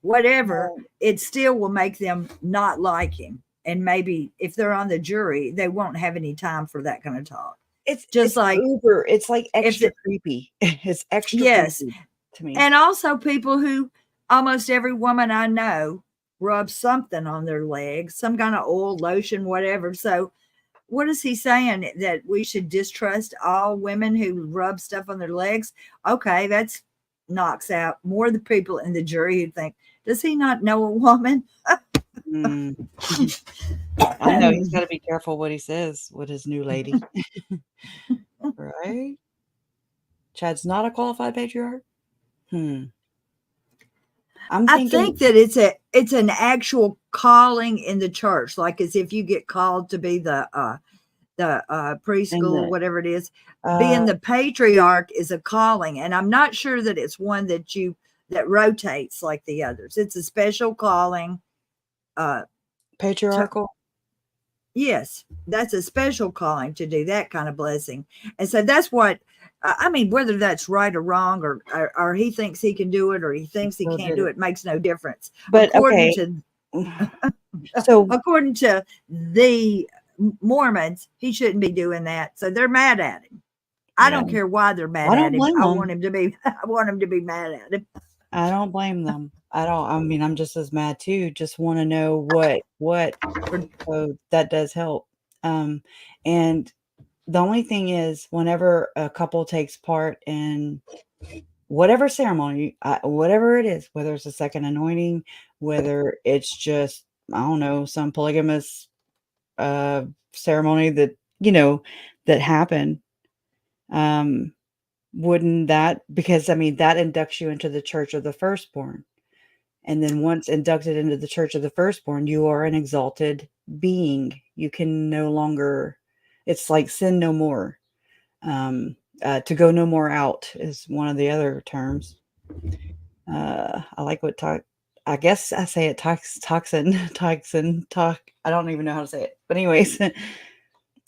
Whatever, it still will make them not like him. And maybe if they're on the jury, they won't have any time for that kind of talk. It's like uber. It's like extra creepy. It's extra creepy to me. And also people who, almost every woman I know rubs something on their legs, some kind of oil, lotion, whatever. So what is he saying? That we should distrust all women who rub stuff on their legs? Okay, that's knocks out more of the people in the jury who think, does he not know a woman? I know he's got to be careful what he says with his new lady. Right? Chad's not a qualified patriarch. I think that it's an actual calling in the church, like as if you get called to be the preschool, whatever it is. Being the patriarch is a calling, and I'm not sure that it's one that rotates like the others. It's a special calling. Patriarchal. Yes, that's a special calling to do that kind of blessing. And so that's what I mean, whether that's right or wrong, or he thinks he can do it or he thinks he can't do it, makes no difference. But according to the Mormons, he shouldn't be doing that. So they're mad at him. I don't care why they're mad at him. I want him to be mad at him. I don't blame them. I mean, I'm just as mad too. Just want to know what that does help. And the only thing is, whenever a couple takes part in whatever ceremony, whatever it is, whether it's a second anointing, whether it's just, I don't know, some polygamous ceremony that, that happened. Wouldn't that, because I mean, that inducts you into the church of the firstborn. And then once inducted into the church of the firstborn, you are an exalted being. You can no longer, it's like sin no more. To go no more out is one of the other terms. I like what I guess I say it toxin. I don't even know how to say it. But anyways,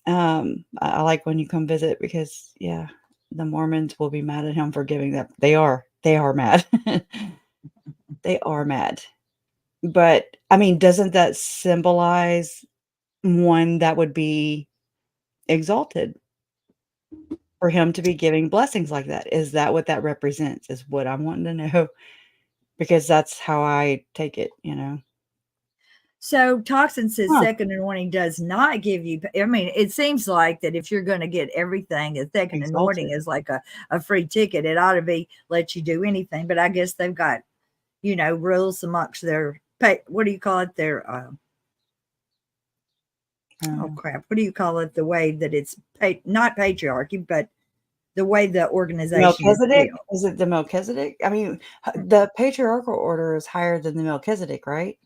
I like when you come visit because yeah, the Mormons will be mad at him for giving that. They are mad. They are mad. But I mean, doesn't that symbolize one that would be exalted for him to be giving blessings like that? Is that what that represents? Is what I'm wanting to know, because that's how I take it, So Toxin says Huh. second anointing does not give you, I mean, it seems like that if you're going to get everything, a second anointing Exalted. is like a free ticket. It ought to be let you do anything, but I guess they've got, rules amongst their what do you call it? Their, oh crap. What do you call it? The way that it's not patriarchy, but the way the organization is Melchizedek? built. Is it the Melchizedek? I mean, the patriarchal order is higher than the Melchizedek, right?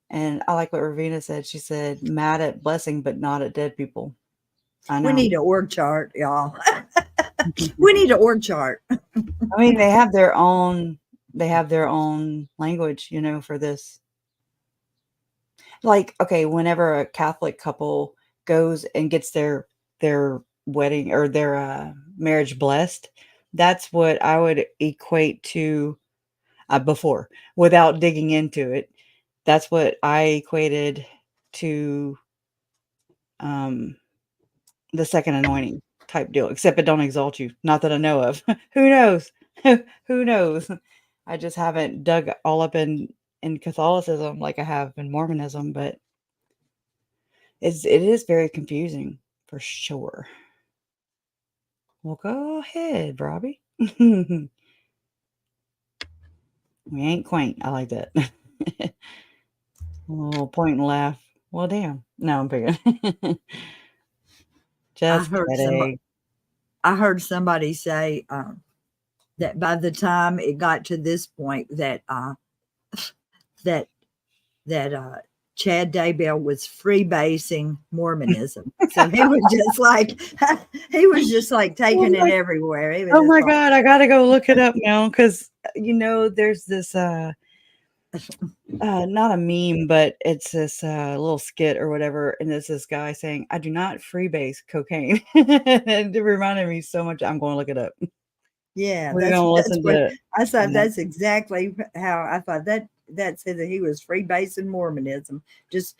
And I like what Ravina said. She said, mad at blessing, but not at dead people. I know. We need an org chart, y'all. We need an org chart. I mean, they have their own language, for this. Like, okay, whenever a Catholic couple goes and gets their wedding or their marriage blessed, that's what I would equate to before, without digging into it. That's what I equated to the second anointing type deal, except it don't exalt you. Not that I know of. Who knows? Who knows? I just haven't dug all up in Catholicism like I have in Mormonism, but it is very confusing for sure. Well, go ahead, Robbie. We ain't quaint. I like that. Oh, point and laugh. Well, damn. No, I'm picking. Just kidding. I heard somebody say that by the time it got to this point, that Chad Daybell was freebasing Mormonism. So he was just like taking it everywhere. He was Oh my just like, God, I gotta go look it up now because there's this not a meme, but it's this little skit or whatever, and it's this guy saying, "I do not freebase cocaine." It reminded me so much. I'm going to look it up. yeah, We're that's gonna listen what to it. I thought. Yeah. That's exactly how I thought that said that he was freebasing Mormonism, just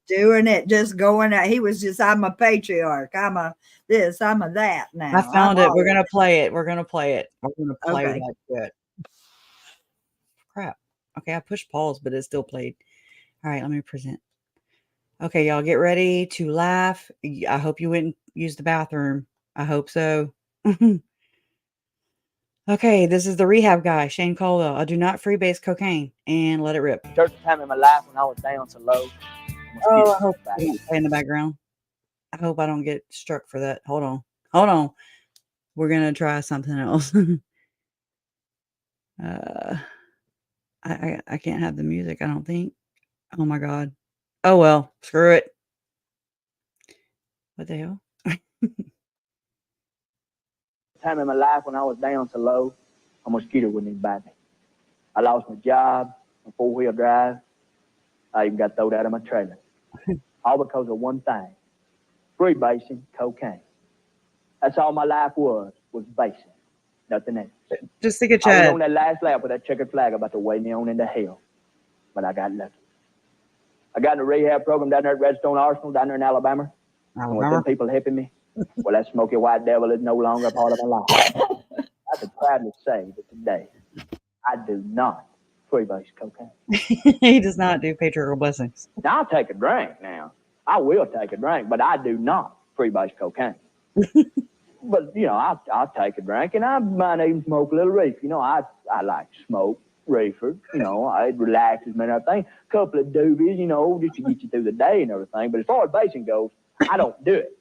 doing it, just going out. He was just, I'm a patriarch. I'm a this, I'm a that now. I found it. We're gonna play it. We're gonna play it. We're gonna play Okay. that shit. Crap. Okay, I pushed pause, but it still played. All right, let me present. Okay, y'all get ready to laugh. I hope you went and used the bathroom. I hope so. Okay, this is the rehab guy, Shane Colwell. I do not freebase cocaine, and let it rip. First time in my life when I was down so low. Oh, I hope you don't play in the background. I hope I don't get struck for that. Hold on. We're gonna try something else. I can't have the music, I don't think. Oh my God. Oh well, screw it. What the hell? Time in my life when I was down so low, a mosquito wouldn't even bite me. I lost my job, my four-wheel drive. I even got thrown out of my trailer. All because of one thing: freebasing cocaine. That's all my life was basing. Nothing else. Just think of I was Chad. on that last lap with that checkered flag about to weigh me on into hell. But I got lucky. I got in a rehab program down there at Redstone Arsenal, down there in Alabama. And with them people helping me, well, that smoky white devil is no longer a part of my life. I can proudly say that today, I do not freebase cocaine. He does not do patriarchal blessings. Now, I'll take a drink now. I will take a drink, but I do not freebase cocaine. but you know, I'll take a drink, and I might even smoke a little reefer. You know, I like to smoke reefer. You know, it relaxes me and everything. A couple of doobies, you know, just to get you through the day and everything. But as far as basing goes, I don't do it.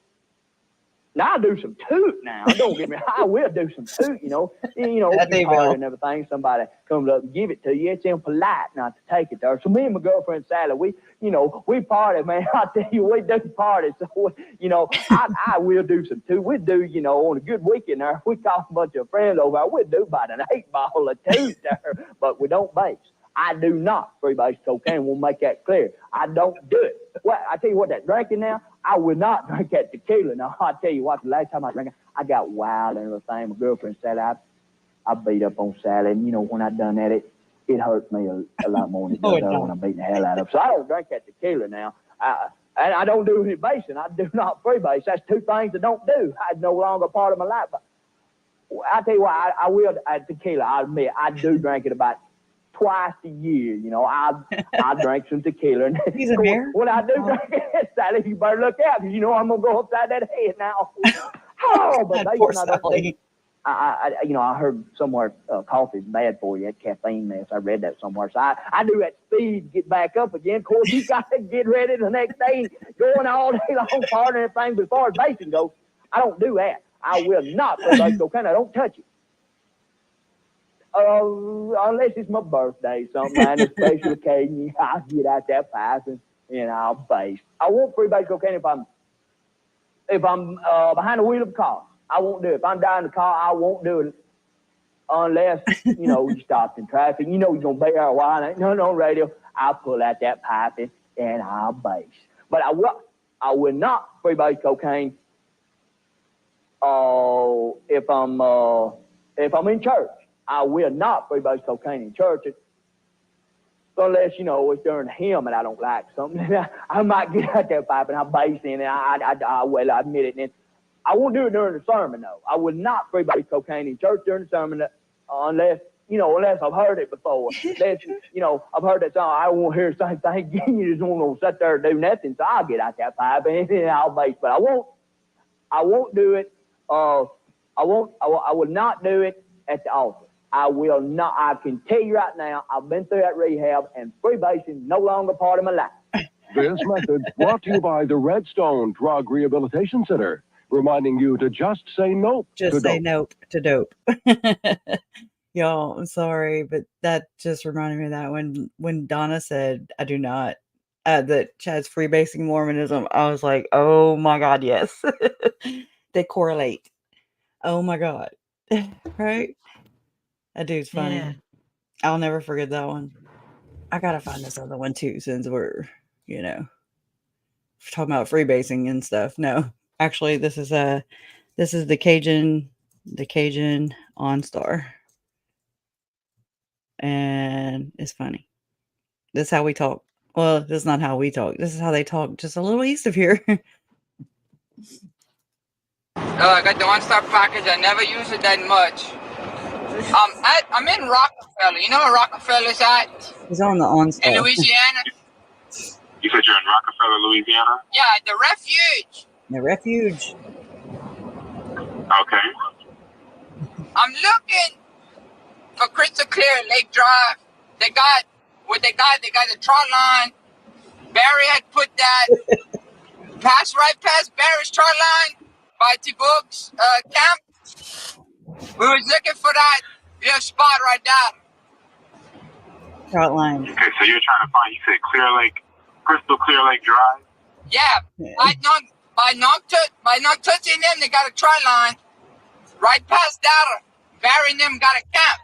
Now I do some toot now. Don't get me. I will do some toot. You know, That they it's hard will. and everything. Somebody comes up and give it to you. It's impolite not to take it there. So me and my girlfriend Sally, we party, man. I tell you, we do party. So I will do some toot. We do, on a good weekend there. We call a bunch of friends over. We do about an 8-ball of toot there, but we don't base. I do not freebase cocaine. We'll make that clear. I don't do it. Well, I tell you what, that drinking now, I will not drink that tequila. Now, I tell you what, the last time I drank it, I got wild and everything. My girlfriend said I beat up on Sally. And, when I done that, it hurt me a lot more than it does her when I'm beating the hell out of her. So I don't drink that tequila now. And I don't do any basing. I do not freebase. That's two things I don't do. It's no longer part of my life. But I tell you what, I will, tequila, I admit, I do drink it about twice a year. I drink some tequila. And He's a bear? when I do drink it, Sally, you better look out, because I'm gonna go upside that head now. Oh, but Poor I don't Sally. think, I heard somewhere coffee is bad for you. That caffeine mess. I read that somewhere. So I do that speed, get back up again. Of course, you got to get ready the next day, going all day long, partying and everything. But as far as basing goes, I don't do that. I will not put base cocaine. I don't touch it. Unless it's my birthday, something like a special occasion, I'll get out that pipe and I'll base. I won't freebase cocaine if I'm behind the wheel of a car. I won't do it. If I'm driving the car, I won't do it unless you stopped in traffic. You're gonna be there a while. Ain't nothing on radio. I'll pull out that pipe and I'll base. But I will not freebase cocaine. If I'm in church. I will not freebase cocaine in church unless, it's during a hymn and I don't like something. I might get out that pipe and I'll base in it. I will admit it. And I won't do it during the sermon, though. I will not freebase cocaine in church during the sermon unless I've heard it before. Unless, I've heard that song. I won't hear the same thing again. You just won't sit there and do nothing. So I'll get out that pipe and I'll base. But I won't do it. I will not do it at the altar. I will not. I can tell you right now, I've been through that rehab, and freebasing no longer part of my life. This message brought to you by the Redstone Drug Rehabilitation Center, reminding you to just say nope Just to say dope. nope to dope. Y'all, I'm sorry, but that just reminded me of that when Donna said, I do not, that Chad's freebasing Mormonism, I was like, oh my God, yes. They correlate. Oh my God. Right? That dude's funny. Yeah. I'll never forget that one. I gotta find this other one too, since we're talking about freebasing and stuff. No, actually, this is the Cajun OnStar, and it's funny. This is how we talk. Well, this is not how we talk. This is how they talk, just a little east of here. I got the OnStar package. I never use it that much. I'm in Rockefeller. You know where Rockefeller's at? He's on the OnStar. In Louisiana? You said you're in Rockefeller, Louisiana? Yeah, the refuge. The refuge. Okay. I'm looking for Crystal Clear Lake Drive. They got the trot line. Barry had put that right past Barry's trot line by T-Books camp. We was looking for that little spot right there. Trot line. Okay, so you're trying to find, you said Crystal Clear Lake Drive? Yeah. By Noctuts and them, they got a trot line. Right past that, Barry and them got a camp.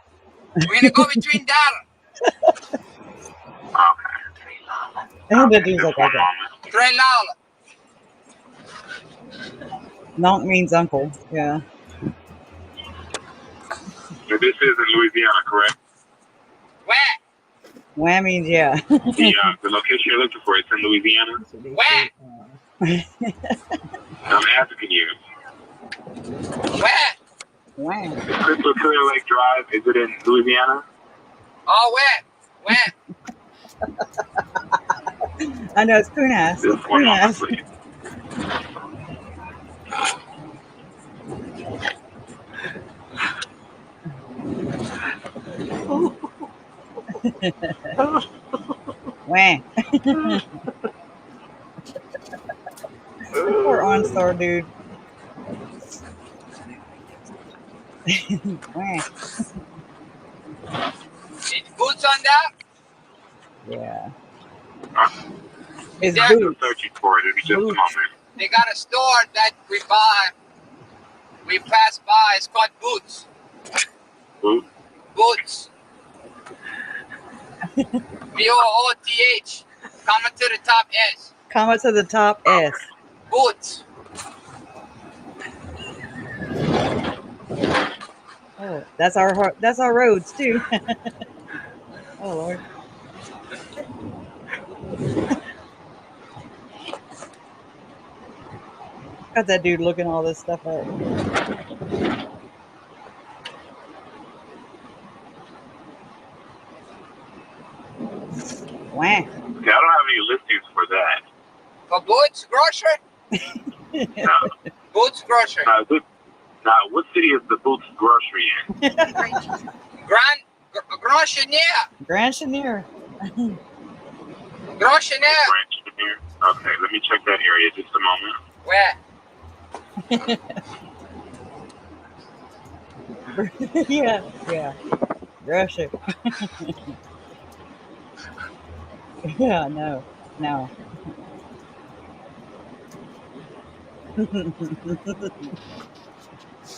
We're gonna go between that. Okay. And that dude's like, okay. Trey Lawler. Nonk means uncle. Yeah. Now, this is in Louisiana, correct? Where? Where means yeah. The location you're looking for is in Louisiana? Where? I'm asking you. Where? Wow. Is Crystal Clear Lake Drive, is it in Louisiana? Oh, where? I know it's Kunas. Just one moment, please. Wah. Poor OnStar dude. Wah. It's boots on that. Yeah. I'm It's still boots. searching for it. It'll be just a Boots. moment. They got a store that we pass by. It's called Boots. Boot. Boots. BOOTH. Comma to the top S. Comma to the top S. Boots. Oh, that's our roads too. Oh Lord. Got that dude looking all this stuff up. Wah. Yeah, I don't have any listings for that. For Boots Grocery? No. Boots Grocery. What city is the Boots Grocery in? Grand Chenier. Grand Chenier. Grand Chenier. Branchmere. Okay, let me check that area just a moment. Where? Yeah. Russia. Yeah, no.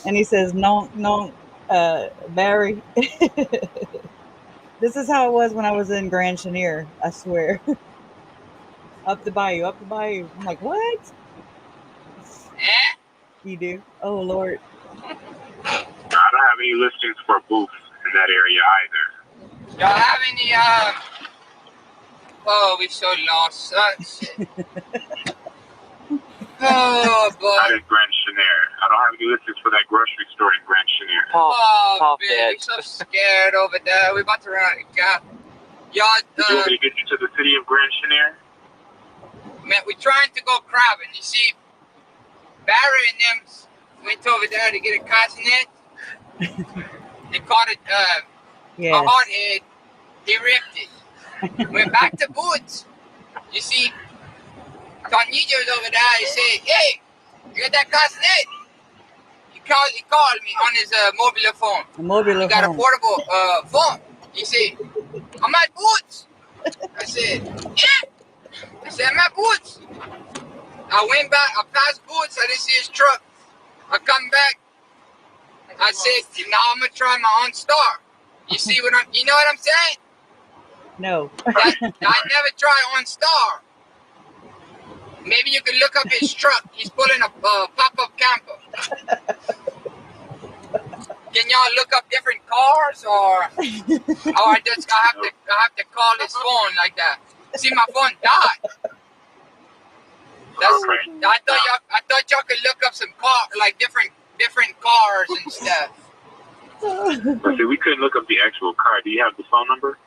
And he says, no, Barry. This is how it was when I was in Grand Chenier, I swear. Up the bayou. I'm like, what? You do? Oh, Lord. I don't have any listings for booths in that area either. Y'all have any, oh, we so lost. Oh, boy. Not in Grand Chenier. I don't have any listings for that grocery store in Grand Chenier. Oh, baby, so scared over there. We about to run out of gas. Y'all, Did you want me to get you to the city of Grand Chenier? man, we're trying to go crabbing. You see, Barry and them went over there to get a continent. They caught it, a hardhead. He ripped it. Went back to Boots. You see, Tornillo's over there. He said, hey, you got that continent? He called me on his mobile phone. He got a portable phone. He said, I'm at Boots. I said, yeah. I said, I'm at Boots. I went back, I passed Boots, I didn't see his truck. I come back, I said, now I'm gonna try my own star. You see you know what I'm saying? No. I never try on star. Maybe you can look up his truck. He's pulling a pop-up camper. Can y'all look up different cars or I have to call his phone like that. See, my phone died. I thought y'all could look up some different cars and stuff. But see, we couldn't look up the actual car. Do you have the phone number?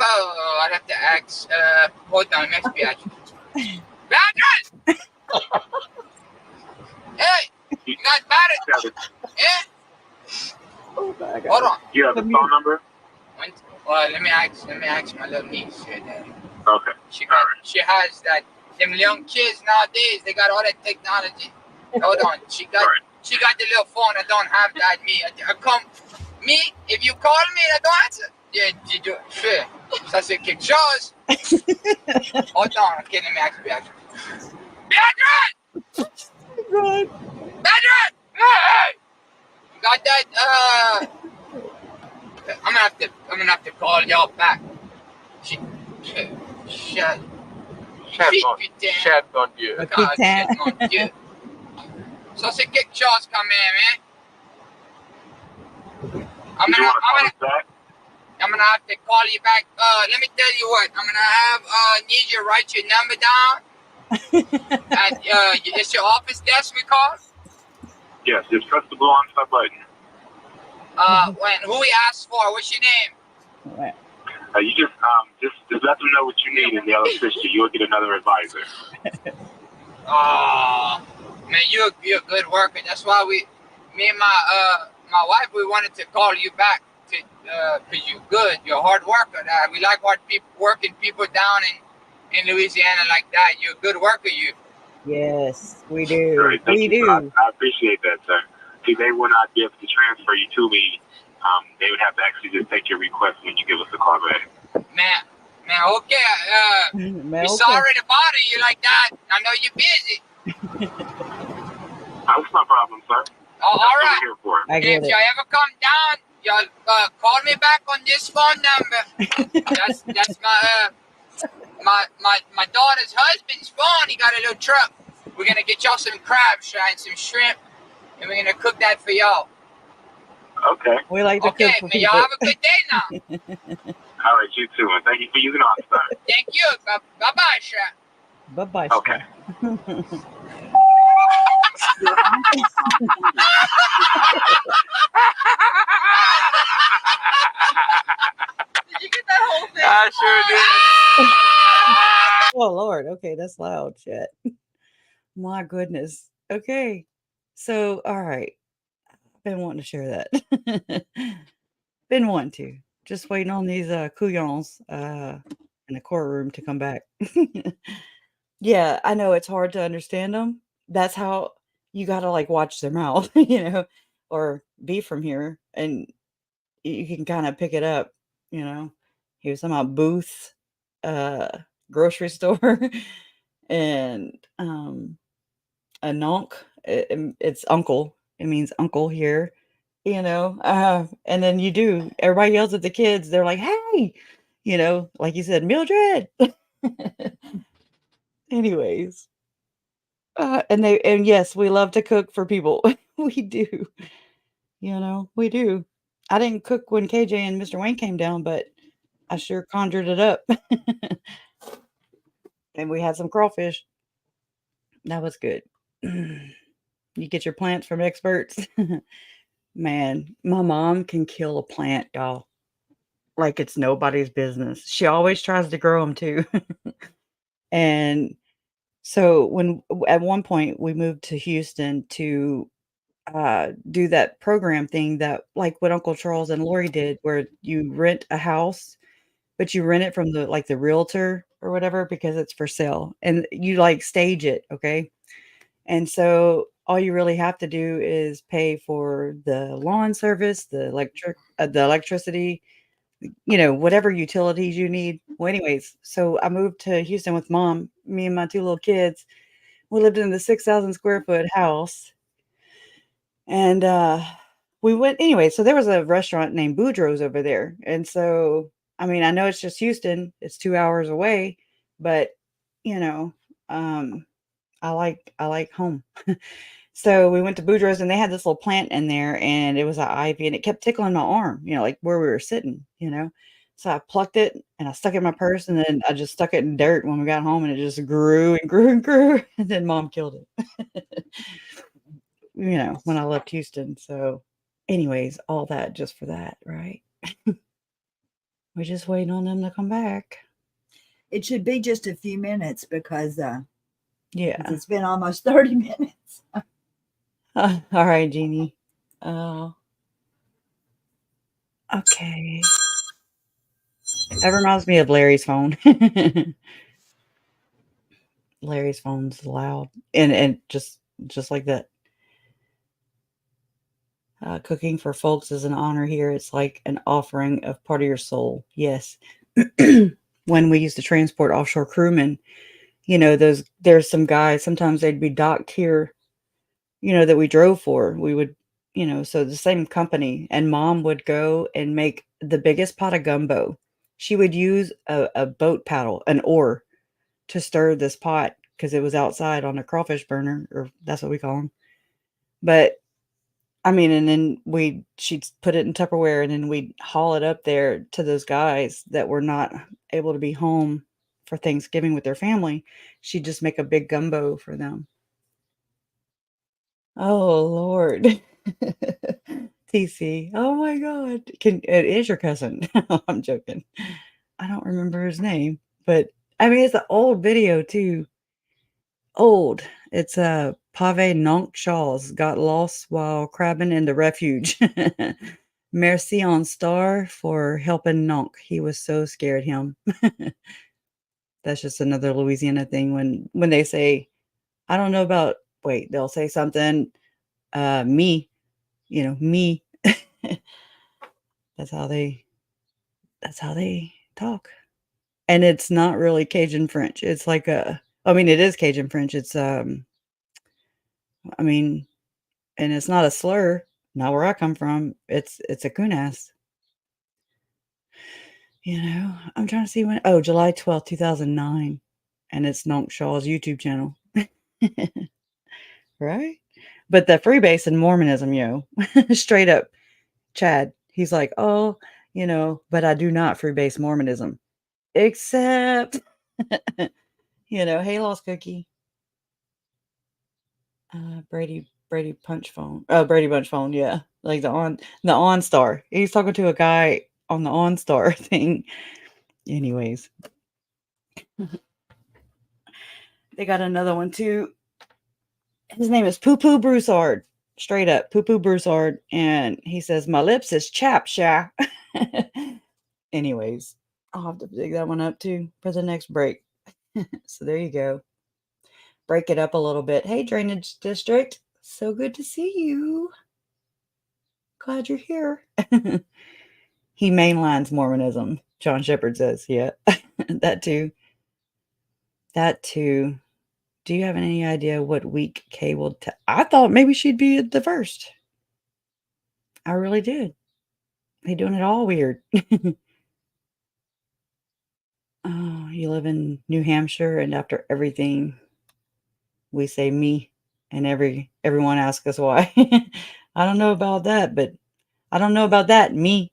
Oh, I'd have to ask. Hold on, next batch. Badger! Hey, you guys battered? Yeah. Hold on. You have the phone number? Well, let me ask my little niece here then. Okay. She has that. Them young kids nowadays, they got all that technology. Hold on. She got the little phone. I don't have that. If you call me and I don't answer, yeah, you do it. Sure. So I said, kick shows. Hold on. Okay, let me ask you. Badger! Badger! Hey! You got that, I'm gonna have to call y'all back. Chad mon Dieu. God, shit, mon Dieu. So c'est quelque chose quand même, hein? I'm gonna have to call you back. Let me tell you what. I'm gonna need you to write your number down. And it's your office desk we call? Yes, just press the blue on-stop button. Who we asked for? What's your name? You just let them know what you need and they'll assist you. You'll get another advisor. Oh, man, you're a good worker. That's why me and my wife, we wanted to call you back because you're good. You're a hard worker. We like working people down in Louisiana like that. You're a good worker. You. Yes, we do. Great. Thank We you, sir. do. I appreciate that, sir. See, they will not be able to transfer you to me. They would have to actually just take your request when you give us a call back. Man, okay. Man, We're okay. sorry to bother you like that. I know you're busy. That's no problem, sir. All That's what right. we're here for. I If get it. you ever come down, y'all call me back on this phone number. That's my daughter's husband's phone. He got a little truck. We're gonna get y'all some crabs and some shrimp, and we're gonna cook that for y'all. Okay. We like to Okay, cook for man, y'all people. have a good day now. All right, you too, and thank you for using OnStar. Thank you. Bye-bye, Shrek. Bye-bye. Okay. Did you get that whole thing? I sure did. Oh, Lord. Okay, that's loud. Shit. My goodness. Okay. So, all right. I've been wanting to share that. Been wanting to. Just waiting on these couillons in the courtroom to come back. Yeah, I know it's hard to understand them. That's how you got to like watch their mouth, or be from here and you can kind of pick it up, you know. He was talking about booth, grocery store, and a nonk. It's uncle. It means uncle here, and then everybody yells at the kids. They're like, hey, like you said, Mildred. Anyways, and yes, we love to cook for people. We do, we do. I didn't cook when KJ and Mr. Wayne came down, but I sure conjured it up. And we had some crawfish. That was good. You get your plants from experts. Man, my mom can kill a plant, y'all. Like it's nobody's business. She always tries to grow them too. And so at one point we moved to Houston to do that program thing that like what Uncle Charles and Lori did, where you rent a house, but you rent it from the realtor or whatever because it's for sale, and you like stage it, okay? And so all you really have to do is pay for the lawn service, the electricity, whatever utilities you need. Well, anyways, so I moved to Houston with mom, me and my two little kids. We lived in the 6,000 square foot house. And we went anyway. So there was a restaurant named Boudreaux's over there. And so, I mean, I know it's just Houston, it's 2 hours away, but I like home. So we went to Boudreaux's and they had this little plant in there and it was an ivy and it kept tickling my arm, like where we were sitting. So I plucked it and I stuck it in my purse and then I just stuck it in dirt when we got home and it just grew and grew and grew. And then mom killed it. When I left Houston. So anyways, all that just for that, right? We're just waiting on them to come back. It should be just a few minutes because Yeah. it's been almost 30 minutes. All right, Jeannie. Okay. That reminds me of Larry's phone. Larry's phone's loud and just like that. Cooking for folks is an honor here. It's like an offering of part of your soul. Yes. When we used to transport offshore crewmen, there's some guys, sometimes they'd be docked here, that we drove for. We would, so the same company, and mom would go and make the biggest pot of gumbo. She would use a boat paddle, an oar, to stir this pot because it was outside on a crawfish burner, or that's what we call them. But I mean, and then she'd put it in Tupperware and then we'd haul it up there to those guys that were not able to be home for Thanksgiving with their family. She'd just make a big gumbo for them. Oh, Lord. TC. Oh my God. It is your cousin. I'm joking. I don't remember his name, but I mean, it's an old video too. Old. It's Pave Nonk Shaw's got lost while crabbing in the refuge. Merci on Star for helping Nonk. He was so scared him. That's just another Louisiana thing when they say, I don't know about, wait, they'll say something, me, me. That's how they talk. And it's not really Cajun French. It's like it is Cajun French. It's and it's not a slur. Not where I come from. It's a kunas. I'm trying to see when. Oh, July 12th, 2009. And it's Nonk Shaw's YouTube channel. Right? But the freebase and Mormonism, straight up, Chad, he's like, oh, but I do not freebase Mormonism. Except, hey, Lost Cookie. Brady Punch Phone. Oh, Brady Bunch Phone, yeah. Like the OnStar. He's talking to a guy on the OnStar thing. Anyways. They got another one too. His name is Poo Poo Broussard. Straight up, Poo Poo Broussard. And he says, my lips is chapped, sha. Anyways, I'll have to dig that one up too for the next break. So there you go. Break it up a little bit. Hey, Drainage District. So good to see you. Glad you're here. He mainlines Mormonism. John Shepard says, yeah, that too. That too. Do you have any idea what week Kay will I thought maybe she'd be the first. I really did. They doing it all weird. Oh, you live in New Hampshire, and after everything, we say me, and everyone asks us why. I don't know about that, but I don't know about that, me.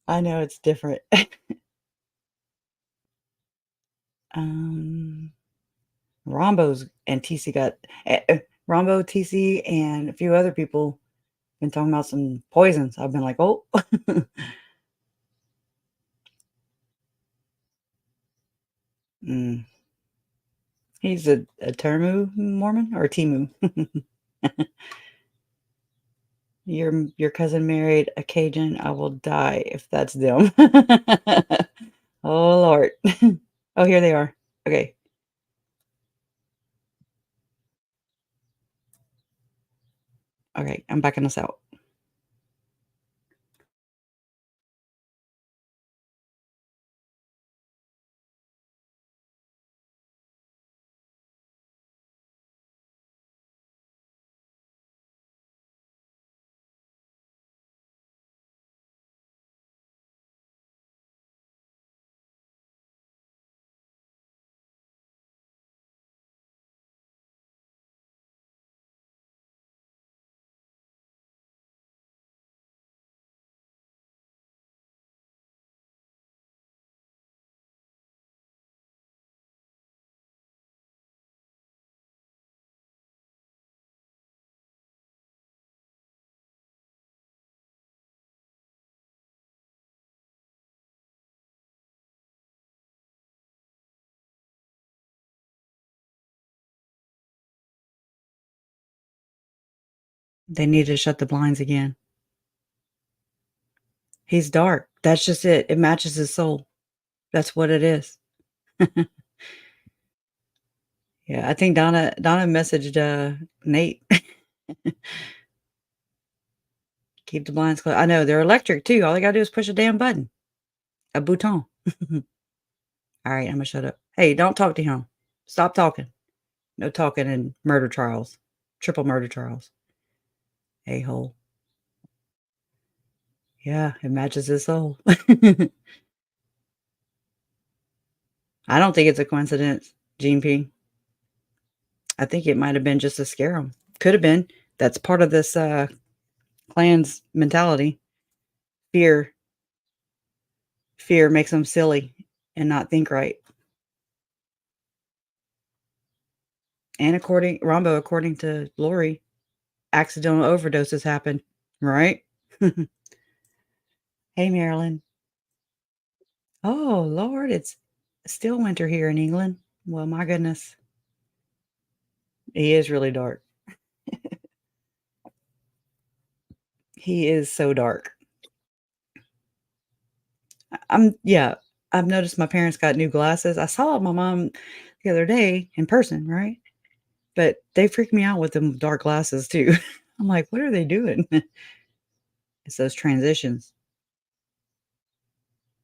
I know it's different. Rombo's and TC got Rombo, TC, and a few other people been talking about some poisons. I've been like, oh. He's a Termu Mormon or Timu. Your cousin married a Cajun. I will die if that's them. Oh Lord. Oh, here they are. Okay. Okay, I'm backing us out. They need to shut the blinds again. He's dark. That's just it. It matches his soul. That's what it is. Yeah, I think Donna messaged Nate. Keep the blinds closed. I know they're electric too. All they gotta do is push a damn button. A bouton. All right, I'm gonna shut up. Hey, don't talk to him. Stop talking. No talking in murder trials. Triple murder trials. A-hole. Yeah, it matches his soul. I don't think it's a coincidence, Gene P. I think it might have been just to scare him. Could have been. That's part of this clan's mentality. Fear. Fear makes them silly and not think right. And according to Lori, accidental overdoses happen, right? Hey, Marilyn. Oh, Lord, it's still winter here in England. Well, my goodness. He is really dark. He is so dark. Yeah, I've noticed my parents got new glasses. I saw my mom the other day in person, right? But they freak me out with them dark glasses too. I'm like, what are they doing? It's those transitions.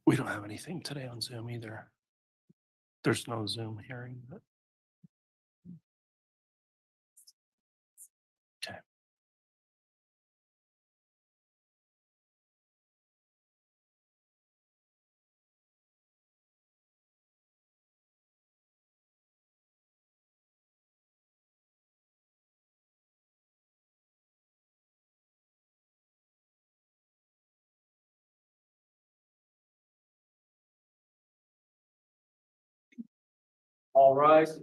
We don't have anything today on Zoom either. There's no Zoom hearing. Okay. All rise.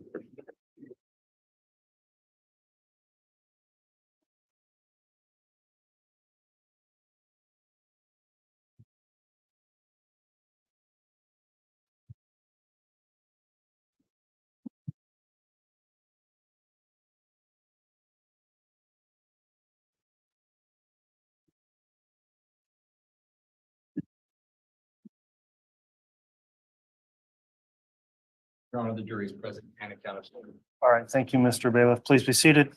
Your Honor, the jury is present and accounted for. All right, thank you, Mr. Bailiff. Please be seated.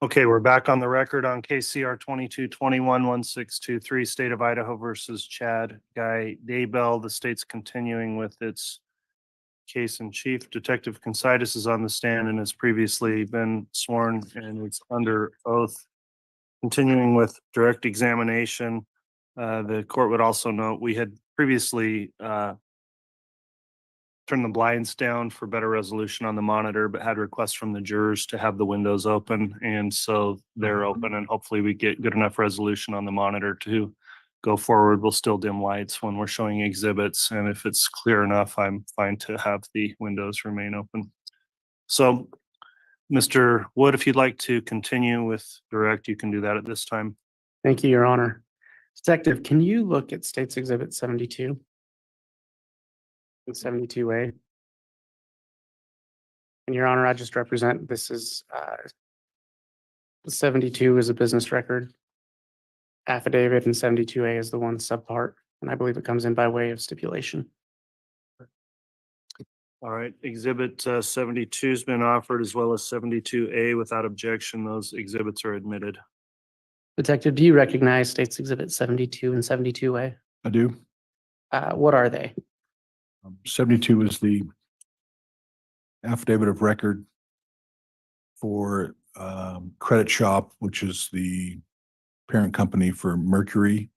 Okay, we're back on the record on KCR 22211623, State of Idaho versus Chad Daybell. The state's continuing with its case in chief. Detective Considis is on the stand and has previously been sworn and is under oath. Continuing with direct examination, the court would also note we had previously turned the blinds down for better resolution on the monitor, but had requests from the jurors to have the windows open. And so they're open, and hopefully we get good enough resolution on the monitor to go forward. We'll still dim lights when we're showing exhibits. And if it's clear enough, I'm fine to have the windows remain open. So Mr. Wood, if you'd like to continue with direct, you can do that at this time. Thank you, Your Honor. Detective, can you look at State's Exhibit 72? And 72A? And Your Honor, I just represent, this is 72 is a business record affidavit and 72A is the one subpart. And I believe it comes in by way of stipulation. All right, exhibit 72 has been offered as well as 72A. Without objection, those exhibits are admitted. Detective, do you recognize State's Exhibit 72 and 72A? I do. What are they? 72 is the affidavit of record for Credit Shop, which is the parent company for Mercury,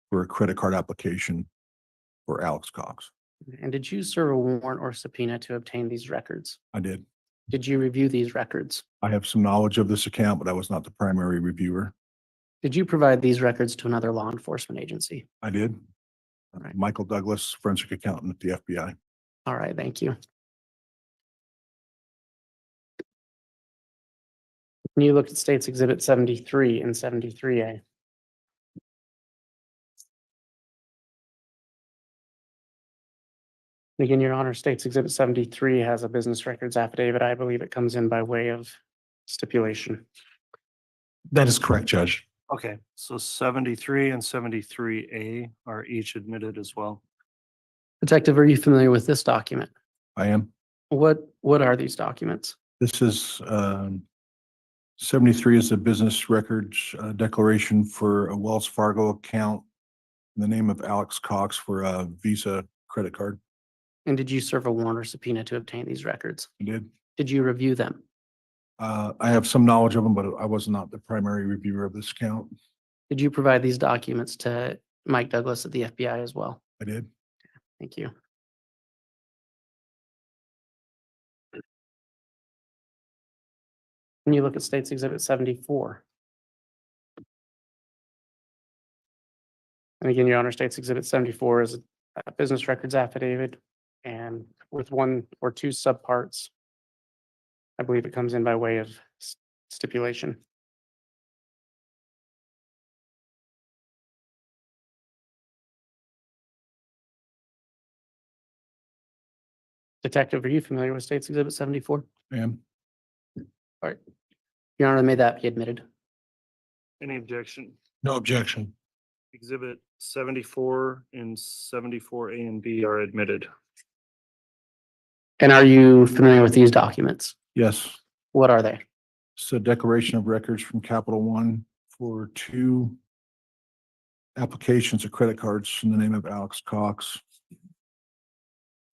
for a credit card application for Alex Cox. And did you serve a warrant or subpoena to obtain these records? I did. Did you review these records? I have some knowledge of this account, but I was not the primary reviewer. Did you provide these records to another law enforcement agency? I did. All right. Michael Douglas, forensic accountant at the FBI. All right, thank you. Can you look at State's Exhibit 73 and 73A? Again, Your Honor, State's Exhibit 73 has a business records affidavit. I believe it comes in by way of stipulation. That is correct, Judge. Okay, so 73 and 73A are each admitted as well. Detective, are you familiar with this document? I am. What are these documents? This is 73 is a business records declaration for a Wells Fargo account in the name of Alex Cox for a Visa credit card. And did you serve a warrant or subpoena to obtain these records? I did. Did you review them? I have some knowledge of them, but I was not the primary reviewer of this account. Did you provide these documents to Mike Douglas at the FBI as well? I did. Thank you. Can you look at State's Exhibit 74? And again, Your Honor, State's Exhibit 74 is a business records affidavit and with one or two subparts. I believe it comes in by way of stipulation. Detective, are you familiar with State's Exhibit 74? Ma'am, Your Honor, may that be admitted. Any objection? no objection. Exhibit 74 and 74A and B are admitted. And are you familiar with these documents? Yes. What are they? It's a declaration of records from Capital One for 2 applications of credit cards in the name of Alex Cox.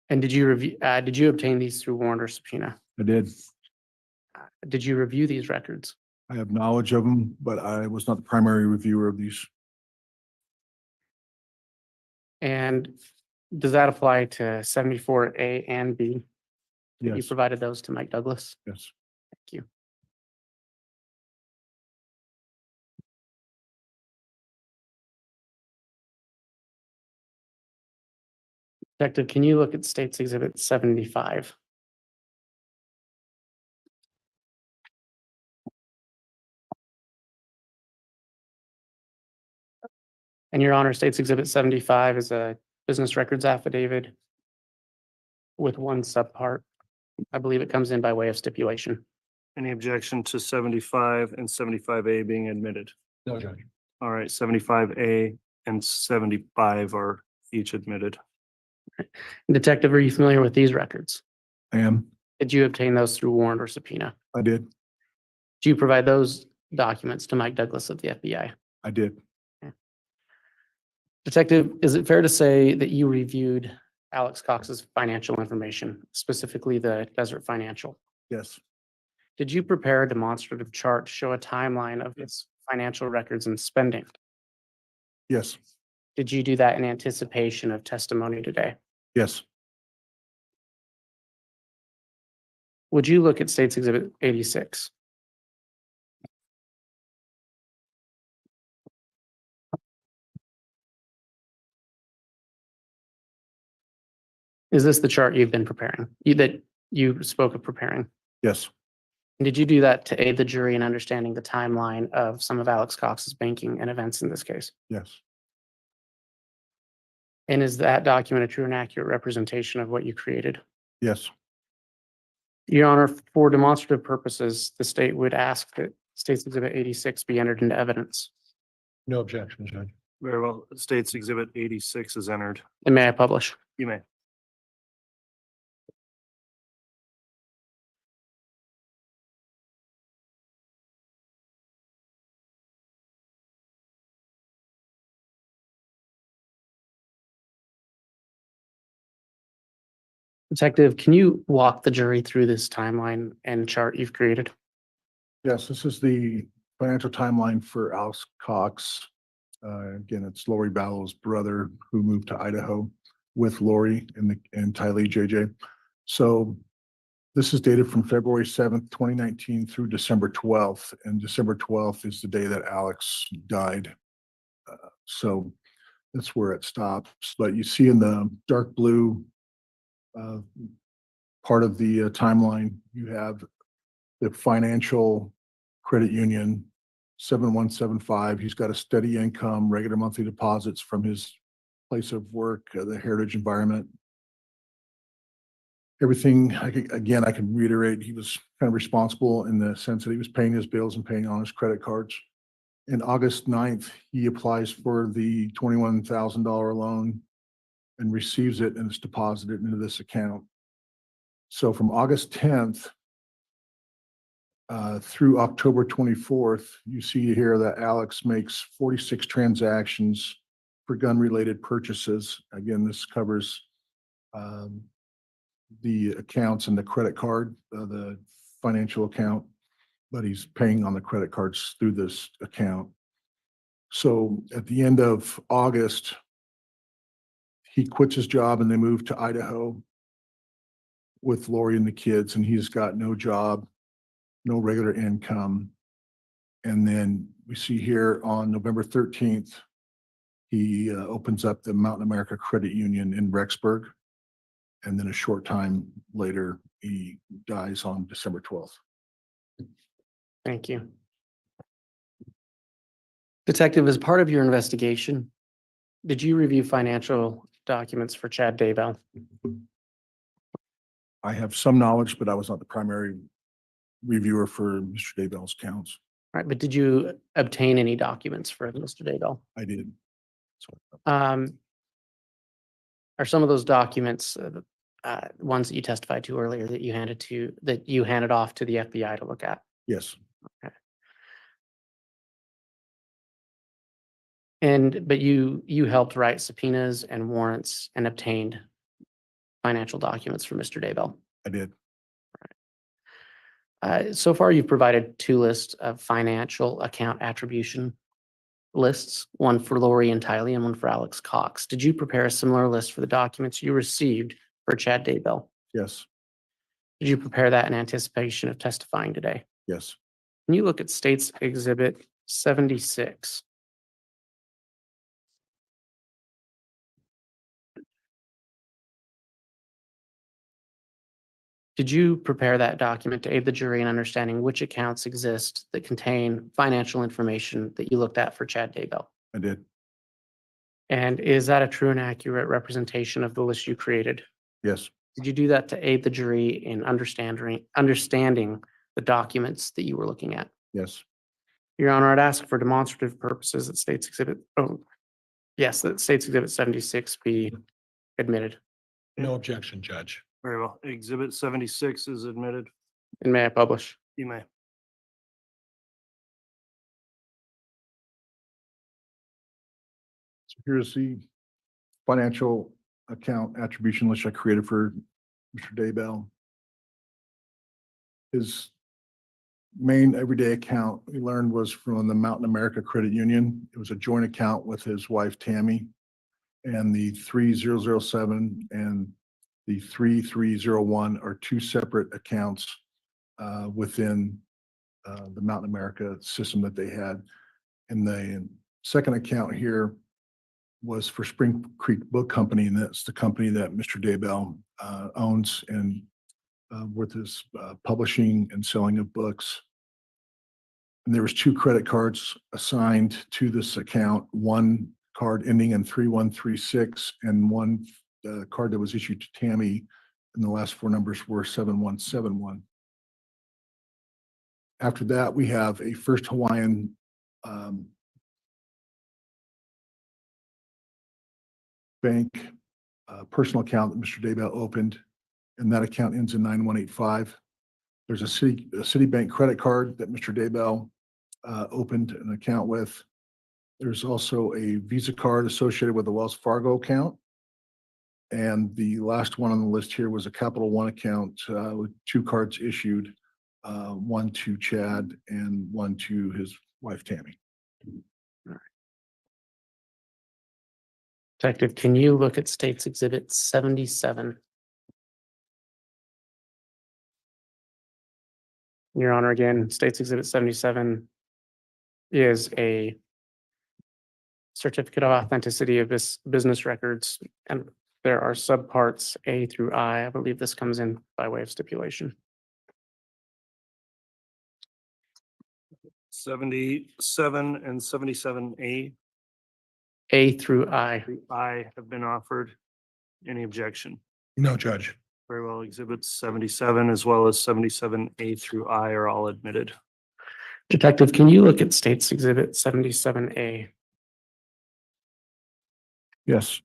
And did you review, did you obtain these through warrant or subpoena? I did. Did you review these records? I have knowledge of them, but I was not the primary reviewer of these. And does that apply to 74A and B? You Yes, provided those to Mike Douglas? yes. Thank you. Detective, can you look at State's Exhibit 75? And Your Honor, State's Exhibit 75 is a business records affidavit with one subpart. I believe it comes in by way of stipulation. Any objection to 75 and 75A being admitted? No, Judge. All right, 75A and 75 are each admitted. Detective, are you familiar with these records? I am. Did you obtain those through warrant or subpoena? I did. Did you provide those documents to Mike Douglas of the FBI? I did. Detective, is it fair to say that you reviewed Alex Cox's financial information, specifically the Desert Financial? Yes. Did you prepare a demonstrative chart to show a timeline of its financial records and spending? Yes. Did you do that in anticipation of testimony today? Yes. Would you look at State's Exhibit 86? Is this the chart you've been preparing? That you spoke of preparing? Yes. And did you do that to aid the jury in understanding the timeline of some of Alex Cox's banking and events in this case? Yes. And is that document a true and accurate representation of what you created? Yes. Your Honor, for demonstrative purposes, the state would ask that State's Exhibit 86 be entered into evidence. No objection, Judge. Very well. State's Exhibit 86 is entered. And may I publish? You may. Detective, can you walk the jury through this timeline and chart you've created? Yes, this is the financial timeline for Alex Cox. Again, it's Lori Ballow's brother who moved to Idaho with Lori and Tylee JJ. So this is dated from February 7th, 2019 through December 12th. And December 12th is the day that Alex died. So that's where it stops. But you see in the dark blue part of the timeline, you have the financial credit union 7175. He's got a steady income, regular monthly deposits from his place of work, the Heritage Environment. Everything, I can reiterate, he was kind of responsible in the sense that he was paying his bills and paying on his credit cards. In August 9th, he applies for the $21,000 loan and receives it, and it's deposited into this account. So from August 10th through October 24th, you see here that Alex makes 46 transactions for gun-related purchases. Again, this covers the accounts and the credit card, the financial account, but he's paying on the credit cards through this account. So at the end of August, he quits his job and they move to Idaho with Lori and the kids, and he's got no job, no regular income. And then we see here on November 13th, he opens up the Mountain America Credit Union in Rexburg. And then a short time later, he dies on December 12th. Thank you. Detective, as part of your investigation, did you review financial documents for Chad Daybell? I have some knowledge, but I was not the primary reviewer for Mr. Daybell's counts. All right, but did you obtain any documents for Mr. Daybell? I did. Are some of those documents ones that you testified to earlier that you handed off to the FBI to look at? Yes, But you helped write subpoenas and warrants and obtained financial documents for Mr. Daybell. I did. So far, you've provided 2 lists of financial account attribution lists, one for Lori and Tiley and one for Alex Cox. Did you prepare a similar list for the documents you received for Chad Daybell? Yes, Did you prepare that in anticipation of testifying today? yes. Can you look at State's Exhibit 76? Did you prepare that document to aid the jury in understanding which accounts exist that contain financial information that you looked at for Chad Daybell? I did. And is that a true and accurate representation of the list you created? Yes, Did you do that to aid the jury in understanding the documents that you were looking at? yes. Your Honor, I'd ask for demonstrative purposes that State's Exhibit 76 be admitted. No objection, Judge. Very well. Exhibit 76 is admitted. And may I publish? You may. So here's the financial account attribution list I created for Mr. Daybell. His main everyday account we learned was from the Mountain America Credit Union. It was a joint account with his wife Tammy, and the 3007 and the 3301 are 2 separate accounts within the Mountain America system that they had. And the second account here was for Spring Creek Book Company, and that's the company that Mr. Daybell owns and with his publishing and selling of books. And there was 2 credit cards assigned to this account, one card ending in 3136 and one card that was issued to Tammy, and the last 4 numbers were 7171. After that, we have a First Hawaiian bank personal account that Mr. Daybell opened, and that account ends in 9185. There's a Citibank credit card that Mr. Daybell opened an account with. There's also a Visa card associated with the Wells Fargo account. And the last one on the list here was a Capital One account with 2 cards issued, one to Chad and one to his wife, Tammy. Detective, can you look at State's Exhibit 77? Your Honor, again, State's Exhibit 77 is a certificate of authenticity of this business records, and there are subparts A through I. I believe this comes in by way of stipulation. 77 and 77A. A through I. I have been offered. Any objection? No, Judge. Very well. Exhibits 77 as well as 77A through I are all admitted. Detective, can you look at State's Exhibit 77A? Yes.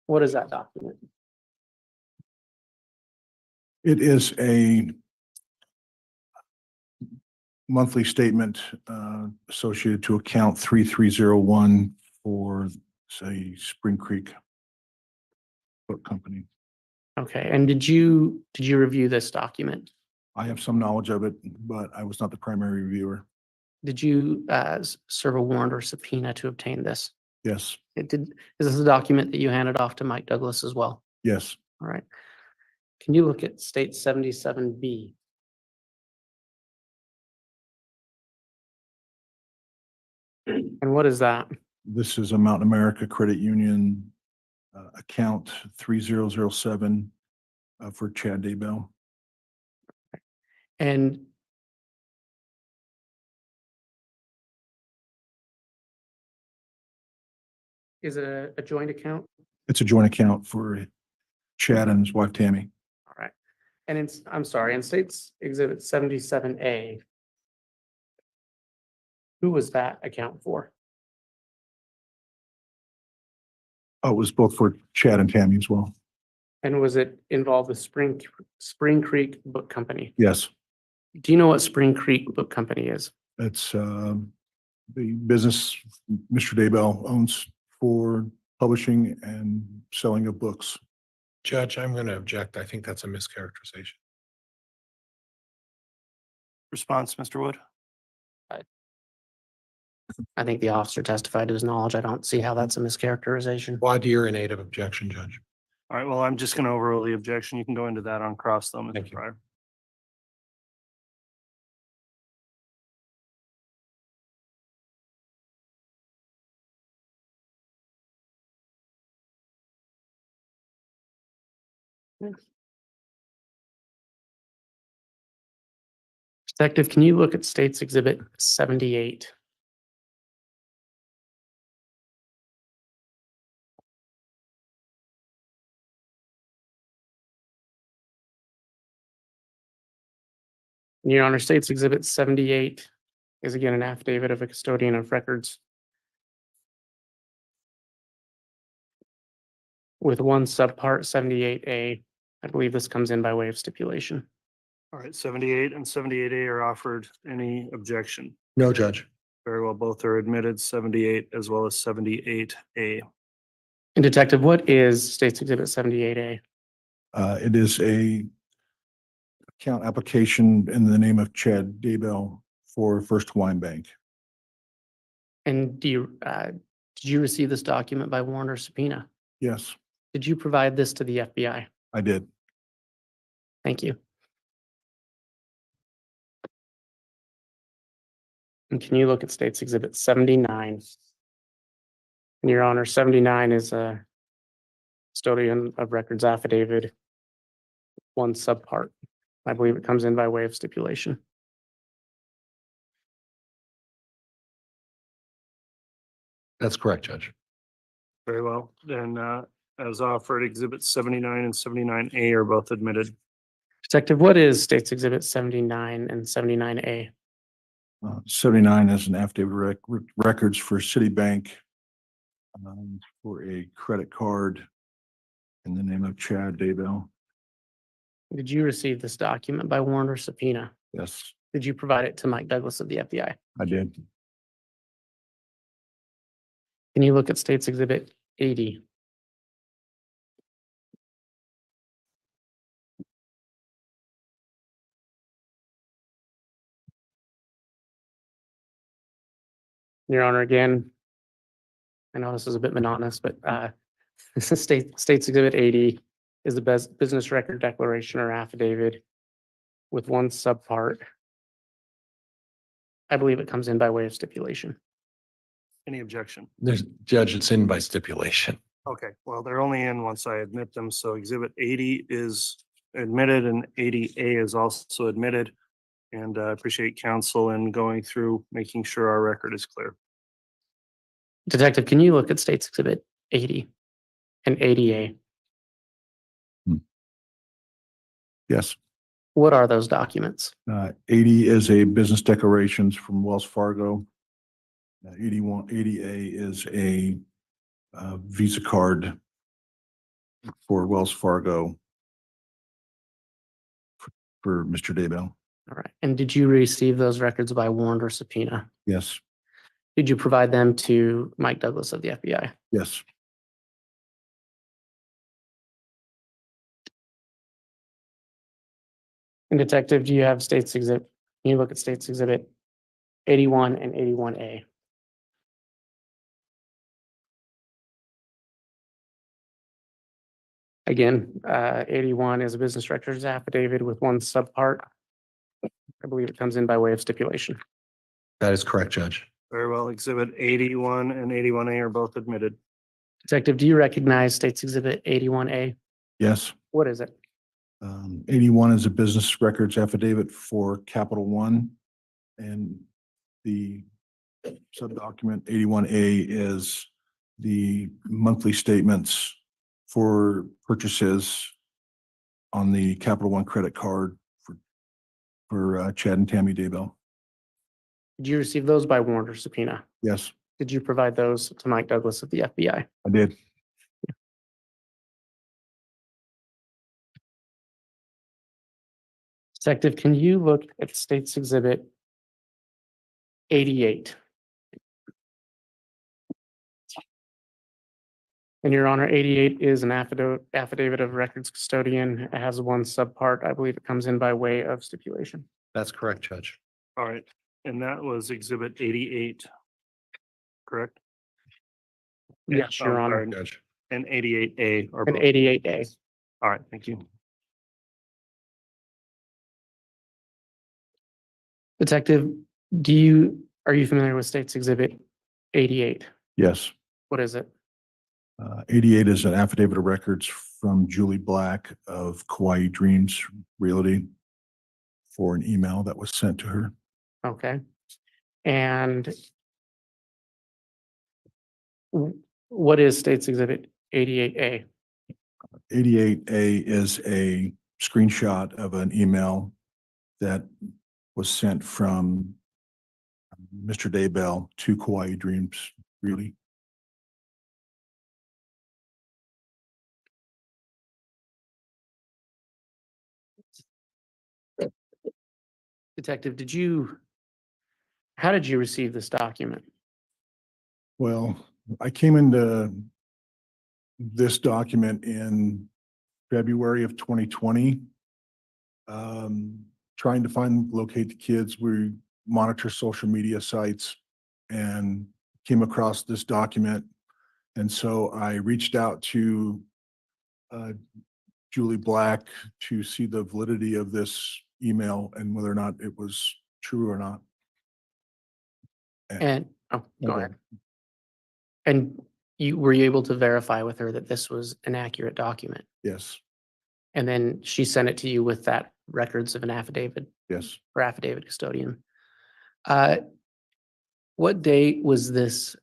What is that document? It is a monthly statement associated to account 3301 for, say, Spring Creek Book Company. Okay, and did you review this document? I have some knowledge of it, but I was not the primary reviewer. Did you serve a warrant or subpoena to obtain this? Yes, Is this a document that you handed off to Mike Douglas as well? yes. All right. Can you look at State 77B? And what is that? This is a Mountain America Credit Union account 3007 for Chad Daybell. And is it a joint account? It's a joint account for Chad and his wife Tammy. And it's, I'm sorry, in State's Exhibit 77A, who was that account for? Oh, it was both for Chad and Tammy as well. And was it involved with Spring Creek Book Company? Yes, Do you know what Spring Creek Book Company is? it's the business Mr. Daybell owns for publishing and selling of books. Judge, I'm going to object. I think that's a mischaracterization. Response, Mr. Wood? I think the officer testified to his knowledge. I don't see how that's a mischaracterization. Why do your native objection, Judge? All right, well, I'm just gonna overrule the objection. You can go into that on cross though, Thank Mr. you. Fryer. Detective, can you look at State's Exhibit 78? Your Honor, State's Exhibit 78 is again an affidavit of a custodian of records with one subpart 78A. I believe this comes in by way of stipulation. All right, 78 and 78A are offered. Any objection? No, Judge. Very well, both are admitted, 78 as well as 78A. And Detective, what is State's Exhibit 78A? It is a account application in the name of Chad Daybell for First Hawaiian Bank. And did you receive this document by warrant or subpoena? Yes, Did you provide this to the FBI? I did. Thank you. And can you look at State's Exhibit 79? And Your Honor, 79 is a custodian of records affidavit, one subpart. I believe it comes in by way of stipulation. That's correct, Judge. Very well, then as offered, Exhibit 79 and 79A are both admitted. Detective, what is State's Exhibit 79 and 79A? 79 is an affidavit records for Citibank for a credit card in the name of Chad Daybell. Did you receive this document by warrant or subpoena? Yes, Did you provide it to Mike Douglas of the FBI? I did. Can you look at State's Exhibit 80? Your Honor, again, I know this is a bit monotonous, but this is State's Exhibit 80 is the best business record declaration or affidavit with one subpart. I believe it comes in by way of stipulation. Any objection? There's, Judge, it's in by stipulation. Okay, well, they're only in once I admit them. So Exhibit 80 is admitted and 80A is also admitted. And I appreciate counsel in going through, making sure our record is clear. Detective, can you look at State's Exhibit 80 and 80A? Yes. What are those documents? 80 is a business declarations from Wells Fargo. 80A is a Visa card for Wells Fargo for Mr. Daybell. All right. And did you receive those records by warrant or subpoena? Yes, Did you provide them to Mike Douglas of the FBI? yes. And Detective, do you have State's Exhibit? Can you look at State's Exhibit 81 and 81A? Again, 81 is a business records affidavit with one subpart. I believe it comes in by way of stipulation. That is correct, Judge. Very well, Exhibit 81 and 81A are both admitted. Detective, do you recognize State's Exhibit 81A? Yes. What is it? 81 is a business records affidavit for Capital One. And the subdocument 81A is the monthly statements for purchases on the Capital One credit card for Chad and Tammy Daybell. Did you receive those by warrant or subpoena? Yes, Did you provide those to Mike Douglas of the FBI? I did. Detective, can you look at State's Exhibit 88? And Your Honor, 88 is an affidavit of records custodian. It has one subpart. I believe it comes in by way of stipulation. That's correct, Judge. All right, and that was exhibit 88, correct? Yes, Your I'm Honor. sorry, Judge. and 88A or And both. 88A. All right, thank you. Detective, are you familiar with State's Exhibit 88? Yes. What is it? 88 is an affidavit of records from Julie Black of Kauai Dreams Realty for an email that was sent to her. Okay. And what is State's Exhibit 88A? 88A is a screenshot of an email that was sent from Mr. Daybell to Kauai Dreams Realty. Detective, how did you receive this document? Well, I came into this document in February of 2020. Trying to locate the kids. We monitor social media sites and came across this document. And so I reached out to Julie Black to see the validity of this email and whether or not it was true or not. And, go ahead. And were you able to verify with her that this was an accurate document? Yes, And then she sent it to you with that records of an affidavit yes. or affidavit custodian. What date was this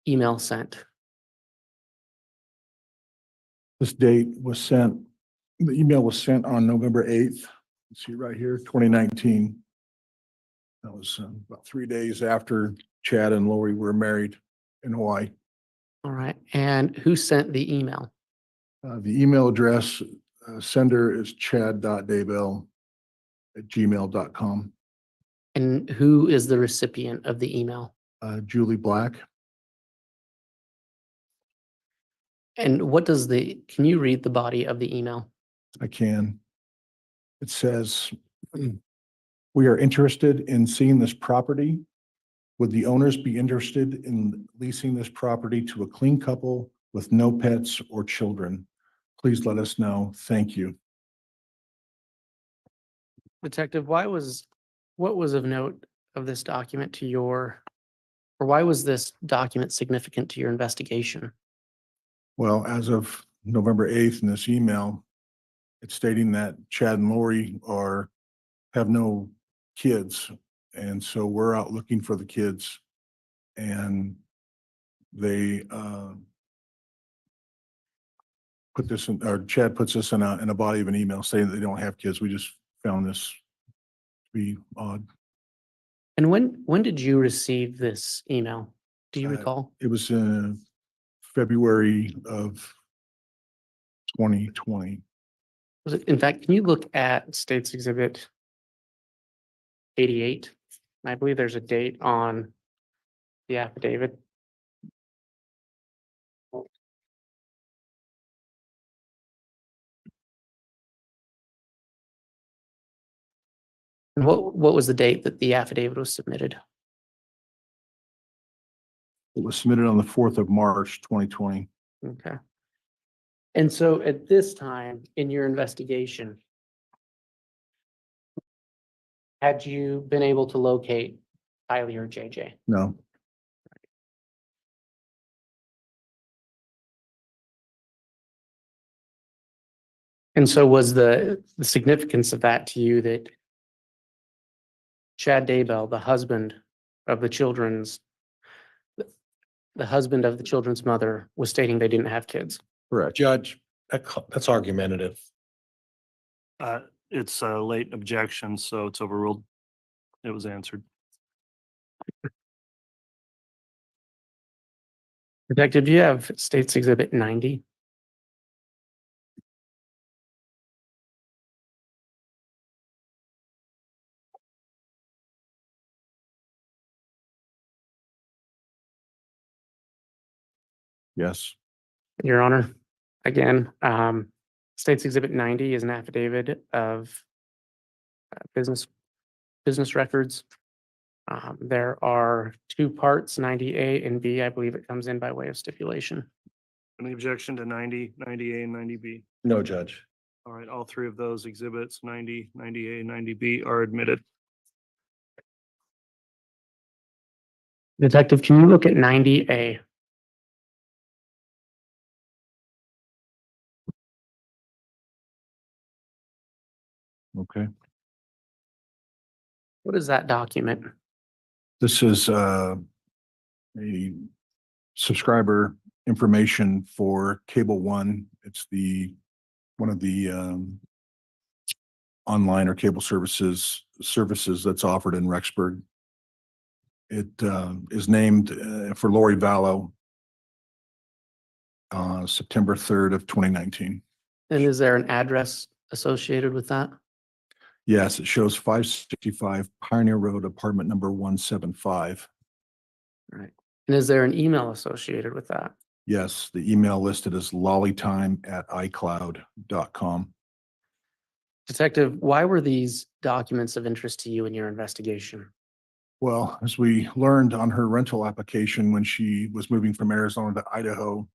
email sent? This date was sent, the email was sent on November 8th. See right here, 2019. That was about 3 days after Chad and Lori were married in Hawaii. All right. And who sent the email? The email address sender is chad.daybell@gmail.com. And who is the recipient of the email? Julie Black. And can you read the body of the email? I can. It says, we are interested in seeing this property. Would the owners be interested in leasing this property to a clean couple with no pets or children? Please let us know. Thank you. Detective, what was of note of this document or why was this document significant to your investigation? Well, as of November 8th in this email, it's stating that Chad and Lori have no kids. And so we're out looking for the kids, and they Chad puts this in a body of an email saying that they don't have kids. We just found this to be odd. And when did you receive this email? Do you recall? It was in February of 2020. In fact, can you look at State's Exhibit 88? I believe there's a date on the affidavit. And what was the date that the affidavit was submitted? It was submitted on the 4th of March, 2020. Okay. And so at this time in your investigation, had you been able to locate Kylie or JJ? No, And so was the significance of that to you that Chad Daybell, the husband of the children's mother, was stating they didn't have kids? correct. Judge, that's argumentative. It's a late objection, so it's overruled. It was answered. Detective, do you have State's Exhibit 90? Yes. Your Honor, again, State's Exhibit 90 is an affidavit of business records. There are two parts, 90A and B. I believe it comes in by way of stipulation. Any objection to 90, 90A, and 90B? No, Judge. All right, all three of those exhibits, 90, 90A, 90B, are admitted. Detective, can you look at 90A? Okay. What is that document? This is a subscriber information for Cable One. It's one of the online or cable services that's offered in Rexburg. It is named for Lori Vallow, September 3rd of 2019. And is there an address associated with that? Yes, it shows 565 Pioneer Road, apartment number 175. Right. And is there an email associated with that? Yes, the email listed is lollytime@icloud.com. Detective, why were these documents of interest to you in your investigation? Well, as we learned on her rental application when she was moving from Arizona to Idaho,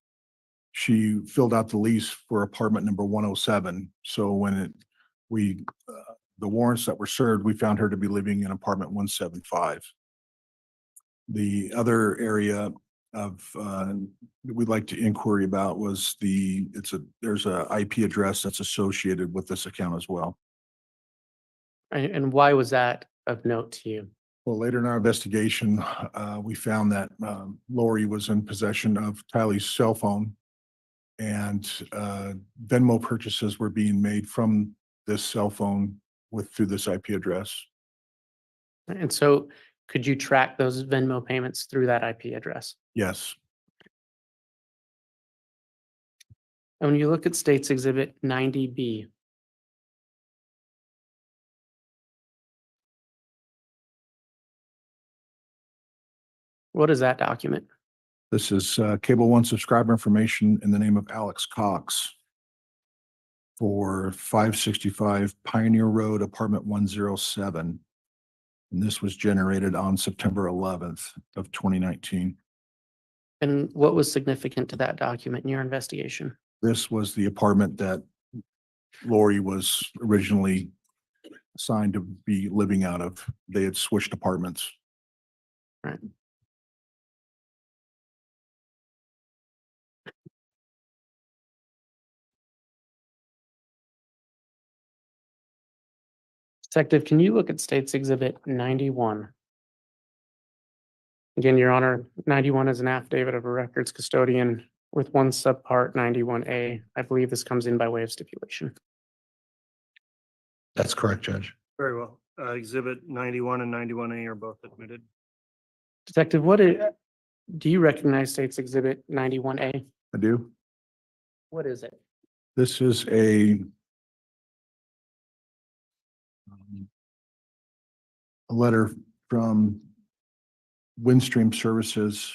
she filled out the lease for apartment number 107. So when the warrants that were served, we found her to be living in apartment 175. The other area of that we'd like to inquiry about was there's a IP address that's associated with this account as well. And why was that of note to you? Well, later in our investigation, we found that Lori was in possession of Tylee's cell phone, and Venmo purchases were being made from this cell phone through this IP address. And so could you track those Venmo payments through that IP address? Yes. And when you look at State's Exhibit 90B, what is that document? This is Cable One subscriber information in the name of Alex Cox for 565 Pioneer Road, apartment 107. And this was generated on September 11th of 2019. And what was significant to that document in your investigation? This was the apartment that Lori was originally assigned to be living out of. They had switched apartments. Right. Detective, can you look at State's Exhibit 91? Again, Your Honor, 91 is an affidavit of a records custodian with one subpart 91A. I believe this comes in by way of stipulation. That's correct, Judge. Very well. Exhibit 91 and 91A are both admitted. Detective, do you recognize State's Exhibit 91A? I do. What is it? This is a letter from Windstream Services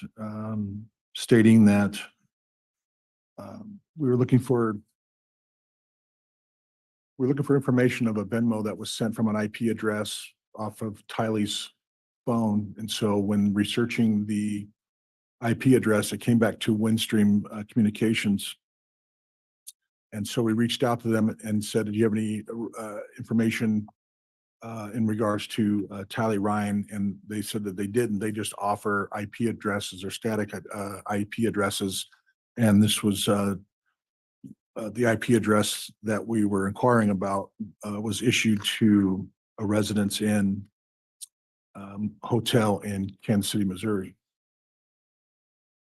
stating that we were looking for information of a Venmo that was sent from an IP address off of Tylee's phone. And so when researching the IP address, it came back to Windstream Communications. And so we reached out to them and said, do you have any information in regards to Tylee Ryan? And they said that they didn't. They just offer IP addresses or static IP addresses. And this was the IP address that we were inquiring about was issued to a residence in hotel in Kansas City, Missouri.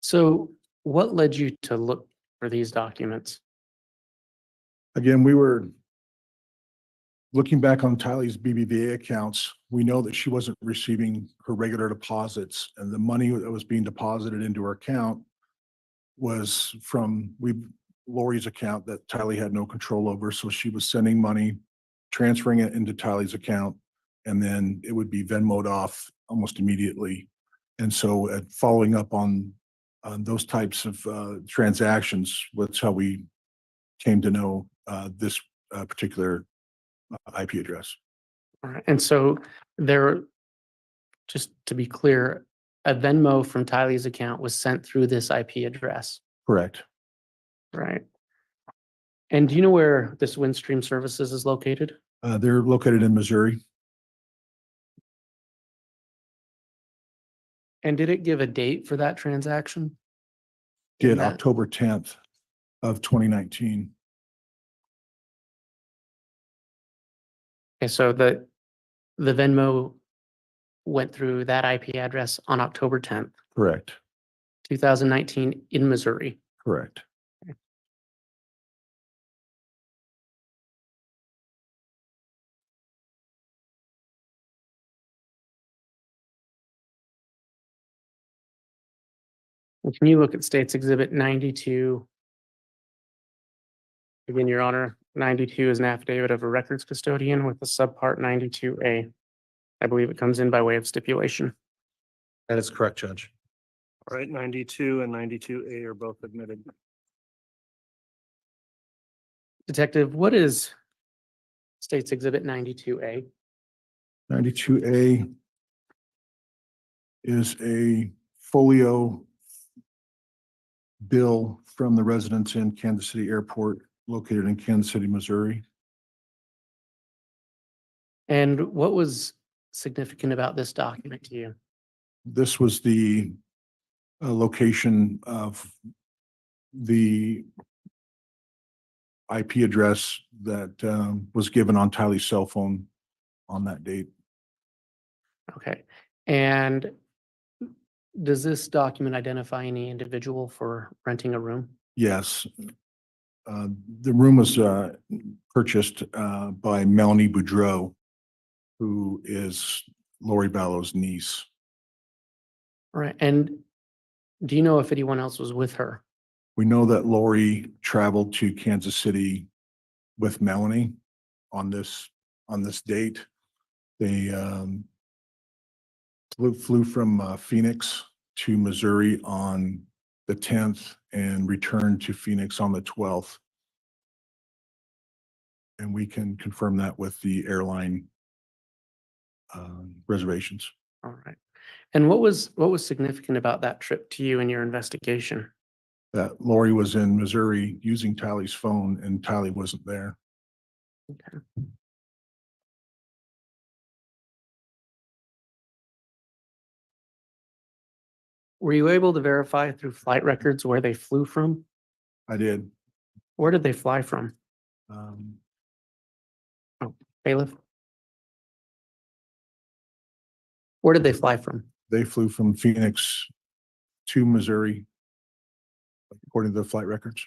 So what led you to look for these documents? Again, we were Looking back on Tylee's BBVA accounts, we know that she wasn't receiving her regular deposits, and the money that was being deposited into her account was from Lori's account that Tylee had no control over. So she was sending money, transferring it into Tylee's account, and then it would be Venmoed off almost immediately. And so following up on those types of transactions, that's how we came to know this particular IP address. All right. And so there, just to be clear, a Venmo from Tylee's account was sent through this IP address, Correct. right? And do you know where this Windstream Services is located? They're located in Missouri. And did it give a date for that transaction? Did that- October 10th of 2019. Okay, so the Venmo went through that IP address on October 10th, Correct. 2019 in Missouri. Correct. And can you look at States Exhibit 92? Again, Your Honor, 92 is an affidavit of a records custodian with the subpart 92A. I believe it comes in by way of stipulation. That is correct, Judge. All right, 92 and 92A are both admitted. Detective, what is States Exhibit 92A? 92A is a folio bill from the residents in Kansas City Airport, located in Kansas City, Missouri. And what was significant about this document to you? This was the location of the IP address that was given on Tylee's cell phone on that date. Okay. And does this document identify any individual for renting a room? Yes. The room was purchased by Melanie Boudreau, who is Lori Ballow's niece. All right. And do you know if anyone else was with her? We know that Lori traveled to Kansas City with Melanie on this date. They flew from Phoenix to Missouri on the 10th and returned to Phoenix on the 12th. And we can confirm that with the airline reservations. All right. And what was significant about that trip to you in your investigation? That Lori was in Missouri using Tylee's phone and Tylee wasn't there. Okay. Were you able to verify through flight records where they flew from? I did. Where did they fly from? Bailiff? Where did they fly from? They flew from Phoenix to Missouri, according to the flight records.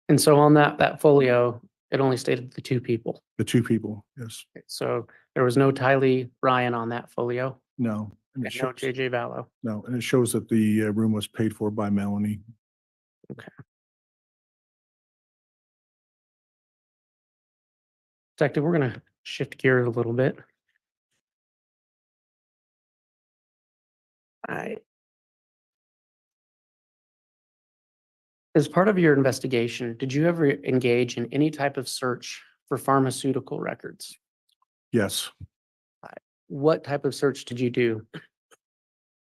And so on that folio, it only stated the two people. The two people, yes. So there was no Tylee Ryan on that folio No. and And no JJ Vallow. No, and it shows that the room was paid for by Melanie. Okay. Detective, we're going to shift gears a little bit. As part of your investigation, did you ever engage in any type of search for pharmaceutical records? Yes. What type of search did you do?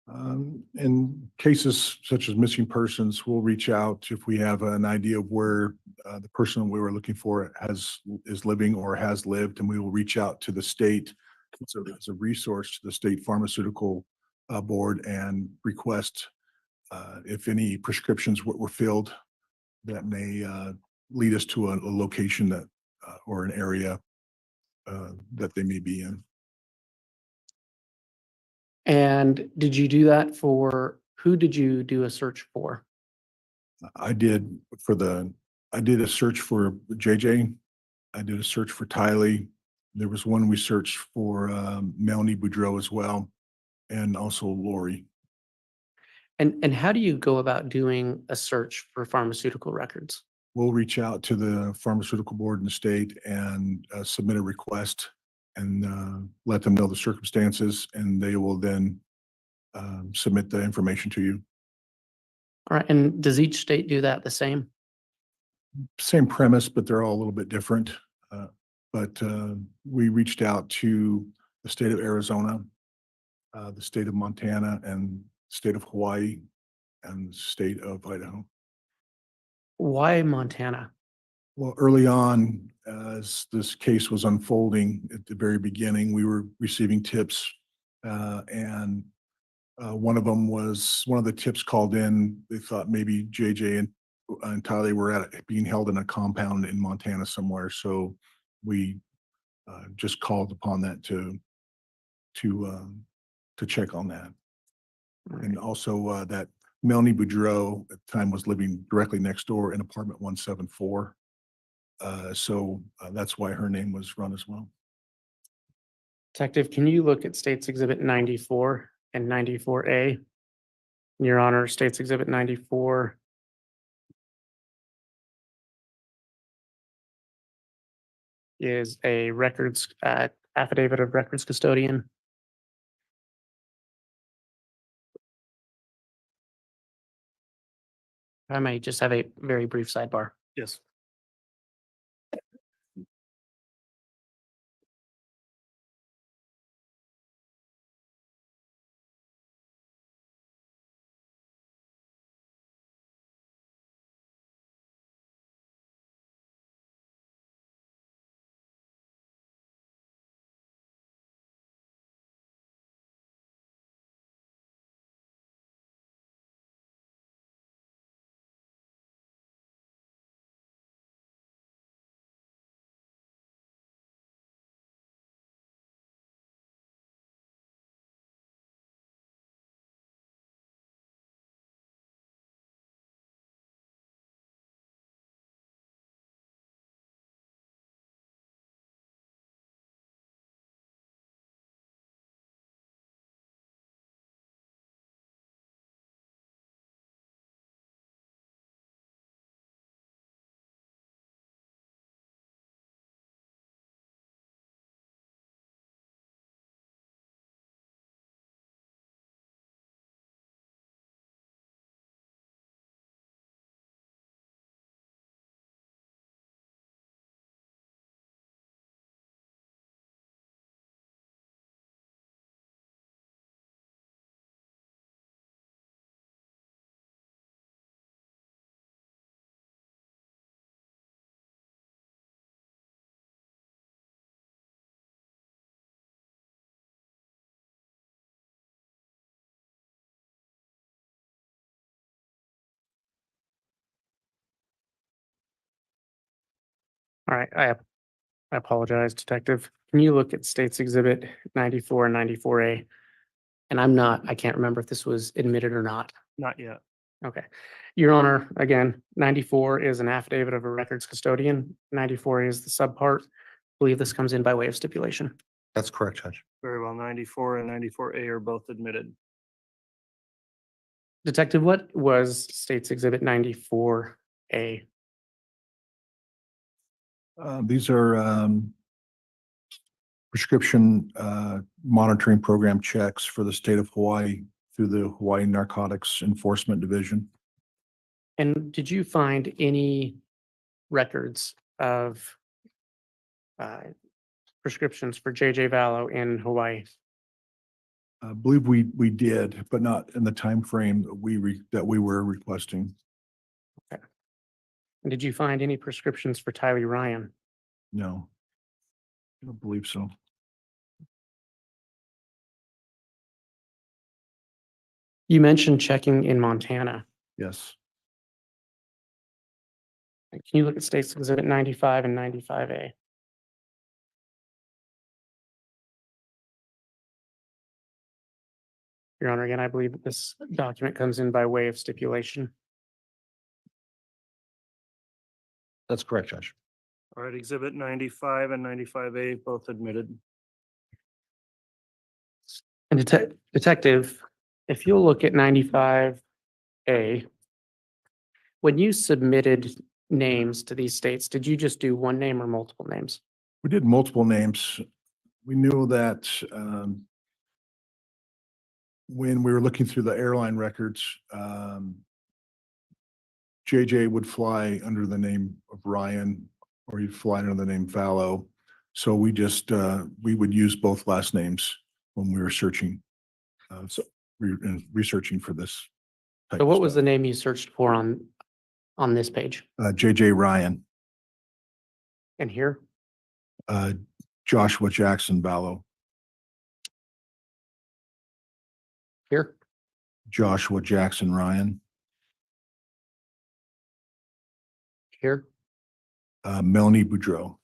In cases such as missing persons, we'll reach out if we have an idea of where the person we were looking for is living or has lived, and we will reach out to the state as a resource to the state pharmaceutical board and request if any prescriptions were filled that may lead us to a location that or an area that they may be in. And did you do that who did you do a search for? I did a search for JJ. I did a search for Tylee. There was one we searched for Melanie Boudreau as well, and also Lori. And how do you go about doing a search for pharmaceutical records? We'll reach out to the pharmaceutical board in the state and submit a request and let them know the circumstances, and they will then submit the information to you. All right, and does each state do that the same? Same premise, but they're all a little bit different. But we reached out to the state of Arizona, the state of Montana, and state of Hawaii, and the state of Idaho. Why Montana? Well, early on, as this case was unfolding at the very beginning, we were receiving tips, and one of the tips called in. They thought maybe JJ and Tylee were being held in a compound in Montana somewhere. So we just called upon that to check on that. And also that Melanie Boudreau at the time was living directly next door in apartment 174. So that's why her name was run as well. Detective, can you look at States Exhibit 94 and 94A? Your Honor, States Exhibit 94 is a affidavit of records custodian. I may just have a very brief sidebar. Yes. All right, I apologize, Detective. Can you look at States Exhibit 94 and 94A? And I can't remember if this was admitted or not. Not yet. Okay. Your Honor, again, 94 is an affidavit of a records custodian. 94 is the subpart. I believe this comes in by way of stipulation. That's correct, Judge. Very well. 94 and 94A are both admitted. Detective, what was States Exhibit 94A? These are prescription monitoring program checks for the state of Hawaii through the Hawaii Narcotics Enforcement Division. And did you find any records of prescriptions for JJ Vallow in Hawaii? I believe we did, but not in the time frame that we were requesting. Okay. And did you find any prescriptions for Tylee Ryan? No, I don't believe so. You mentioned checking in Montana. Yes. Can you look at States Exhibit 95 and 95A? Your Honor, again, I believe that this document comes in by way of stipulation. That's correct, Judge. All right, exhibit 95 and 95A, both admitted. And detective, if you'll look at 95A, when you submitted names to these states, did you just do one name or multiple names? We did multiple names. We knew that when we were looking through the airline records, JJ would fly under the name of Ryan, or he'd fly under the name Fallow. So we just, we would use both last names when we were searching, researching for this. So what was the name you searched for on this page? JJ Ryan, And here? Joshua Jackson Fallow, Here? Joshua Jackson Ryan, Here? Melanie Boudreau,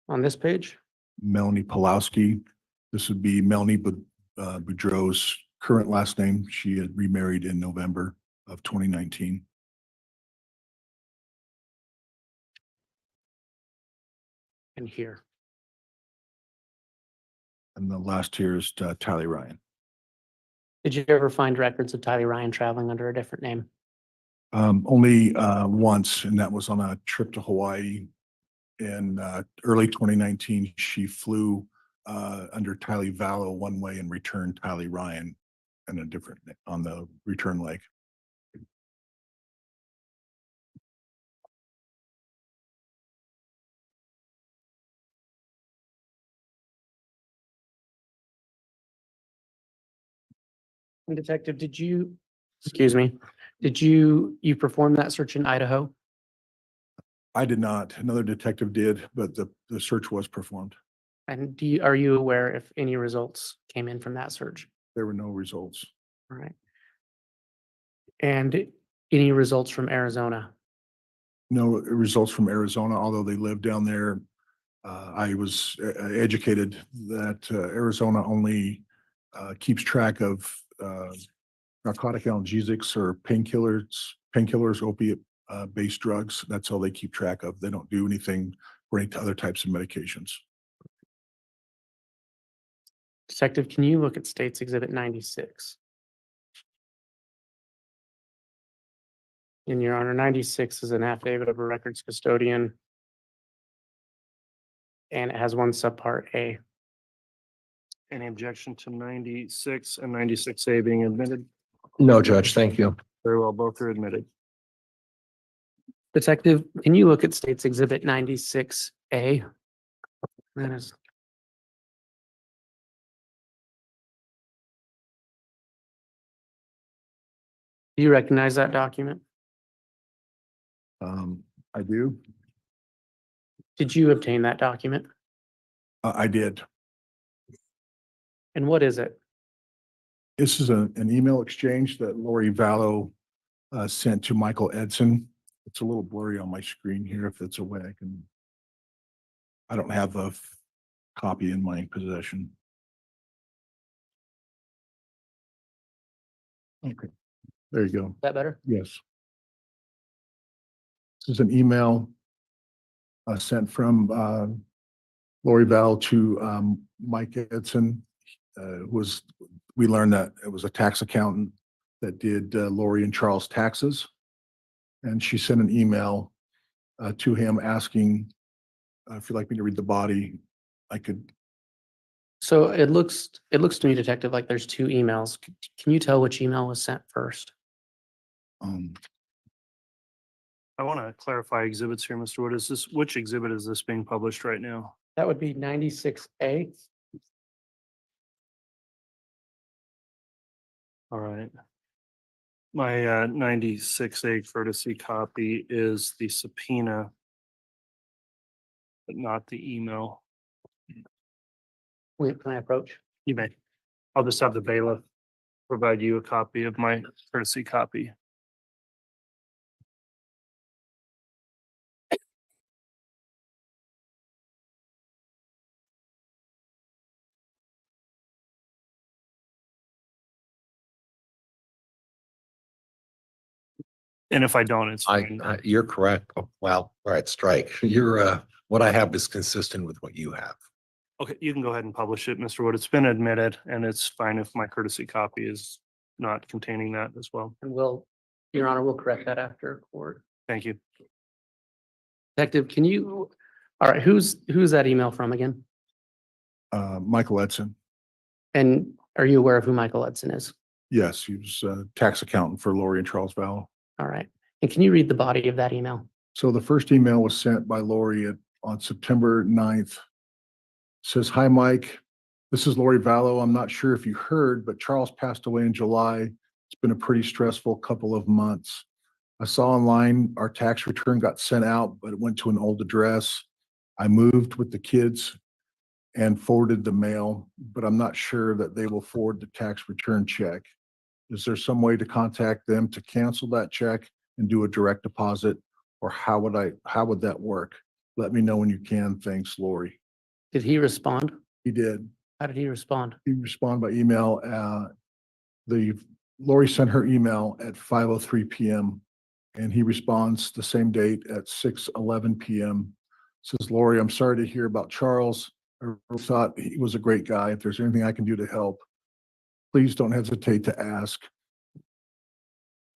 On this page? Melanie Pulowski. This would be Melanie Boudreau's current last name. She had remarried in November of 2019. And here? And the last here is Tyler Ryan. Did you ever find records of Tyler Ryan traveling under a different name? Only once, and that was on a trip to Hawaii in early 2019. She flew under Tylee Vallow one way and returned Tylee Ryan and a different on the return leg. And detective, did you, excuse me, did you perform that search in Idaho? I did not. Another detective did, but the search was performed. And are you aware if any results came in from that search? There were no results. All right. And any results from Arizona? No results from Arizona, although they live down there. I was educated that Arizona only keeps track of narcotic analgesics or painkillers, opiate based drugs. That's all they keep track of. They don't do anything for any other types of medications. Detective, can you look at State's Exhibit 96? In your honor, 96 is an affidavit of a records custodian. And it has one subpart A. Any objection to 96 and 96A being admitted? No, Judge, thank you. Very well, both are admitted. Detective, can you look at State's Exhibit 96A? That is. Do you recognize that document? I do. Did you obtain that document? I did. And what is it? This is an email exchange that Lori Vallow sent to Michael Edson. It's a little blurry on my screen here. If it's a way I don't have a copy in my possession. Okay, there you go. Is that better? Yes. This is an email sent from Lori Val to Mike Edson. We learned that it was a tax accountant that did Lori and Charles' taxes. And she sent an email to him asking if you'd like me to read the body, I could. So it looks to me, detective, like there's two emails. Can you tell which email was sent first? I want to clarify exhibits here, Mr. Wood. Which exhibit is this being published right now? That would be 96A. All right. My 96A courtesy copy is the subpoena, but not the email. Wait, can I approach? You may. I'll just have the bailiff provide you a copy of my courtesy copy. And if I don't, it's fine. You're correct. Oh, well, all right, strike. What I have is consistent with what you have. Okay, you can go ahead and publish it, Mr. Wood. It's been admitted, and it's fine if my courtesy copy is not containing that as well. And Your Honor, we'll correct that after court. Thank you. Detective, all right, who's that email from again? Michael Edson. And are you aware of who Michael Edson is? Yes, he was a tax accountant for Lori and Charles Valley. All right. And can you read the body of that email? So the first email was sent by Lori on September 9th. It says, "Hi, Mike. This is Lori Vallow. I'm not sure if you heard, but Charles passed away in July. It's been a pretty stressful couple of months. I saw online our tax return got sent out, but it went to an old address. I moved with the kids and forwarded the mail, but I'm not sure that they will forward the tax return check. Is there some way to contact them to cancel that check and do a direct deposit? Or how would that work? Let me know when you can. Thanks, Lori." Did he respond? He did. How did he respond? He responded by email. Lori sent her email at 5:03 p.m. and he responds the same date at 6:11 p.m. Says, "Lori, I'm sorry to hear about Charles. I thought he was a great guy. If there's anything I can do to help, please don't hesitate to ask.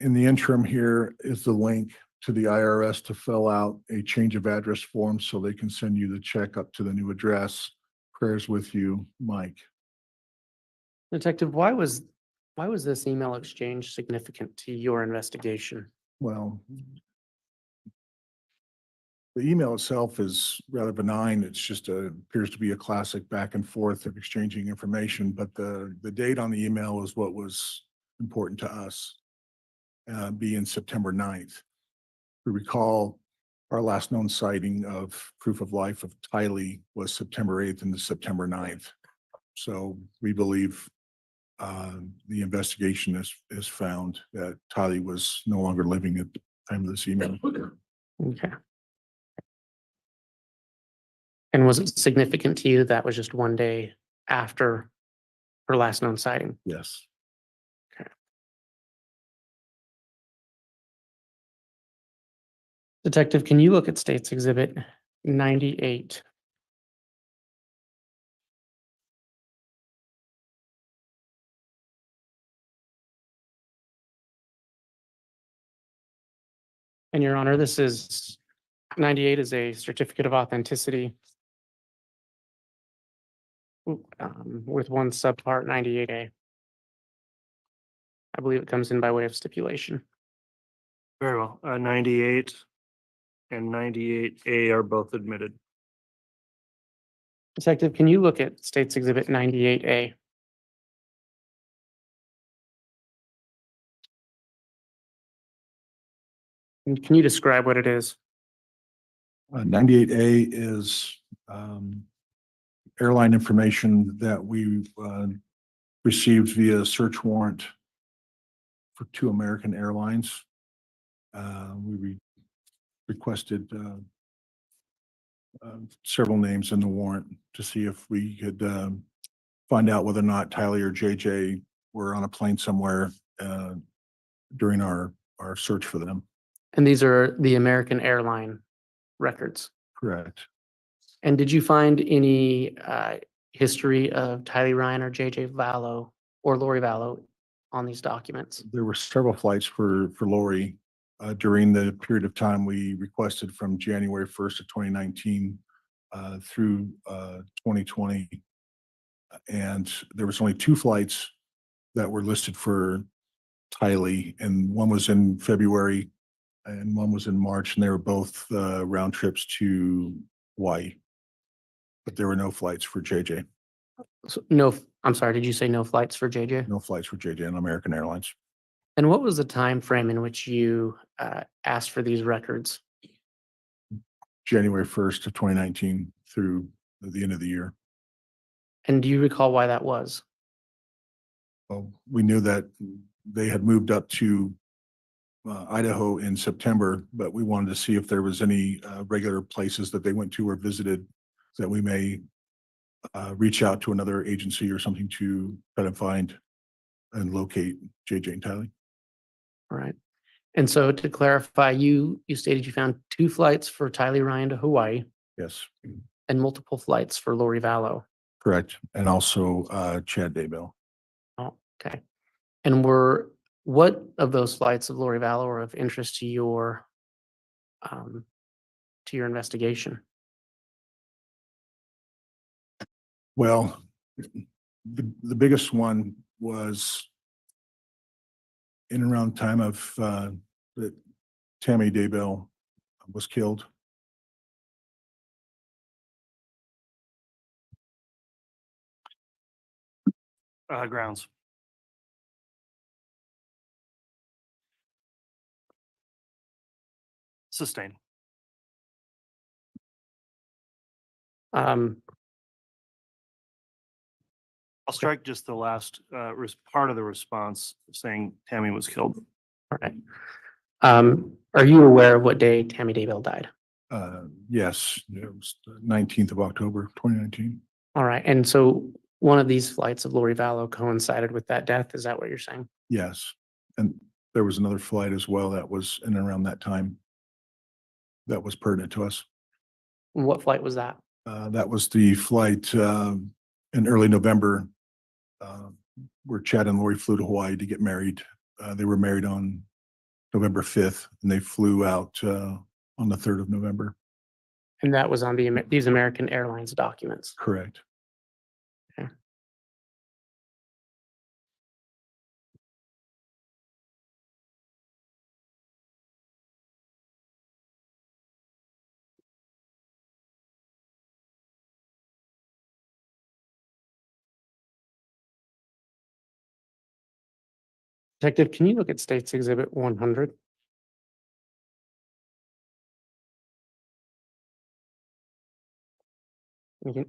In the interim, here is the link to the IRS to fill out a change of address form so they can send you the check up to the new address. Prayers with you, Mike." Detective, why was this email exchange significant to your investigation? Well, the email itself is rather benign. It's just appears to be a classic back and forth of exchanging information, but the date on the email is what was important to us, being September 9th. We recall our last known sighting of proof of life of Tylee was September 8th and September 9th. So we believe the investigation has found that Tylee was no longer living at the time of this email. Okay. And was it significant to you that was just one day after her last known sighting? Yes. Detective, can you look at State's Exhibit 98? And Your Honor, this is 98 is a certificate of authenticity with one subpart 98A. I believe it comes in by way of stipulation. Very well. 98 and 98A are both admitted. Detective, can you look at State's Exhibit 98A? And can you describe what it is? 98A is airline information that we received via search warrant for 2 American airlines. We requested several names in the warrant to see if we could find out whether or not Tylee or JJ were on a plane somewhere during our search for them. And these are the American airline records. Correct. And did you find any history of Tylee Ryan or JJ Vallow or Lori Vallow on these documents? There were several flights for Lori during the period of time we requested from January 1st of 2019 through 2020. And there was only 2 flights that were listed for Tylee, and one was in February and one was in March, and they were both round trips to Hawaii. But there were no flights for JJ. So, no, I'm sorry, did you say no flights for JJ? No flights for JJ on American Airlines. And what was the time frame in which you asked for these records? January 1st of 2019 through the end of the year. And do you recall why that was? Well, we knew that they had moved up to Idaho in September, but we wanted to see if there was any regular places that they went to or visited that we may reach out to another agency or something to try to find and locate JJ and Tylee. All right. And so to clarify, you stated you found 2 flights for Tylee Ryan to Hawaii Yes, and multiple flights for Lori Vallow. correct. And also Chad Daybell. Oh, okay. And what of those flights of Lori Vallow are of interest to your investigation? Well, the biggest one was in and around time of that Tammy Daybell was killed. Grounds. Sustain. Um, I'll strike just the last part of the response saying Tammy was killed. all right. Are you aware of what day Tammy Daybell died? Yes, it was the 19th of October, 2019. All right. And so one of these flights of Lori Vallow coincided with that death. Is that what you're saying? Yes. And there was another flight as well that was in and around that time that was pertinent to us. And what flight was that? That was the flight in early November where Chad and Lori flew to Hawaii to get married. They were married on November 5th, and they flew out on the 3rd of November. And that was on these American Airlines documents. Correct. Okay. Detective, can you look at State's Exhibit 100?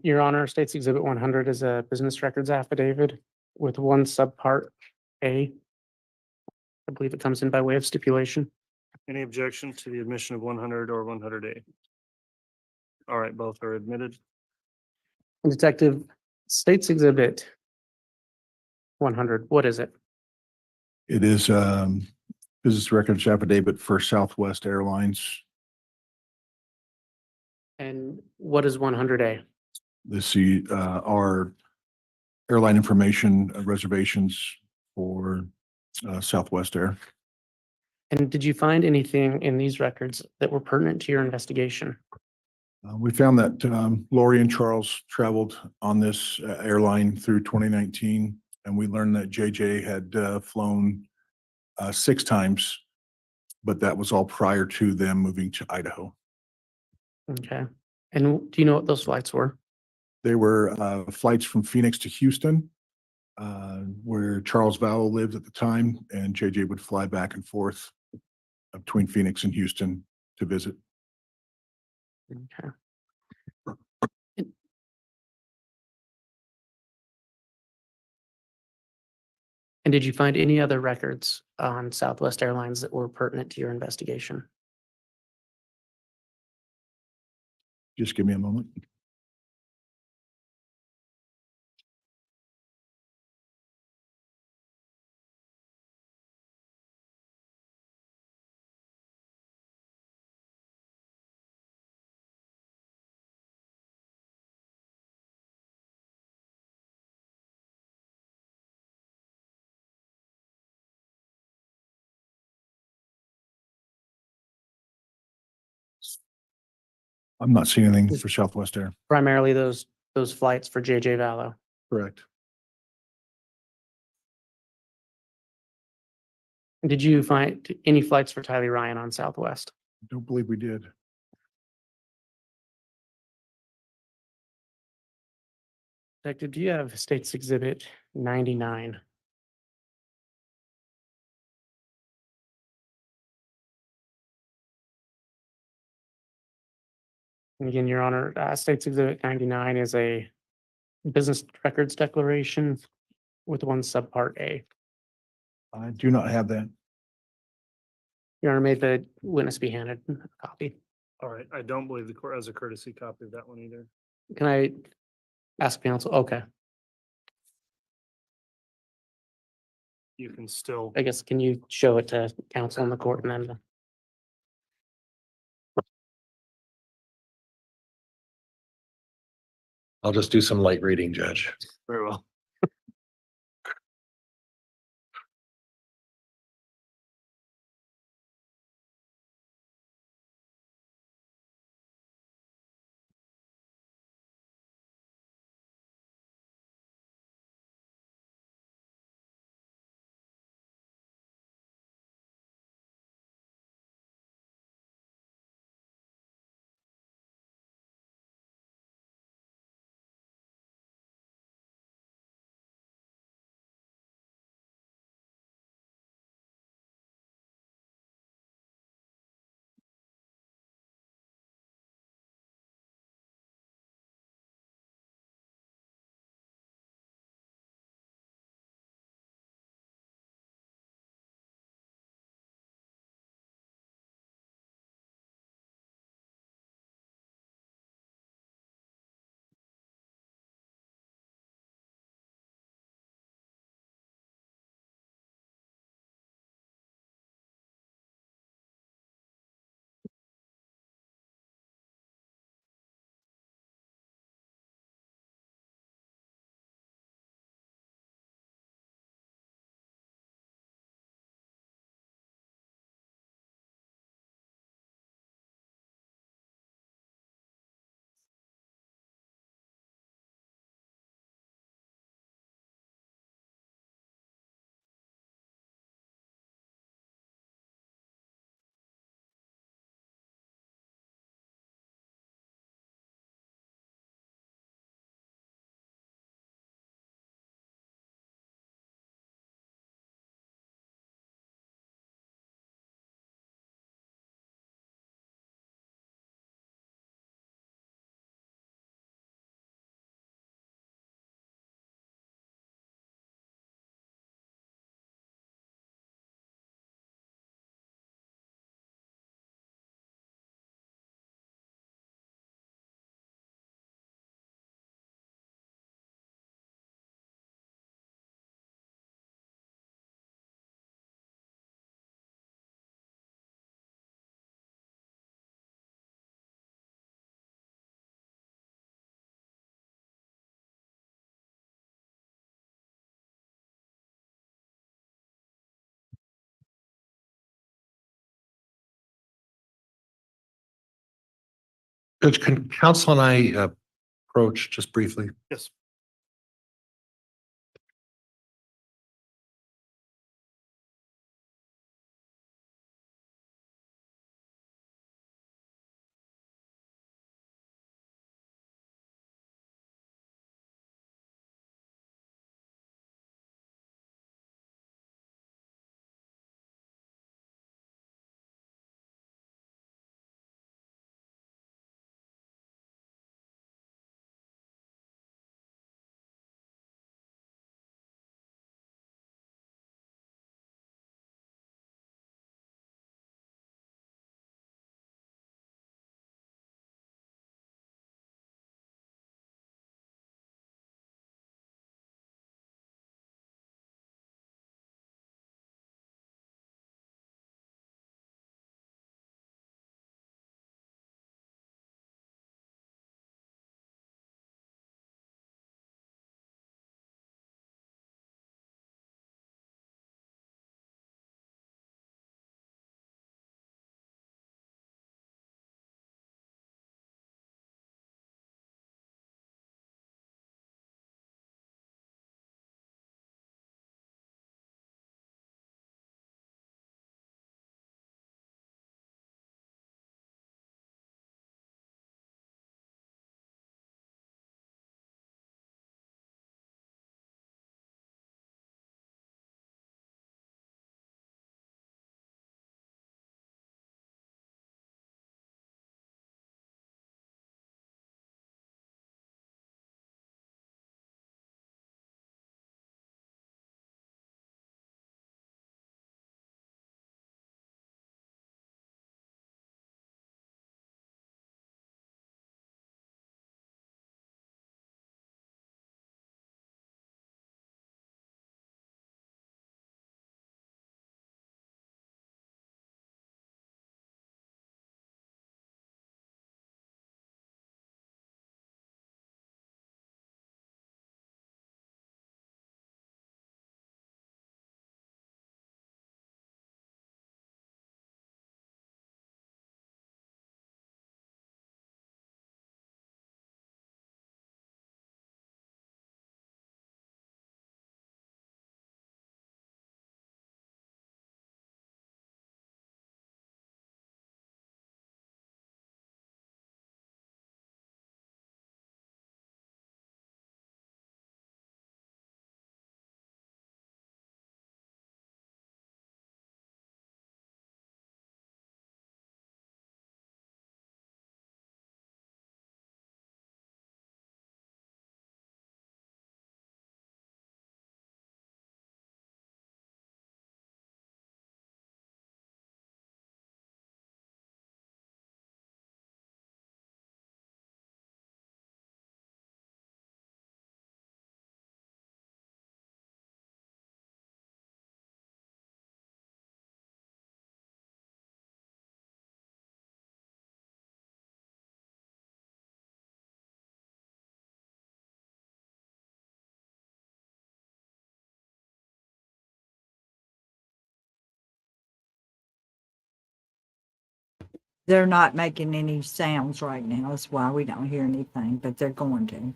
Your Honor, State's Exhibit 100 is a business records affidavit with one subpart A. I believe it comes in by way of stipulation. Any objection to the admission of 100 or 100A? All right, both are admitted. Detective, State's Exhibit 100, what is it? It is business records affidavit for Southwest Airlines. And what is 100A? This are airline information reservations for Southwest Air. And did you find anything in these records that were pertinent to your investigation? We found that Lori and Charles traveled on this airline through 2019, and we learned that JJ had flown 6 times, but that was all prior to them moving to Idaho. Okay. And do you know what those flights were? They were flights from Phoenix to Houston, where Charles Vowell lived at the time, and JJ would fly back and forth between Phoenix and Houston to visit. Okay. And did you find any other records on Southwest Airlines that were pertinent to your investigation? Just give me a moment. I'm not seeing anything for Southwest Air. Primarily those flights for JJ Vallow. Correct. Did you find any flights for Tylee Ryan on Southwest? Don't believe we did. Detective, do you have State's Exhibit 99? And again, Your Honor, State's Exhibit 99 is a business records declaration with one subpart A. I do not have that. Your Honor, may the witness be handed a copy. All right, I don't believe the court has a courtesy copy of that one either. Can I ask counsel? Okay. you can still, I guess, can you show it to counsel in the court and then? I'll just do some light reading, Judge. very well. Judge, can counsel and I approach just briefly? Yes. They're not making any sounds right now. That's why we don't hear anything, but they're going to.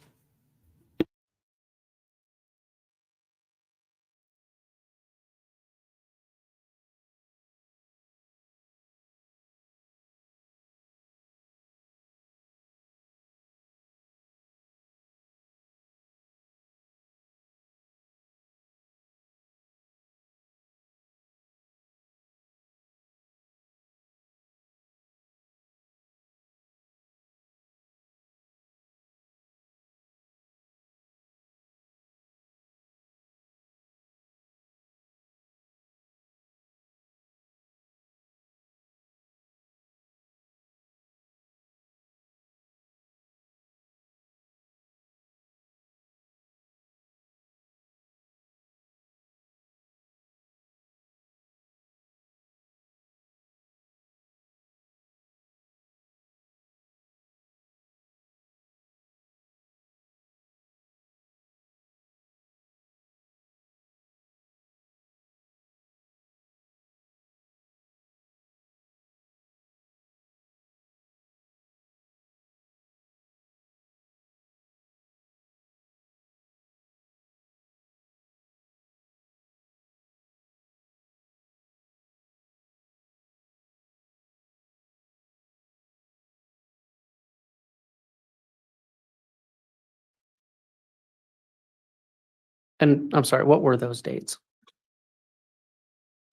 And I'm sorry, what were those dates?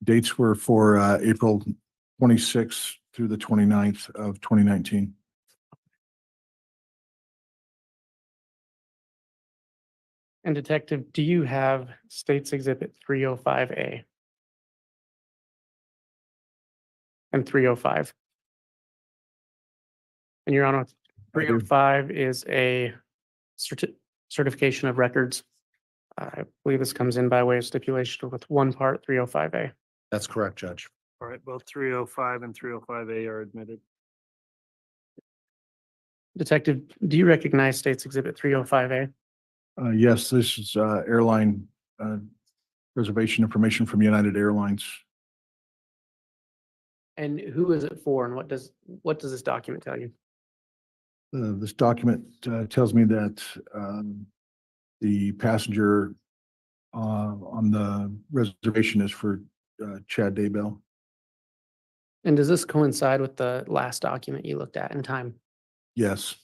Dates were for April 26th through the 29th of 2019. And Detective, do you have State's Exhibit 305A? And 305? And Your Honor, I do. 305 is a certification of records. I believe this comes in by way of stipulation with one part, 305A. That's correct, Judge. All right, both 305 and 305A are admitted. Detective, do you recognize State's Exhibit 305A? Yes, this is airline reservation information from United Airlines. And who is it for, and what does this document tell you? This document tells me that the passenger on the reservation is for Chad Daybell. And does this coincide with the last document you looked at in time? Yes,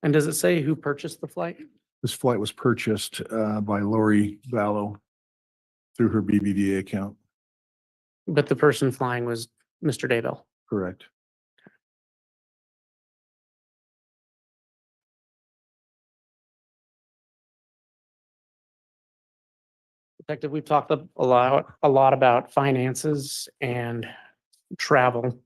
And does it say who purchased the flight? this flight was purchased by Lori Vallow through her BBVA account. But the person flying was Mr. Daybell. Correct. Detective, we've talked a lot about finances and travel.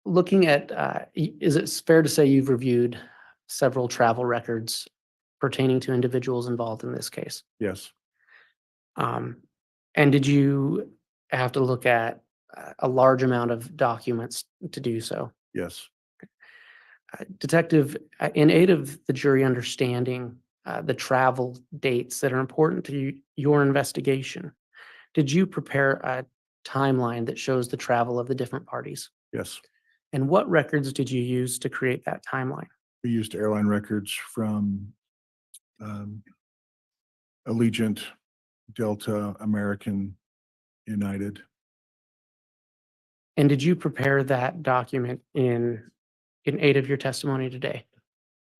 Looking at, is it fair to say you've reviewed several travel records pertaining to individuals involved in this case? Yes, And did you have to look at a large amount of documents to do so? yes, Detective, in aid of the jury understanding the travel dates that are important to your investigation, did you prepare a timeline that shows the travel of the different parties? yes. And what records did you use to create that timeline? We used airline records from Allegiant, Delta, American, United. And did you prepare that document in aid of your testimony today?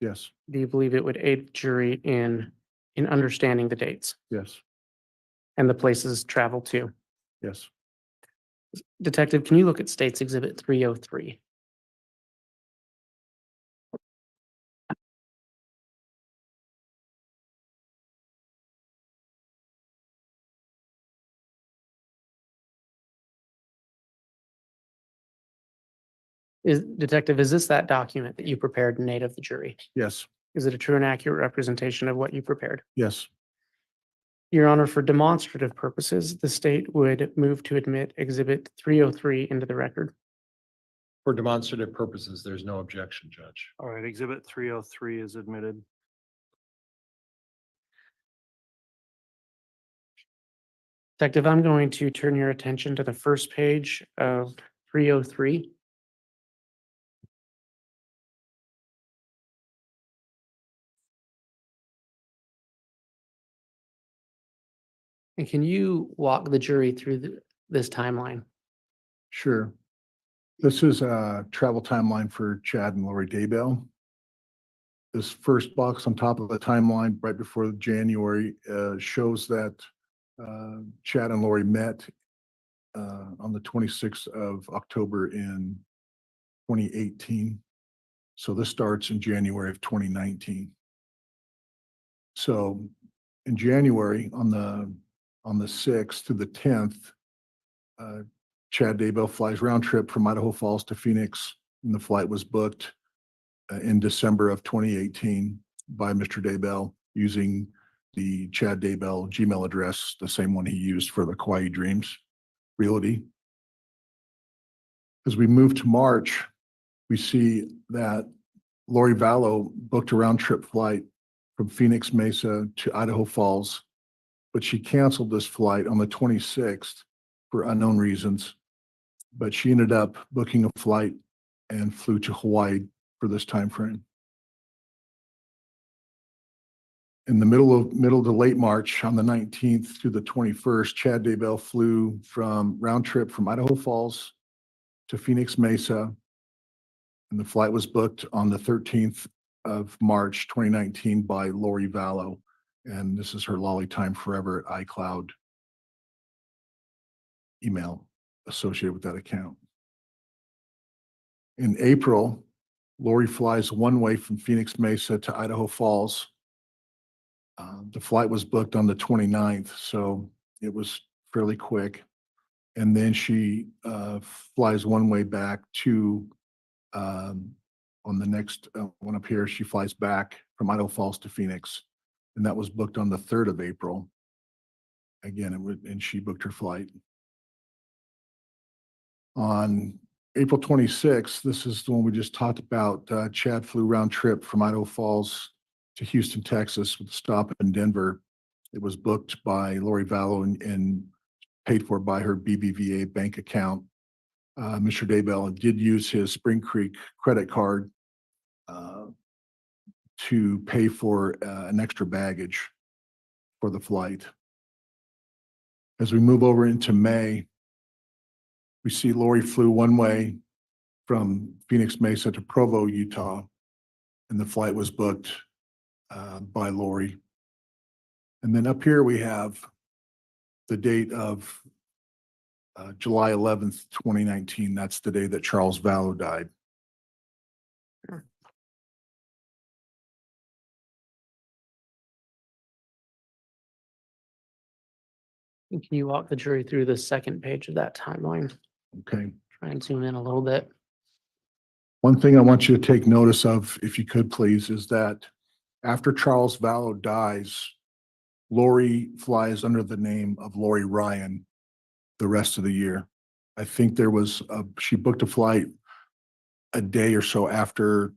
Yes, Do you believe it would aid the jury in understanding the dates yes, and the places traveled to? yes. Detective, can you look at State's Exhibit 303? Detective, is this that document that you prepared in aid of the jury? Yes, Is it a true and accurate representation of what you prepared? yes, Your Honor, for demonstrative purposes, the state would move to admit Exhibit 303 into the record. For demonstrative purposes, there's no objection, Judge. All right, Exhibit 303 is admitted. Detective, I'm going to turn your attention to the first page of 303. And can you walk the jury through this timeline? Sure. This is a travel timeline for Chad and Lori Daybell. This first box on top of the timeline right before January shows that Chad and Lori met on the 26th of October in 2018. So this starts in January of 2019. So in January, on the 6th to the 10th, Chad Daybell flies round trip from Idaho Falls to Phoenix, and the flight was booked in December of 2018 by Mr. Daybell using the Chad Daybell Gmail address, the same one he used for the Kauai Dreams Realty. As we move to March, we see that Lori Vallow booked a round trip flight from Phoenix Mesa to Idaho Falls, but she canceled this flight on the 26th for unknown reasons. But she ended up booking a flight and flew to Hawaii for this time frame. In the middle to late March, on the 19th to the 21st, Chad Daybell flew from round trip from Idaho Falls to Phoenix Mesa, and the flight was booked on the 13th of March 2019 by Lori Vallow, and this is her Lolly Time Forever at iCloud email associated with that account. In April, Lori flies one way from Phoenix Mesa to Idaho Falls. The flight was booked on the 29th, so it was fairly quick. And then she flies one way back to, on the next one up here, she flies back from Idaho Falls to Phoenix. And that was booked on the 3rd of April. Again, and she booked her flight. On April 26th, this is the one we just talked about. Chad flew round trip from Idaho Falls to Houston, Texas, with a stop in Denver. It was booked by Lori Vallow and paid for by her BBVA bank account. Mr. Daybell did use his Spring Creek credit card to pay for an extra baggage for the flight. As we move over into May, we see Lori flew one way from Phoenix Mesa to Provo, Utah, and the flight was booked by Lori. And then up here we have the date of July 11th, 2019. That's the day that Charles Vallow died. And can you walk the jury through the second page of that timeline? Okay. Try and zoom in a little bit. One thing I want you to take notice of, if you could please, is that after Charles Vallow dies, Lori flies under the name of Lori Ryan the rest of the year. I think she booked a flight a day or so after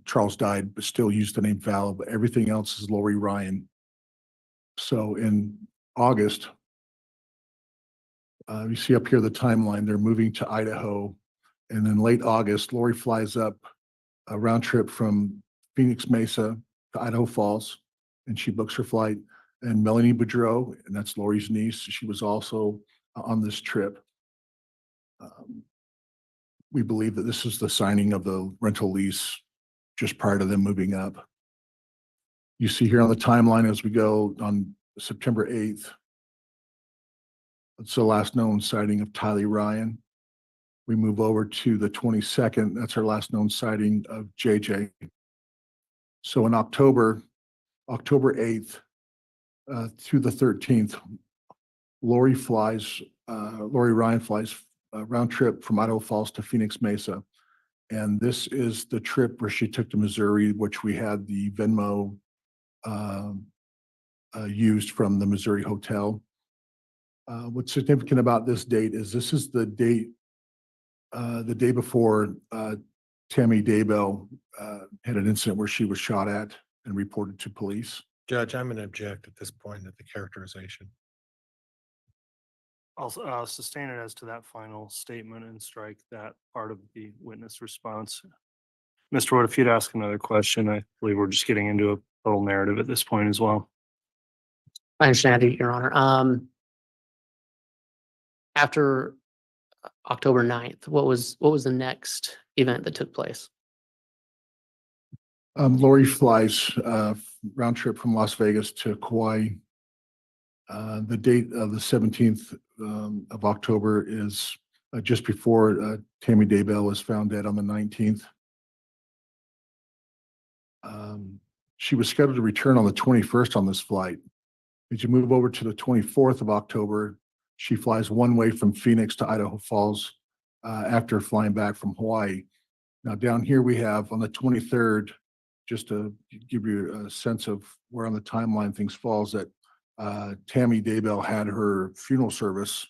Charles died, but still used the name Vallow, but everything else is Lori Ryan. So in August, you see up here the timeline, they're moving to Idaho. And in late August, Lori flies up a round trip from Phoenix Mesa to Idaho Falls, and she books her flight. And Melanie Boudreau, and that's Lori's niece, she was also on this trip. We believe that this is the signing of the rental lease just prior to them moving up. You see here on the timeline as we go on September 8th, it's the last known sighting of Tylee Ryan. We move over to the 22nd, that's our last known sighting of JJ. So in October 8th through the 13th, Lori Ryan flies a round trip from Idaho Falls to Phoenix Mesa. And this is the trip where she took to Missouri, which we had the Venmo used from the Missouri hotel. What's significant about this date is this is the day before Tammy Daybell had an incident where she was shot at and reported to police. Judge, I'm going to object at this point at the characterization. I'll sustain it as to that final statement and strike that part of the witness response. Mr. Wood, if you'd ask another question, I believe we're just getting into a total narrative at this point as well. I understand, Your Honor. After October 9th, what was the next event that took place? Lori flies round trip from Las Vegas to Kauai. The date of the 17th of October is just before Tammy Daybell was found dead on the 19th. She was scheduled to return on the 21st on this flight. As you move over to the 24th of October, she flies one way from Phoenix to Idaho Falls after flying back from Hawaii. Now down here we have on the 23rd, just to give you a sense of where on the timeline things falls, that Tammy Daybell had her funeral service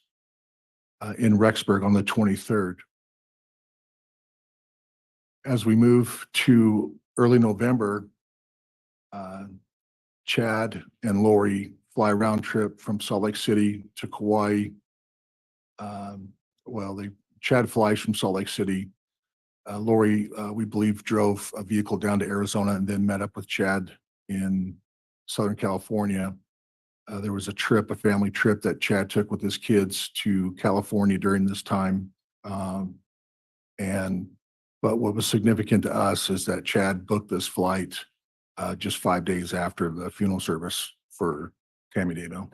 in Rexburg on the 23rd. As we move to early November, Chad and Lori fly round trip from Salt Lake City to Kauai. Chad flies from Salt Lake City. Lori, we believe, drove a vehicle down to Arizona and then met up with Chad in Southern California. There was a family trip that Chad took with his kids to California during this time. But what was significant to us is that Chad booked this flight just 5 days after the funeral service for Tammy Daybell.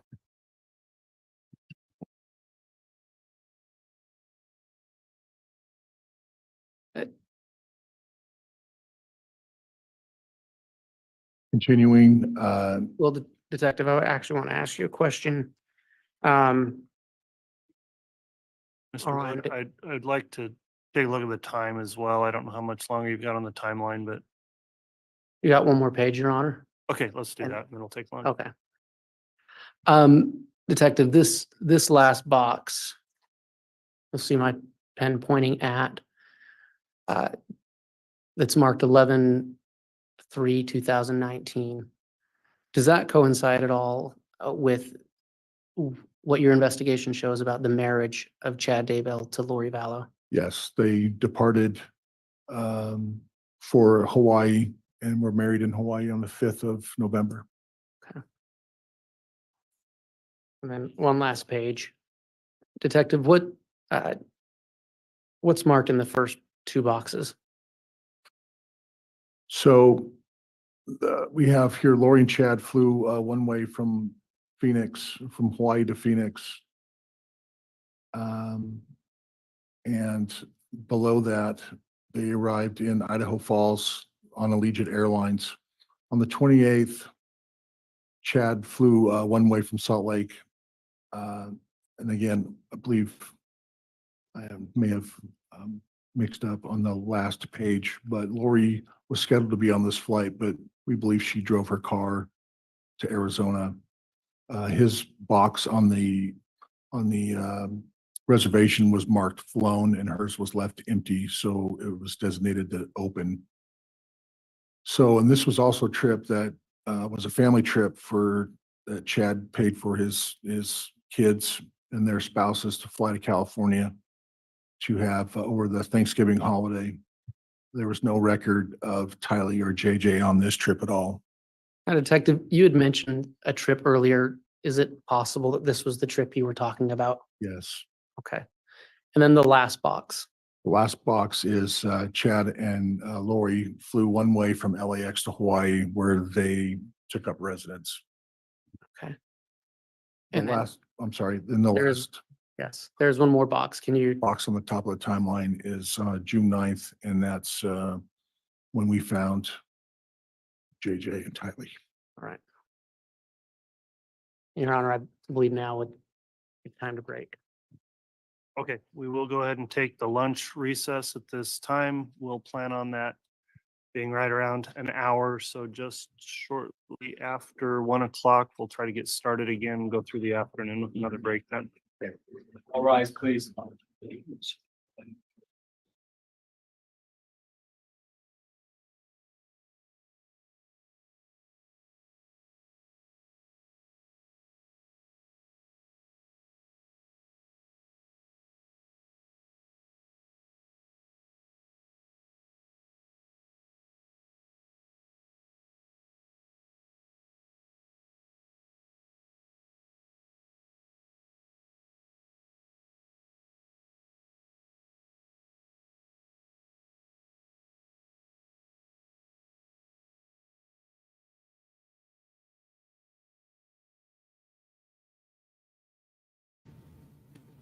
Continuing, Well, Detective, I actually want to ask you a question. Mr. All right. Wood, I'd like to take a look at the time as well. I don't know how much longer you've got on the timeline, but You got one more page, Your Honor? okay, let's do And- that, and then we'll take lunch. Okay. Detective, this last box, you'll see my pen pointing at, that's marked 11/3/2019. Does that coincide at all with what your investigation shows about the marriage of Chad Daybell to Lori Vallow? yes, they departed for Hawaii and were married in Hawaii on the 5th of November. And then one last page. Detective, what's marked in the first two boxes? So we have here Lori and Chad flew one way from Hawaii to Phoenix. And below that, they arrived in Idaho Falls on Allegiant Airlines. On the 28th, Chad flew one way from Salt Lake. And again, I believe I may have mixed up on the last page, but Lori was scheduled to be on this flight, but we believe she drove her car to Arizona. His box on the reservation was marked flown and hers was left empty, so it was designated to open. So, and this was also a trip that was a family trip that Chad paid for his kids and their spouses to fly to California to have over the Thanksgiving holiday. There was no record of Tylee or JJ on this trip at all. Now, Detective, you had mentioned a trip earlier. Is it possible that this was the trip you were talking about? Yes. Okay. And then the last box. The last box is Chad and Lori flew one way from LAX to Hawaii, where they took up residence. Okay. Then There's last one more box. Can you? box on the top of the timeline is June 9th, and that's when we found JJ and Tylee. All right. Your Honor, I believe now would be time to break. Okay, we will go ahead and take the lunch recess at this time. We'll plan on that being right around an hour. So just shortly after 1 o'clock, we'll try to get started again, go through the afternoon with another break then. All rise, please.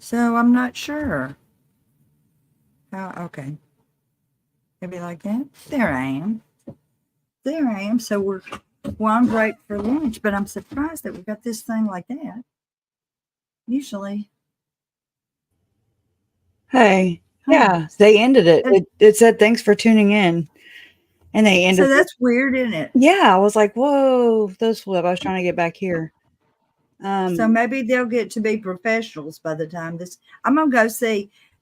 So I'm not sure. Okay. Maybe like that. There I am. There I am. So well, I'm great for lunch, but I'm surprised that we got this thing like that. Usually. Hey, yeah, they ended it. It said thanks for tuning in, and they ended. So that's weird, isn't it? Yeah, I was like, whoa, those flip. I was trying to get back here. So maybe they'll get to be professionals by the time this. I'm gonna go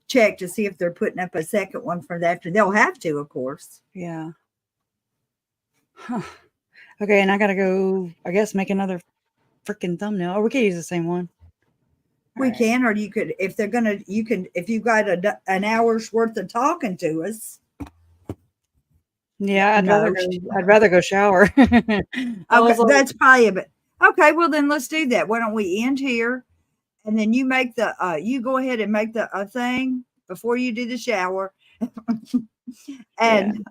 check to see if they're putting up a second one for that. They'll have to, of course. Yeah. Huh. Okay, and I gotta go. I guess make another freaking thumbnail, or we could use the same one. We can, or you could, if they're gonna, you can, if you got an hour's worth of talking to us. Yeah, No. I'd rather go shower. Okay, that's probably a bit. Okay, well then let's do that. Why don't we end here, and then you make the you go ahead and make the thing before you do the shower, and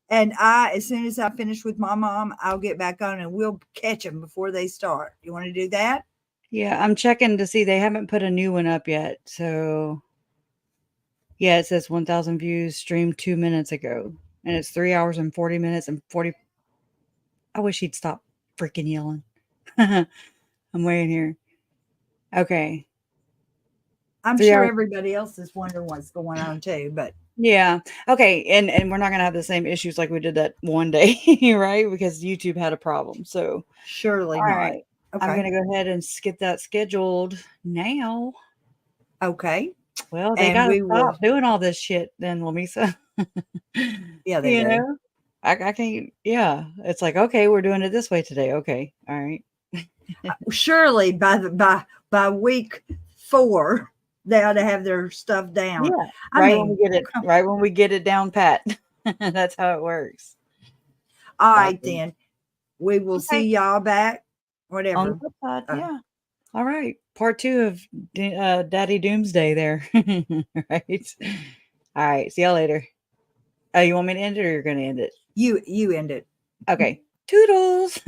I, as soon as I finish with my mom, I'll get back on and we'll catch them before they start. You want to do that? Yeah, I'm checking to see they haven't put a new one up yet. So yeah, it says 1,000 views streamed 2 minutes ago, and it's 3 hours and 40 minutes and 40. I wish he'd stop freaking yelling. I'm waiting here. Okay. I'm sure everybody else is wondering what's going on too, but yeah. Okay. And we're not going to have the same issues like we did that one day, right? Because YouTube had a problem. So surely all not. Right. Okay. I'm going to go ahead and get that scheduled now. Okay. Well, they got to stop doing all this shit then, Lamisa. Yeah, they do. Know? I can't. Yeah. It's like, okay, we're doing it this way today. Okay. All right. Surely by week 4, they ought to have their stuff down. Yeah. When we get it down pat. That's how it works. All right, then. We will see y'all back. Whatever. On the flip side, yeah. All right. Part 2 of Daddy Doomsday there. Right. All right. See y'all later. Oh, you want me to end it or you're going to end it? You end it. Okay. Toodles.